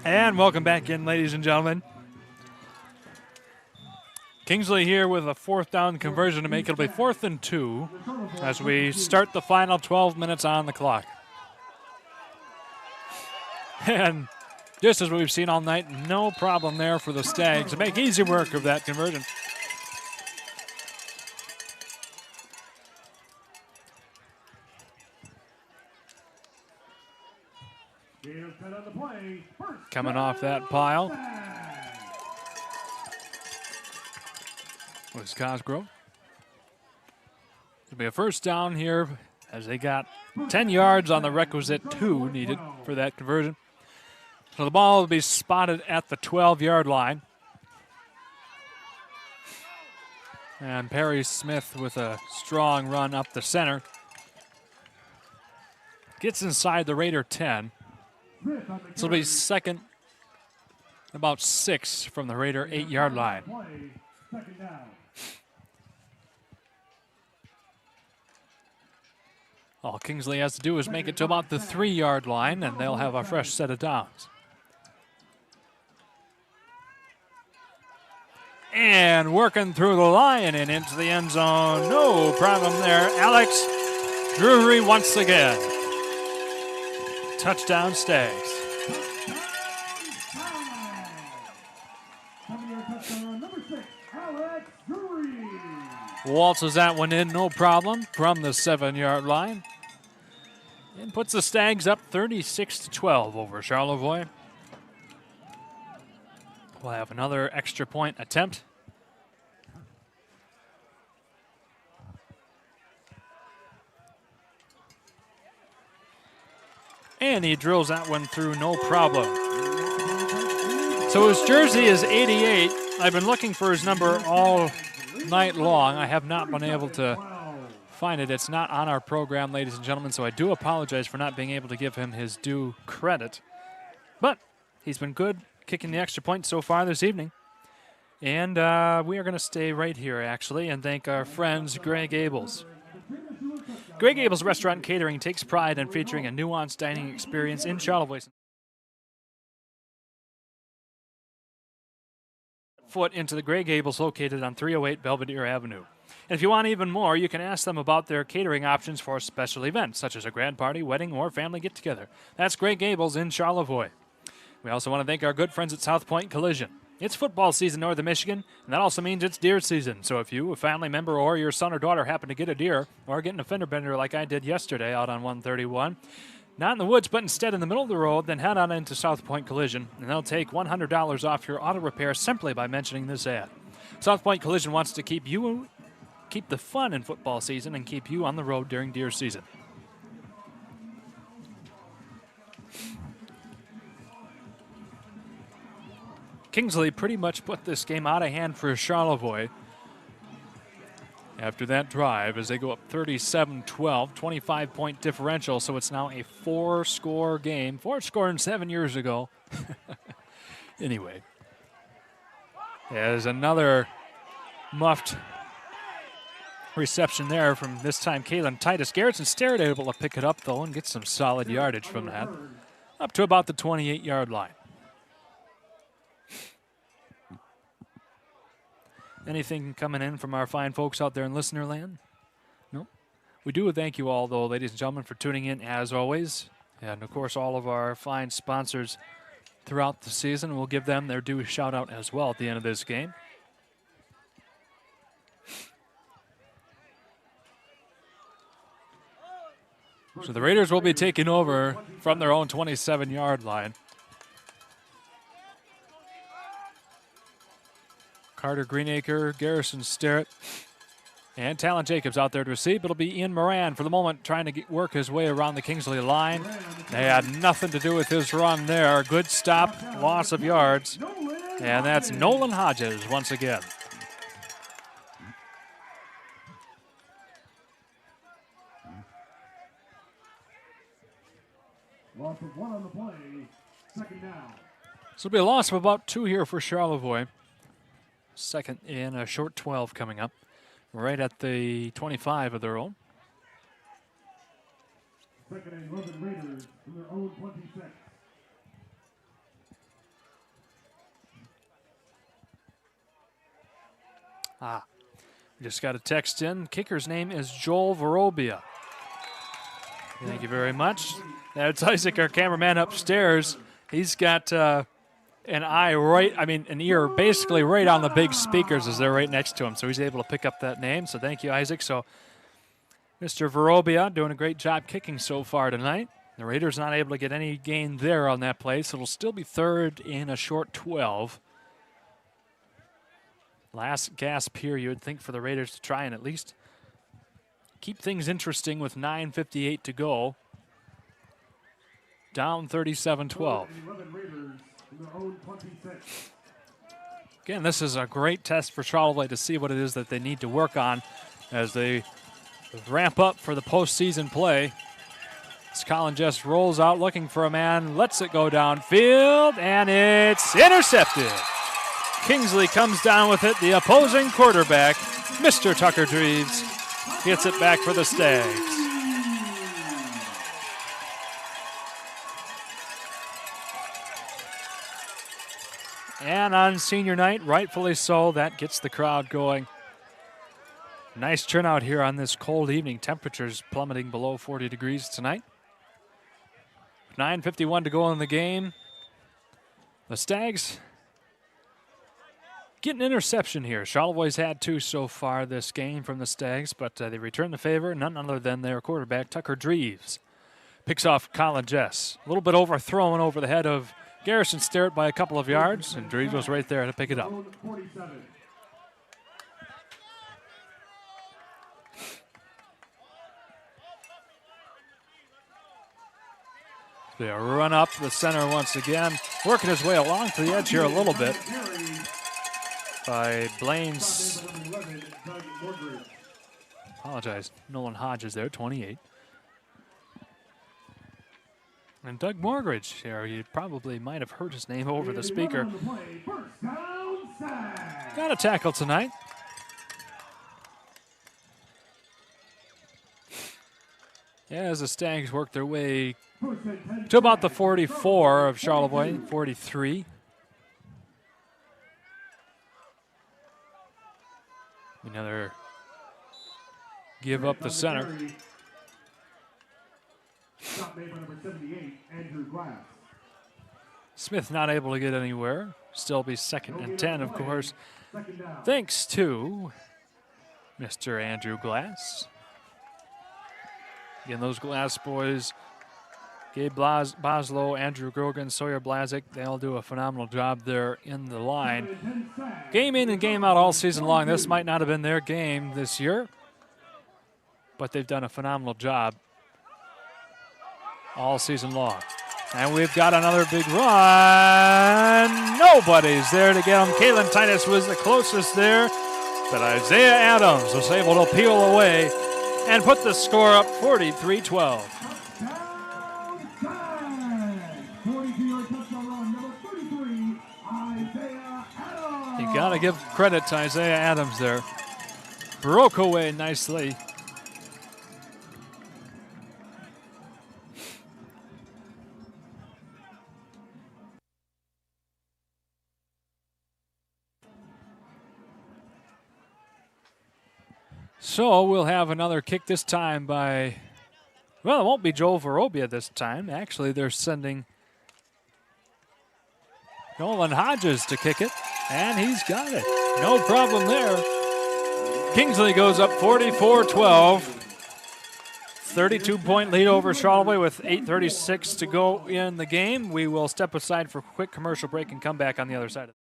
And welcome back in, ladies and gentlemen. Kingsley here with a 4th down conversion to make it. It'll be 4th and 2 as we start the final 12 minutes on the clock. And just as we've seen all night, no problem there for the Stags to make easy work of that conversion. Coming off that pile was Cosgrove. It'll be a 1st down here as they got 10 yards on the requisite 2 needed for that conversion. So the ball will be spotted at the 12-yard line. And Perry Smith with a strong run up the center. Gets inside the Raider 10. So it'll be 2nd, about 6 from the Raider 8-yard line. All Kingsley has to do is make it to about the 3-yard line, and they'll have a fresh set of downs. And working through the line and into the end zone. No problem there. Alex Drury once again. Touchdown Stags. Waltzes that one in, no problem, from the 7-yard line. And puts the Stags up 36-12 over Charlevoix. We'll have another extra point attempt. And he drills that one through, no problem. So his jersey is 88. I've been looking for his number all night long. I have not been able to find it. It's not on our program, ladies and gentlemen, so I do apologize for not being able to give him his due credit. But he's been good kicking the extra point so far this evening. And we are going to stay right here, actually, and thank our friends, Greg Abels. Greg Abels Restaurant and Catering takes pride in featuring a nuanced dining experience in Charlevoix. Foot into the Greg Abels located on 308 Belvedere Avenue. And if you want even more, you can ask them about their catering options for special events, such as a grand party, wedding, or family get-together. That's Greg Abels in Charlevoix. We also want to thank our good friends at South Point Collision. It's football season north of Michigan, and that also means it's deer season. So if you, a family member, or your son or daughter happen to get a deer or get in a fender bender like I did yesterday out on 131, not in the woods, but instead in the middle of the road, then head on into South Point Collision, and they'll take $100 off your auto repair simply by mentioning this ad. South Point Collision wants to keep the fun in football season and keep you on the road during deer season. Kingsley pretty much put this game out of hand for Charlevoix after that drive as they go up 37-12, 25-point differential, so it's now a 4-score game. 4-score 7 years ago. Anyway, there's another muffed reception there from this time Kalen Titus. Garrettson Starrett able to pick it up, though, and get some solid yardage from that, up to about the 28-yard line. Anything coming in from our fine folks out there in listener land? No? We do thank you all, though, ladies and gentlemen, for tuning in as always. And, of course, all of our fine sponsors throughout the season. We'll give them their due shout-out as well at the end of this game. So the Raiders will be taking over from their own 27-yard line. Carter Greenacre, Garrison Starrett, and Talon Jacobs out there to receive. It'll be Ian Moran for the moment trying to work his way around the Kingsley line. They had nothing to do with his run there. Good stop, loss of yards. And that's Nolan Hodges once again. Loss of 1 on the play, 2nd down. So it'll be a loss of about 2 here for Charlevoix. 2nd in a short 12 coming up, right at the 25 of their own. 2nd and 11 Raiders from their own 26. We just got a text in. Kicker's name is Joel Vorobia. Thank you very much. That's Isaac, our cameraman upstairs. He's got an ear basically right on the big speakers as they're right next to him, so he's able to pick up that name. So thank you, Isaac. So Mr. Vorobia doing a great job kicking so far tonight. The Raiders not able to get any gain there on that play, so it'll still be third in a short 12. Last gasp here, you would think, for the Raiders to try and at least keep things interesting with 9:58 to go. Down 37-12. Again, this is a great test for Charlevoix to see what it is that they need to work on as they ramp up for the postseason play. As Colin just rolls out looking for a man, lets it go downfield, and it's intercepted. Kingsley comes down with it. The opposing quarterback, Mr. Tucker Dreves, gets it back for the Stags. And on senior night, rightfully so, that gets the crowd going. Nice turnout here on this cold evening. Temperatures plummeting below 40 degrees tonight. 9:51 to go in the game. The Stags get an interception here. Charlevoix's had 2 so far this game from the Stags, but they return the favor. None other than their quarterback, Tucker Dreves. Picks off Colin Jess. A little bit overthrown over the head of Garrison Sterrett by a couple of yards, and Dreves was right there to pick it up. They run up the center once again, working his way along to the edge here a little bit by Blaine's. Apologize, Nolan Hodges there, 28. And Doug Morgridge here, you probably might have heard his name over the speaker. Got a tackle tonight. As the Stags work their way to about the 44 of Charlevoix, 43. Another give up the center. Smith not able to get anywhere. Still be 2nd and 10, of course, thanks to Mr. Andrew Glass. Again, those Glass boys, Gabe Boslow, Andrew Grogan, Sawyer Blazik, they all do a phenomenal job there in the line. Game in and game out all season long. This might not have been their game this year, but they've done a phenomenal job all season long. And we've got another big run. Nobody's there to get him. Kalen Titus was the closest there, but Isaiah Adams was able to peel away and put the score up 43-12. You got to give credit to Isaiah Adams there. Broke away nicely. So we'll have another kick this time by, well, it won't be Joel Vorobia this time. Actually, they're sending Nolan Hodges to kick it, and he's got it. No problem there. Kingsley goes up 44-12. 32-point lead over Charlevoix with 8:36 to go in the game. We will step aside for a quick commercial break and come back on the other side of it.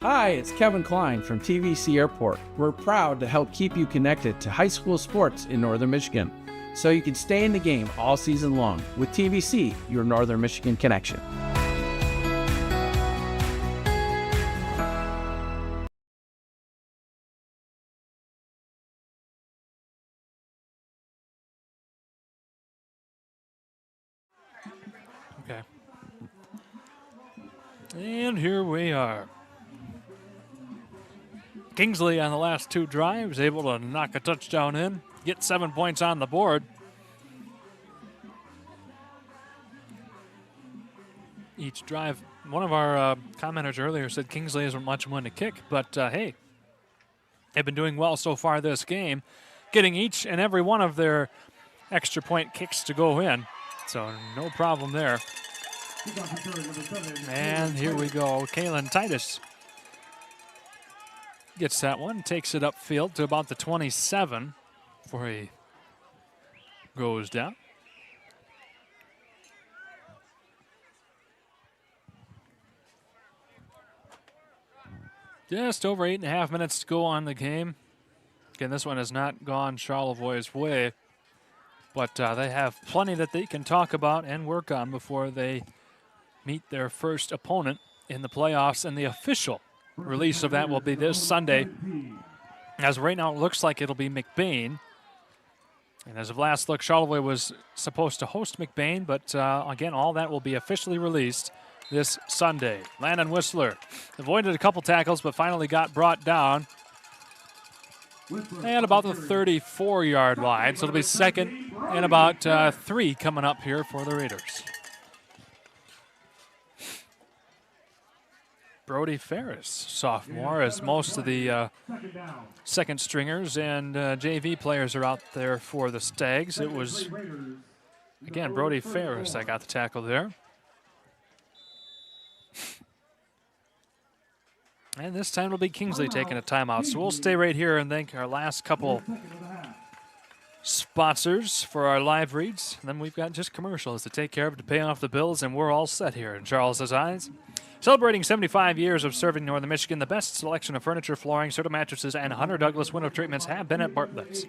Hi, it's Kevin Klein from TVC Airport. We're proud to help keep you connected to high school sports in Northern Michigan, so you can stay in the game all season long with TVC, your Northern Michigan connection. Okay. And here we are. Kingsley on the last 2 drives, able to knock a touchdown in, get 7 points on the board. Each drive, one of our commenters earlier said Kingsley isn't much one to kick, but hey, they've been doing well so far this game, getting each and every one of their extra point kicks to go in, so no problem there. And here we go, Kalen Titus gets that one, takes it upfield to about the 27 before he goes down. Just over 8.5 minutes to go on the game. Again, this one has not gone Charlevoix's way, but they have plenty that they can talk about and work on before they meet their first opponent in the playoffs, and the official release of that will be this Sunday. As of right now, it looks like it'll be McBain. And as of last look, Charlevoix was supposed to host McBain, but again, all that will be officially released this Sunday. Landon Whistler avoided a couple tackles, but finally got brought down and about the 34-yard line. So it'll be second and about 3 coming up here for the Raiders. Brody Ferris, sophomore, as most of the second stringers and JV players are out there for the Stags. It was, again, Brody Ferris that got the tackle there. And this time it'll be Kingsley taking a timeout. So we'll stay right here and thank our last couple sponsors for our live reads. And then we've got just commercials to take care of to pay off the bills, and we're all set here in Charles's Eyes. Celebrating 75 years of serving Northern Michigan, the best selection of furniture, flooring, Serta mattresses, and Hunter Douglas window treatments have been at Bartlett's.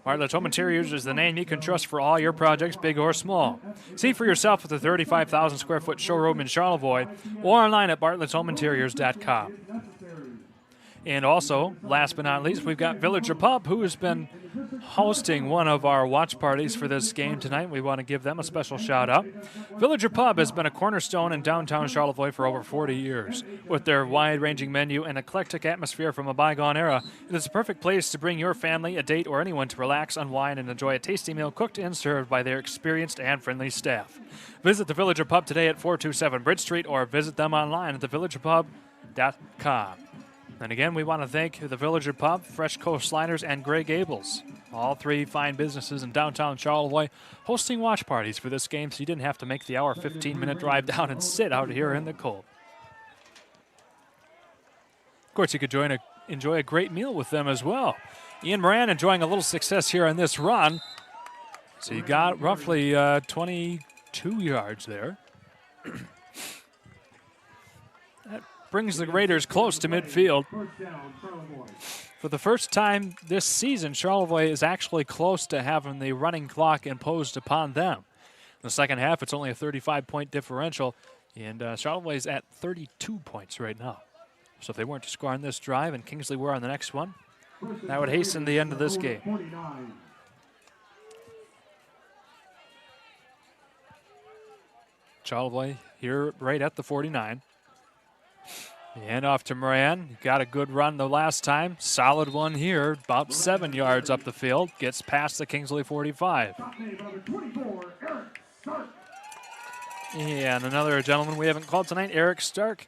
Bartlett's Home Interiors is the name you can trust for all your projects, big or small. See for yourself at the 35,000 square foot showroom in Charlevoix or online at bartlettshomeinteriors.com. And also, last but not least, we've got Villager Pub, who has been hosting one of our watch parties for this game tonight. We want to give them a special shout out. Villager Pub has been a cornerstone in downtown Charlevoix for over 40 years. With their wide-ranging menu and eclectic atmosphere from a bygone era, it is a perfect place to bring your family, a date, or anyone to relax, unwind, and enjoy a tasty meal cooked and served by their experienced and friendly staff. Visit the Villager Pub today at 427 Bridge Street or visit them online at thevillagerpub.com. And again, we want to thank the Villager Pub, Fresh Coast Sliders, and Gray Gables. All 3 fine businesses in downtown Charlevoix hosting watch parties for this game, so you didn't have to make the hour 15-minute drive down and sit out here in the cold. Of course, you could enjoy a great meal with them as well. Ian Moran enjoying a little success here on this run. So you got roughly 22 yards there. That brings the Raiders close to midfield. For the first time this season, Charlevoix is actually close to having the running clock imposed upon them. In the second half, it's only a 35-point differential, and Charlevoix is at 32 points right now. So if they weren't to score on this drive and Kingsley were on the next one, that would hasten the end of this game. Charlevoix here right at the 49. And off to Moran. Got a good run the last time. Solid one here. About 7 yards up the field. Gets past the Kingsley 45. And another gentleman we haven't called tonight, Eric Stark,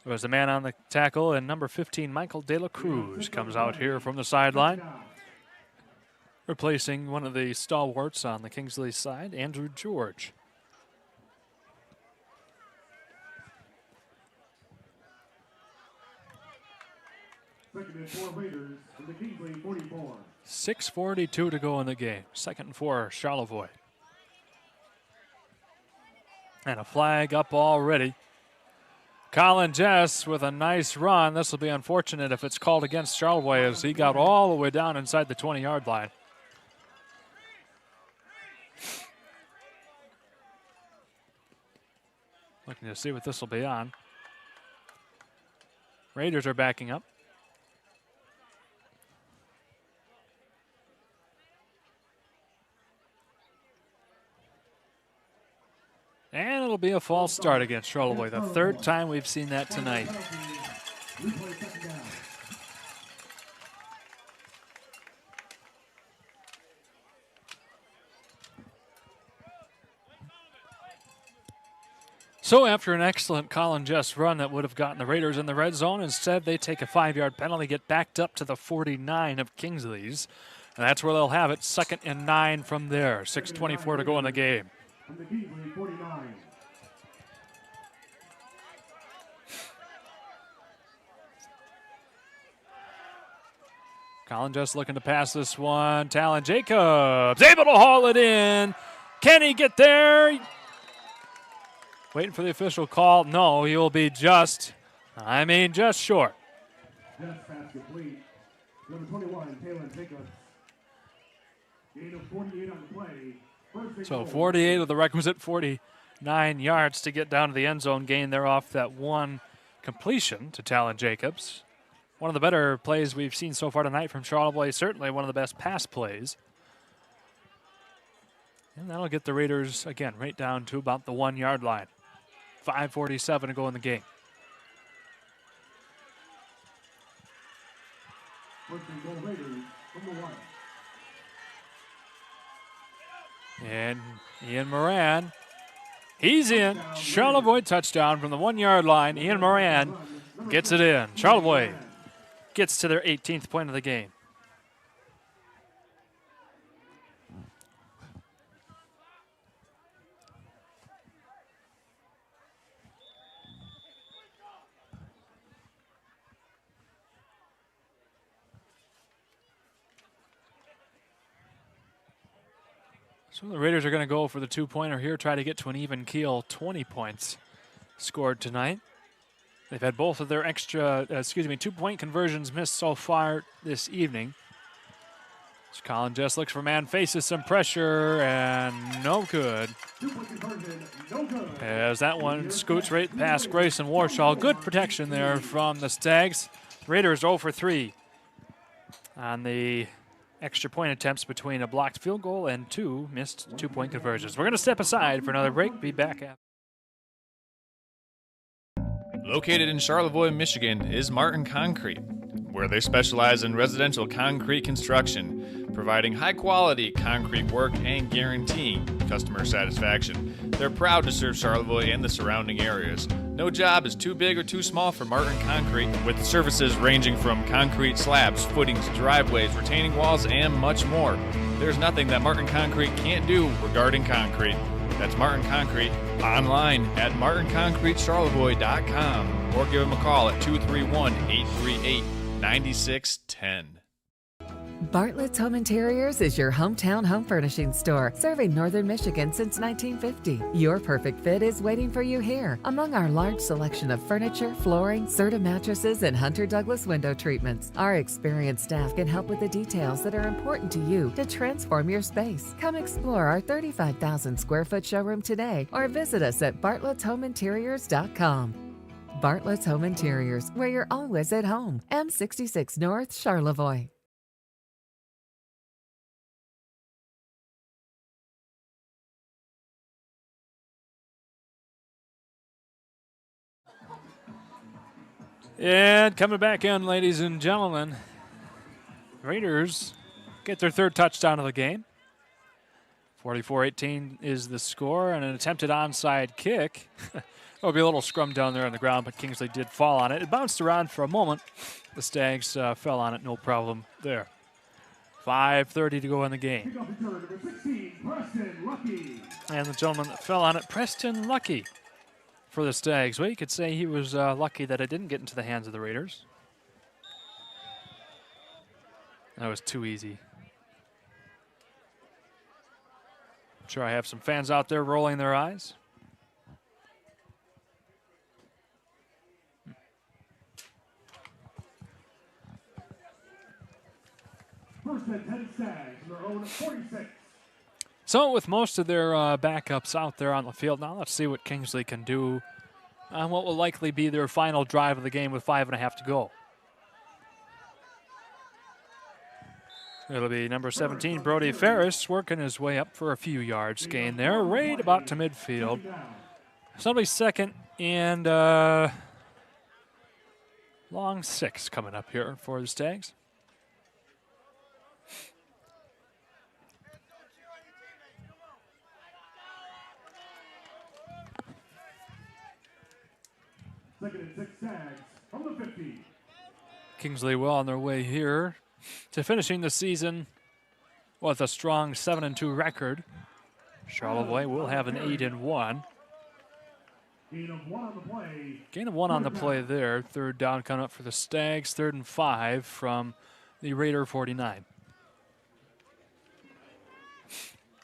was the man on the tackle. And number 15, Michael De La Cruz, comes out here from the sideline, replacing one of the stalwarts on the Kingsley side, Andrew George. Second and 4 Raiders from the Kingsley 44. 6:42 to go in the game. Second and 4, Charlevoix. And a flag up already. Colin Jess with a nice run. This will be unfortunate if it's called against Charlevoix, as he got all the way down inside the 20-yard line. Looking to see what this will be on. Raiders are backing up. And it'll that'll be a false start against Charlevoix. The third time we've seen that tonight. So after an excellent Colin Jess run that would have gotten the Raiders in the red zone, instead they take a 5-yard penalty, get backed up to the 49 of Kingsley's. And that's where they'll have it, 2nd and 9 from there. 6:24 to go in the game. Colin just looking to pass this one. Talon Jacobs able to haul it in. Can he get there? Waiting for the official call. No, he will be just short. Just pass complete. Number 21, Talon Jacobs. Gain of 48 on the play. So 48 of the requisite 49 yards to get down to the end zone. Gain there off that one completion to Talon Jacobs. One of the better plays we've seen so far tonight from Charlevoix. Certainly one of the best pass plays. And that'll get the Raiders, again, right down to about the 1-yard line. 5:47 to go in the game. And Ian Moran, he's in. Charlevoix touchdown from the 1-yard line. Ian Moran gets it in. Charlevoix gets to their 18th point of the game. So the Raiders are going to go for the 2-pointer here, try to get to an even keel. 20 points scored tonight. They've had both of their 2-point conversions missed so far this evening. So Colin just looks for man, faces some pressure, and no good. As that one scoots right past Grayson Warshaw. Good protection there from the Stags. Raiders 0 for 3 on the extra point attempts between a blocked field goal and 2 missed 2-point conversions. We're going to step aside for another break. Be back after. Located in Charlevoix, Michigan is Martin Concrete, where they specialize in residential concrete construction, providing high-quality concrete work and guaranteeing customer satisfaction. They're proud to serve Charlevoix and the surrounding areas. No job is too big or too small for Martin Concrete, with services ranging from concrete slabs, footings, driveways, retaining walls, and much more. There's nothing that Martin Concrete can't do regarding concrete. That's Martin Concrete, online at martinconcretecharlevoix.com, or give them a call at 231-838-9610. Bartlett's Home Interiors is your hometown home furnishing store, serving Northern Michigan since 1950. Your perfect fit is waiting for you here. Among our large selection of furniture, flooring, Serta mattresses, and Hunter Douglas window treatments, our experienced staff can help with the details that are important to you to transform your space. Come explore our 35,000 square foot showroom today, or visit us at bartlettshomeinteriors.com. Bartlett's Home Interiors, where you're always at home. M66 North, Charlevoix. And coming back in, ladies and gentlemen, Raiders get their 3rd touchdown of the game. 44-18 is the score, and an attempted onside kick. There'll be a little scrum down there on the ground, but Kingsley did fall on it. It bounced around for a moment. The Stags fell on it, no problem there. 5:30 to go in the game. And the gentleman that fell on it, Preston Lucky, for the Stags. Well, you could say he was lucky that it didn't get into the hands of the Raiders. That was too easy. I'm sure I have some fans out there rolling their eyes. First and 10 Stags, their own 46. So with most of their backups out there on the field, now let's see what Kingsley can do on what will likely be their final drive of the game with 5.5 to go. It'll be number 17, Brody Ferris, working his way up for a few yards gain there, right about to midfield. So it'll be second and long 6 coming up here for the Stags. Second and 6 Stags from the 50. Kingsley well on their way here to finishing the season with a strong 7-2 record. Charlevoix will have an 8-1. Gain of 1 on the play. Gain of 1 on the play there. Third down coming up for the Stags. 3rd and 5 from the Raider 49.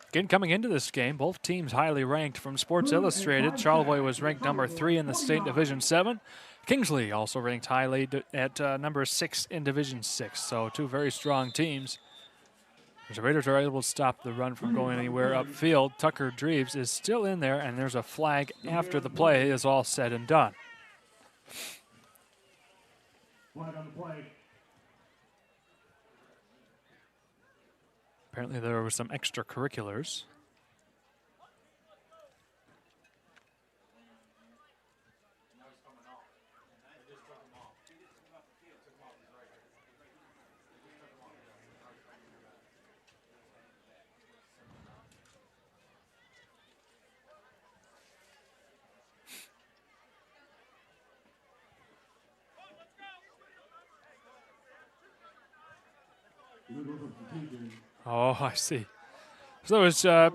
Again, coming into this game, both teams highly ranked from Sports Illustrated. Charlevoix was ranked number 3 in the state Division 7. Kingsley also ranked highly at number 6 in Division 6. So 2 very strong teams. The Raiders are able to stop the run from going anywhere upfield. Tucker Dreves is still in there, and there's a flag after the play is all said and done. Flag on the play. Apparently there were some extracurriculars. Oh, I see. So it was, I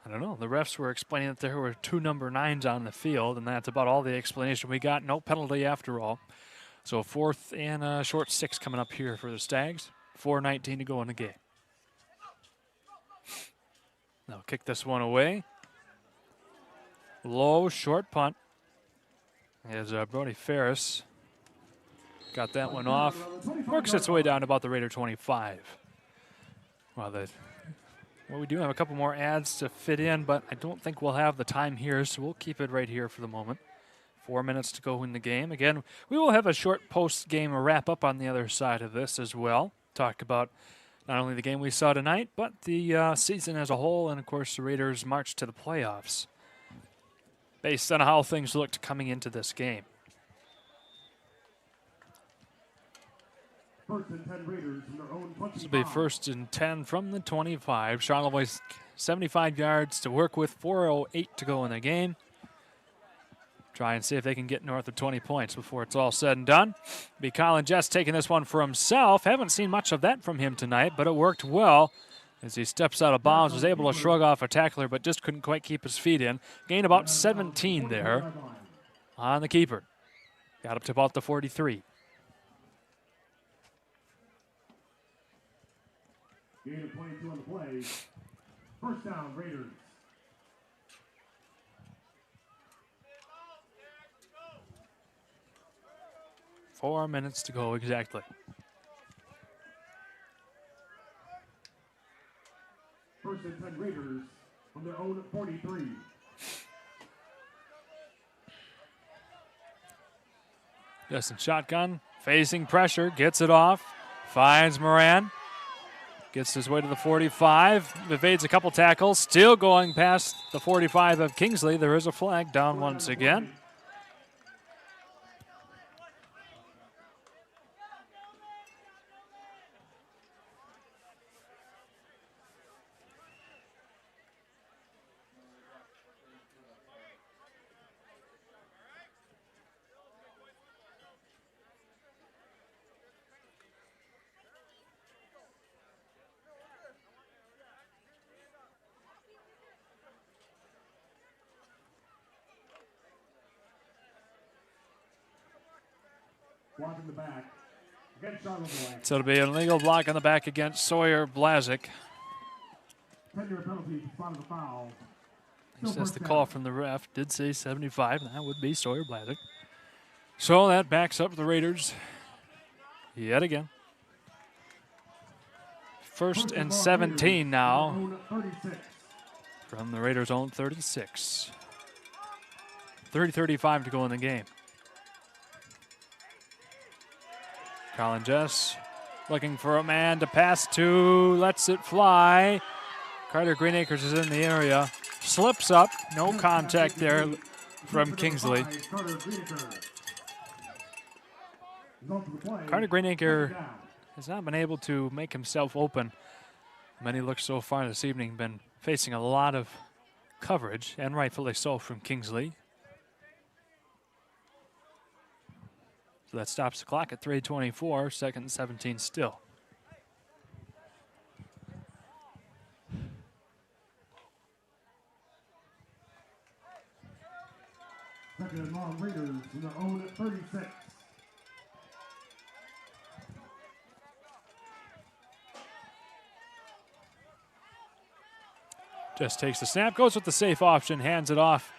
don't know, the refs were explaining that there were 2 number 9s on the field, and that's about all the explanation we got. No penalty after all. So 4th and a short 6 coming up here for the Stags. 4:19 to go in the game. They'll kick this one away. Low, short punt. As Brody Ferris got that one off. Works its way down to about the Raider 25. Well, we do have a couple more ads to fit in, but I don't think we'll have the time here, so we'll keep it right here for the moment. 4 minutes to go in the game. Again, we will have a short post-game wrap-up on the other side of this as well. Talk about not only the game we saw tonight, but the season as a whole, and, of course, the Raiders' march to the playoffs, based on how things looked coming into this game. First and 10 Raiders from their own 25. This will be 1st and 10 from the 25. Charlevoix 75 yards to work with, 4:08 to go in the game. Try and see if they can get north of 20 points before it's all said and done. Be Colin Jess taking this one for himself. Haven't seen much of that from him tonight, but it worked well as he steps out of bounds, was able to shrug off a tackler, but just couldn't quite keep his feet in. Gained about 17 there on the keeper. Got up to about the 43. Gain of 22 on the play. First down, Raiders. Four minutes to go exactly. First and 10 Raiders from their own 43. Justin shotgun, facing pressure, gets it off, finds Moran. Gets his way to the 45, evades a couple tackles, still going past the 45 of Kingsley. There is a flag down once again. Block in the back against Charlevoix. So it'll be an illegal block in the back against Sawyer Blazik. 10-yard penalty, spot of the foul. He says the call from the ref did say 75, and that would be Sawyer Blazik. So that backs up the Raiders yet again. 1st and 17 now from the Raiders' own 36. 30-35 to go in the game. Colin Jess looking for a man to pass to, lets it fly. Carter Greenacres is in the area. slips up. No contact there from Kingsley. Carter Greenacre has not been able to make himself open. Many looks so far this evening, been facing a lot of coverage, and rightfully so, from Kingsley. So that stops the clock at 3:24, second and 17 still. Second and long, Raiders in their own 36. Just takes the snap, goes with the safe option, hands it off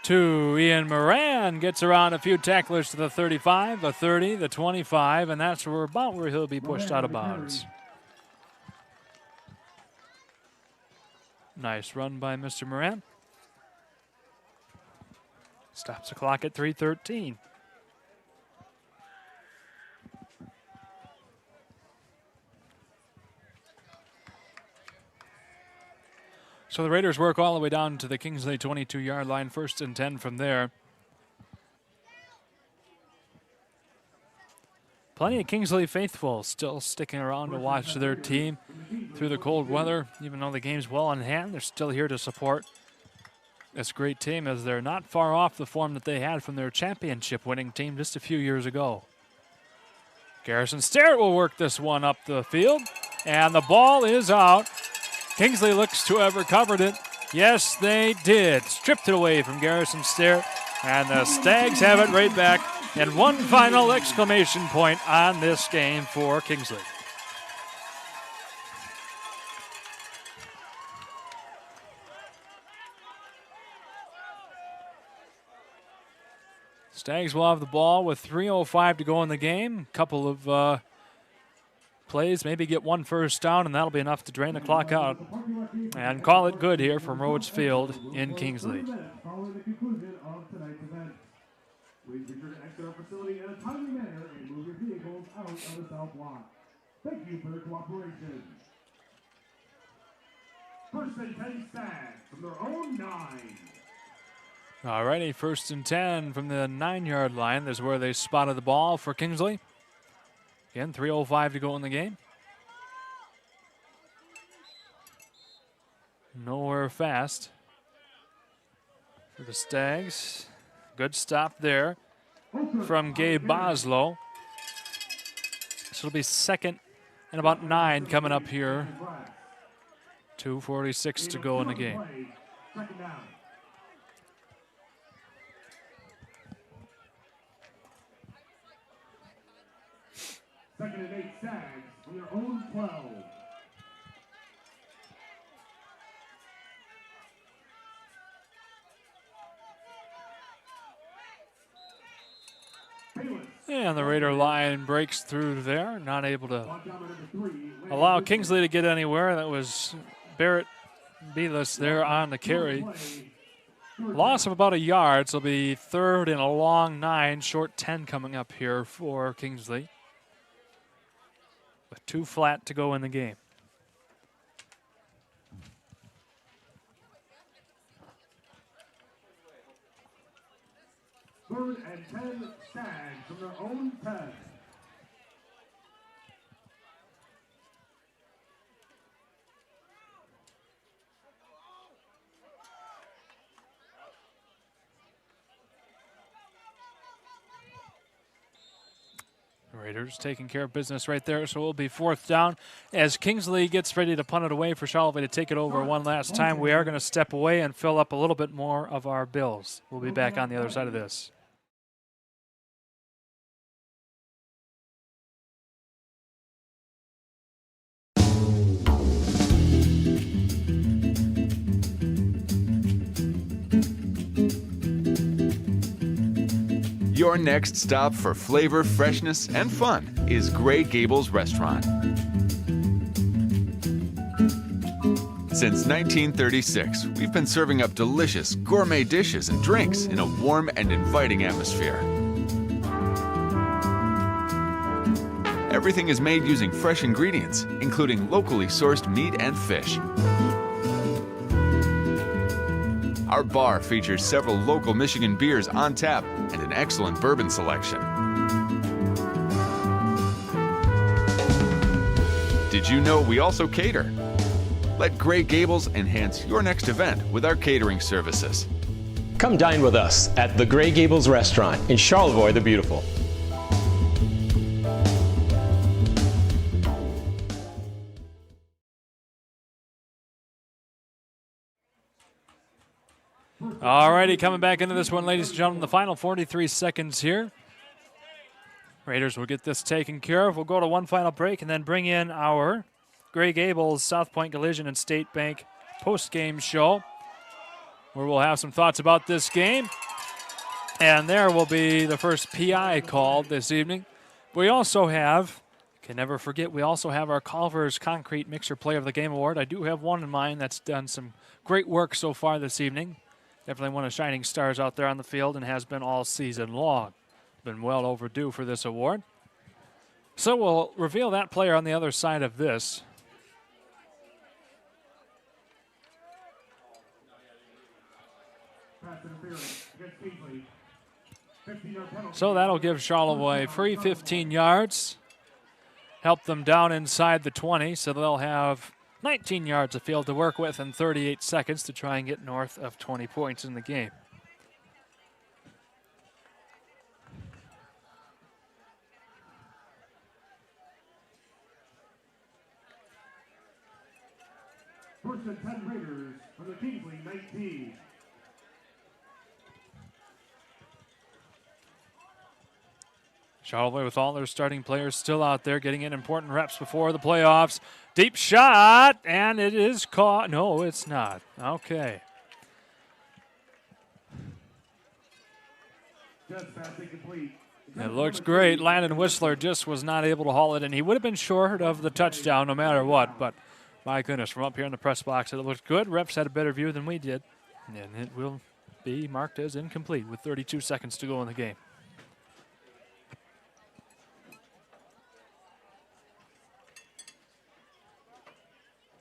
to Ian Moran. Gets around a few tacklers to the 35, the 30, the 25, and that's about where he'll be pushed out of bounds. Nice run by Mr. Moran. Stops the clock at 3:13. So the Raiders work all the way down to the Kingsley 22-yard line, 1st and 10 from there. Plenty of Kingsley faithful still sticking around to watch their team through the cold weather. Even though the game's well in hand, they're still here to support this great team, as they're not far off the form that they had from their championship-winning team just a few years ago. Garrison Sterrett will work this one up the field, and the ball is out. Kingsley looks to have recovered it. Yes, they did. Stripped it away from Garrison Sterrett, and the Stags have it right back. And one final exclamation point on this game for Kingsley. Stags will have the ball with 3:05 to go in the game. Couple of plays, maybe get one first down, and that'll be enough to drain the clock out and call it good here from Rhodes Field in Kingsley. Following the conclusion of tonight's event, please be sure to exit our facility in a timely manner and move your vehicles out of the south lot. Thank you for your cooperation. 1st and 10 Stags from their own 9. All righty, 1st and 10 from the 9-yard line. That's where they spotted the ball for Kingsley. Again, 3:05 to go in the game. Nowhere fast for the Stags. Good stop there from Gabe Boslow. So it'll be 2nd and about 9 coming up here. 2:46 to go in the game. Second down. Second and 8 Stags from their own 12. And the Raider line breaks through there, not able to allow Kingsley to get anywhere. That was Barrett Belis there on the carry. Loss of about a yard, so it'll be 3rd and a long 9, short 10 coming up here for Kingsley. With 2 flat to go in the game. Third and 10 Stags from their own 10. Raiders taking care of business right there, so it'll be 4th down. As Kingsley gets ready to punt it away for Charlevoix to take it over one last time, we are going to step away and fill up a little bit more of our bills. We'll be back on the other side of this. Your next stop for flavor, freshness, and fun is Gray Gables Restaurant. Since 1936, we've been serving up delicious gourmet dishes and drinks in a warm and inviting atmosphere. Everything is made using fresh ingredients, including locally sourced meat and fish. Our bar features several local Michigan beers on tap and an excellent bourbon selection. Did you know we also cater? Let Gray Gables enhance your next event with our catering services. Come dine with us at the Gray Gables Restaurant in Charlevoix the Beautiful. Alrighty, coming back into this one, ladies and gentlemen, the final 43 seconds here. Raiders will get this taken care of. We'll go to one final break and then bring in our Gray Gables, South Point Collision, and State Bank post-game show, where we'll have some thoughts about this game. And there will be the first PI called this evening. We also have, can never forget, we also have our Culver's Concrete Mixer Player of the Game Award. I do have one in mind that's done some great work so far this evening. Definitely one of the shining stars out there on the field and has been all season long. Been well overdue for this award. So we'll reveal that player on the other side of this. So that'll give Charlevoix free 15 yards. Help them down inside the 20, so they'll have 19 yards of field to work with and 38 seconds to try and get north of 20 points in the game. First and 10 Raiders from the Kingsley 19. Charlevoix with all their starting players still out there getting in important reps before the playoffs. Deep shot, and it is caught. No, it's not. Okay. It looks great. Landon Whistler just was not able to haul it, and he would have been short of the touchdown no matter what, but my goodness, from up here in the press box, it looked good. Refs had a better view than we did, and it will be marked as incomplete with 32 seconds to go in the game.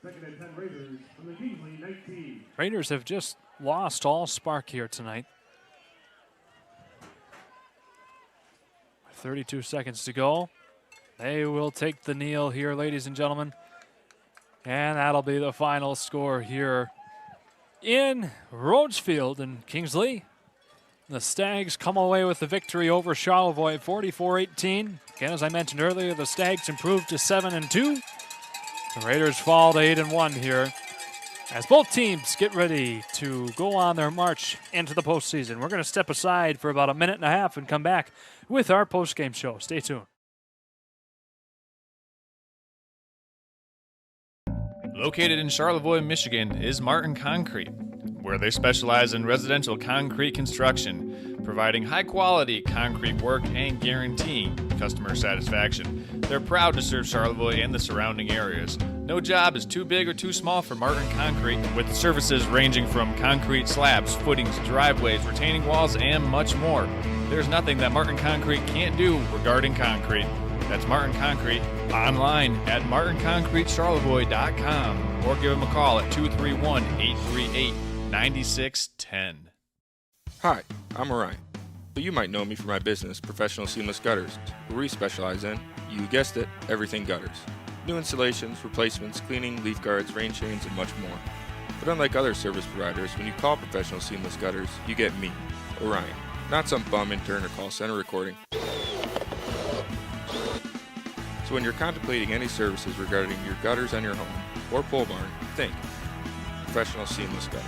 Second and 10 Raiders from the Kingsley 19. Raiders have just lost all spark here tonight. 32 seconds to go. They will take the kneel here, ladies and gentlemen. And that'll be the final score here in Rhodesfield and Kingsley. The Stags come away with the victory over Charlevoix, 44-18. Again, as I mentioned earlier, the Stags improved to 7-2. The Raiders fall to 8-1 here as both teams get ready to go on their march into the postseason. We're going to step aside for about a minute and a half and come back with our postgame show. Stay tuned. Located in Charlevoix, Michigan, is Martin Concrete, where they specialize in residential concrete construction, providing high-quality concrete work and guaranteeing customer satisfaction. They're proud to serve Charlevoix and the surrounding areas. No job is too big or too small for Martin Concrete, with services ranging from concrete slabs, footings, driveways, retaining walls, and much more. There's nothing that Martin Concrete can't do regarding concrete. That's Martin Concrete, online at martinconcretecharlevoix.com, or give them a call at 231-838-9610. Hi, I'm Orion, but you might know me for my business, Professional Seamless Gutters, where we specialize in, you guessed it, everything gutters. New installations, replacements, cleaning, leaf guards, rain chains, and much more. But unlike other service providers, when you call Professional Seamless Gutters, you get me, Orion, not some bum intern or call center recording. So when you're contemplating any services regarding your gutters on your home or pole barn, think Professional Seamless Gutters.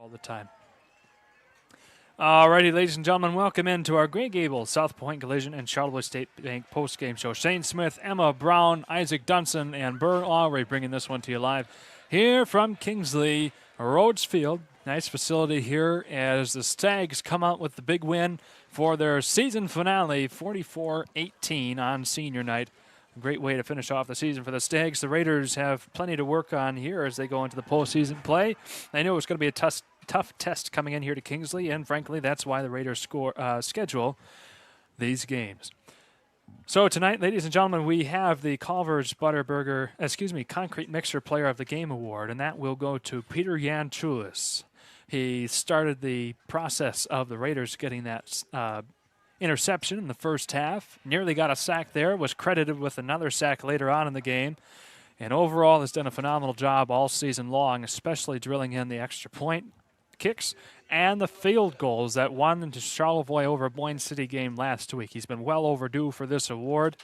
All the time. Alrighty, ladies and gentlemen, welcome into our Grey Gables, South Point Collision, and Charlevoix State Bank postgame show. Shane Smith, Emma Brown, Isaac Dunson, and Burr Alry bringing this one to you live here from Kingsley Rhodes Field. Nice facility here as the Stags come out with the big win for their season finale, 44-18 on senior night. A great way to finish off the season for the Stags. The Raiders have plenty to work on here as they go into the postseason play. I knew it was going to be a tough test coming in here to Kingsley, and frankly, that's why the Raiders schedule these games. So tonight, ladies and gentlemen, we have the Culver's Concrete Mixer Player of the Game Award, and that will go to Peter Yanchulis. He started the process of the Raiders getting that interception in the first half, nearly got a sack there, was credited with another sack later on in the game, and overall has done a phenomenal job all season long, especially drilling in the extra point kicks and the field goals that won into Charlevoix over Boyne City game last week. He's been well overdue for this award,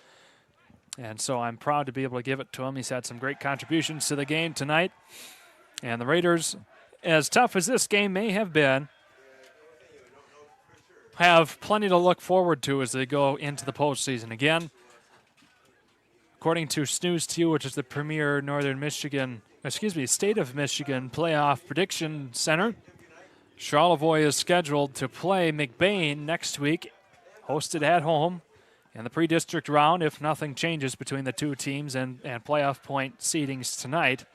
and so I'm proud to be able to give it to him. He's had some great contributions to the game tonight, and the Raiders, as tough as this game may have been, have plenty to look forward to as they go into the postseason. Again, according to Snooze 2, which is the premier State of Michigan playoff prediction center, Charlevoix is scheduled to play McBain next week, hosted at home in the pre-district round if nothing changes between the two teams and playoff point seedings tonight,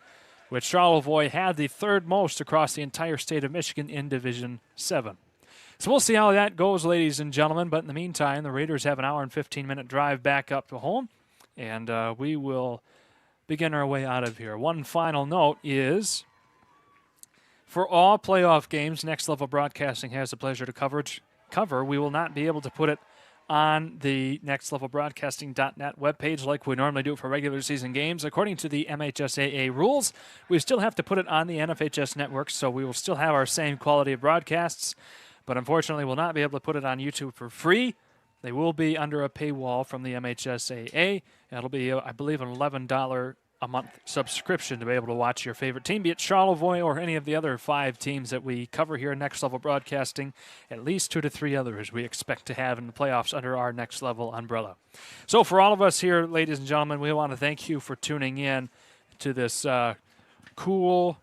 which Charlevoix had the third most across the entire state of Michigan in Division 7. So we'll see how that goes, ladies and gentlemen, but in the meantime, the Raiders have an hour and 15-minute drive back up to home, and we will begin our way out of here. One final note is, for all playoff games Next Level Broadcasting has the pleasure to cover, we will not be able to put it on the nextlevelbroadcasting.net webpage like we normally do for regular season games. According to the MHSAA rules, we still have to put it on the NFHS network, so we will still have our same quality of broadcasts, but unfortunately we'll not be able to put it on YouTube for free. They will be under a paywall from the MHSAA. It'll be, I believe, an $11 a month subscription to be able to watch your favorite team, be it Charlevoix or any of the other 5 teams that we cover here in Next Level Broadcasting. At least 2 to 3 others we expect to have in the playoffs under our Next Level umbrella. So for all of us here, ladies and gentlemen, we want to thank you for tuning in to this cool,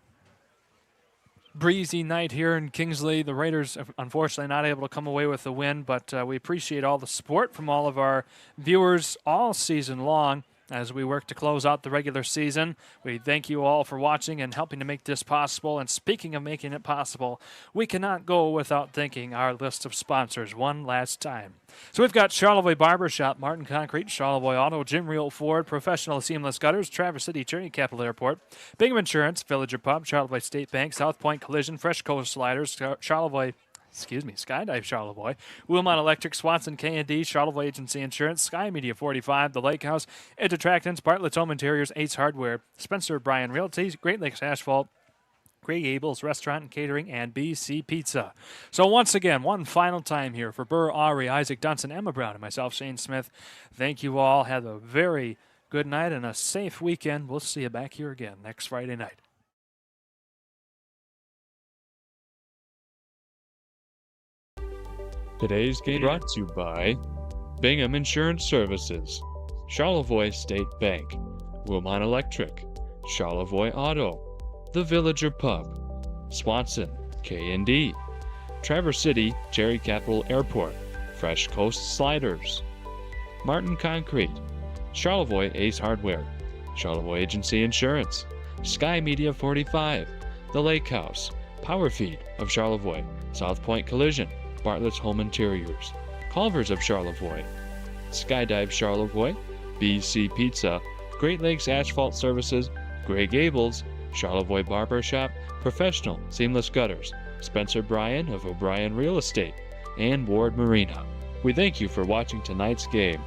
breezy night here in Kingsley. The Raiders, unfortunately, not able to come away with the win, but we appreciate all the support from all of our viewers all season long as we work to close out the regular season. We thank you all for watching and helping to make this possible. And speaking of making it possible, we cannot go without thanking our list of sponsors one last time. So we've got Charlevoix Barbershop, Martin Concrete, Charlevoix Auto, Jim Reel Ford, Professional Seamless Gutters, Traverse City Cherry Capital Airport, Bingham Insurance, Villager Pub, Charlevoix State Bank, South Point Collision, Fresh Coast Sliders, Skydive Charlevoix, Wilmot Electric, Swanson K&D, Charlevoix Agency Insurance, Sky Media 45, The Lake House, Edge Attractants, Bartlett's Home Interiors, Ace Hardware, Spencer Bryan Realty, Great Lakes Asphalt, Grey Gables Restaurant and Catering, and BC Pizza. So once again, one final time here for Burr Aury, Isaac Dunson, Emma Brown, and myself, Shane Smith. Thank you all. Have a very good night and a safe weekend. We'll see you back here again next Friday night. Today's game brought to you by Bingham Insurance Services, Charlevoix State Bank, Wilmot Electric, Charlevoix Auto, The Villager Pub, Swanson K&D, Traverse City Cherry Capital Airport, Fresh Coast Sliders, Martin Concrete, Charlevoix Ace Hardware, Charlevoix Agency Insurance, Sky Media 45, The Lake House, Power Feed of Charlevoix, South Point Collision, Bartlett's Home Interiors, Culver's of Charlevoix, Skydive Charlevoix, BC Pizza, Great Lakes Asphalt Services, Grey Gables, Charlevoix Barbershop, Professional Seamless Gutters, Spencer Bryan of O'Brien Real Estate, and Ward Marina. We thank you for watching tonight's game.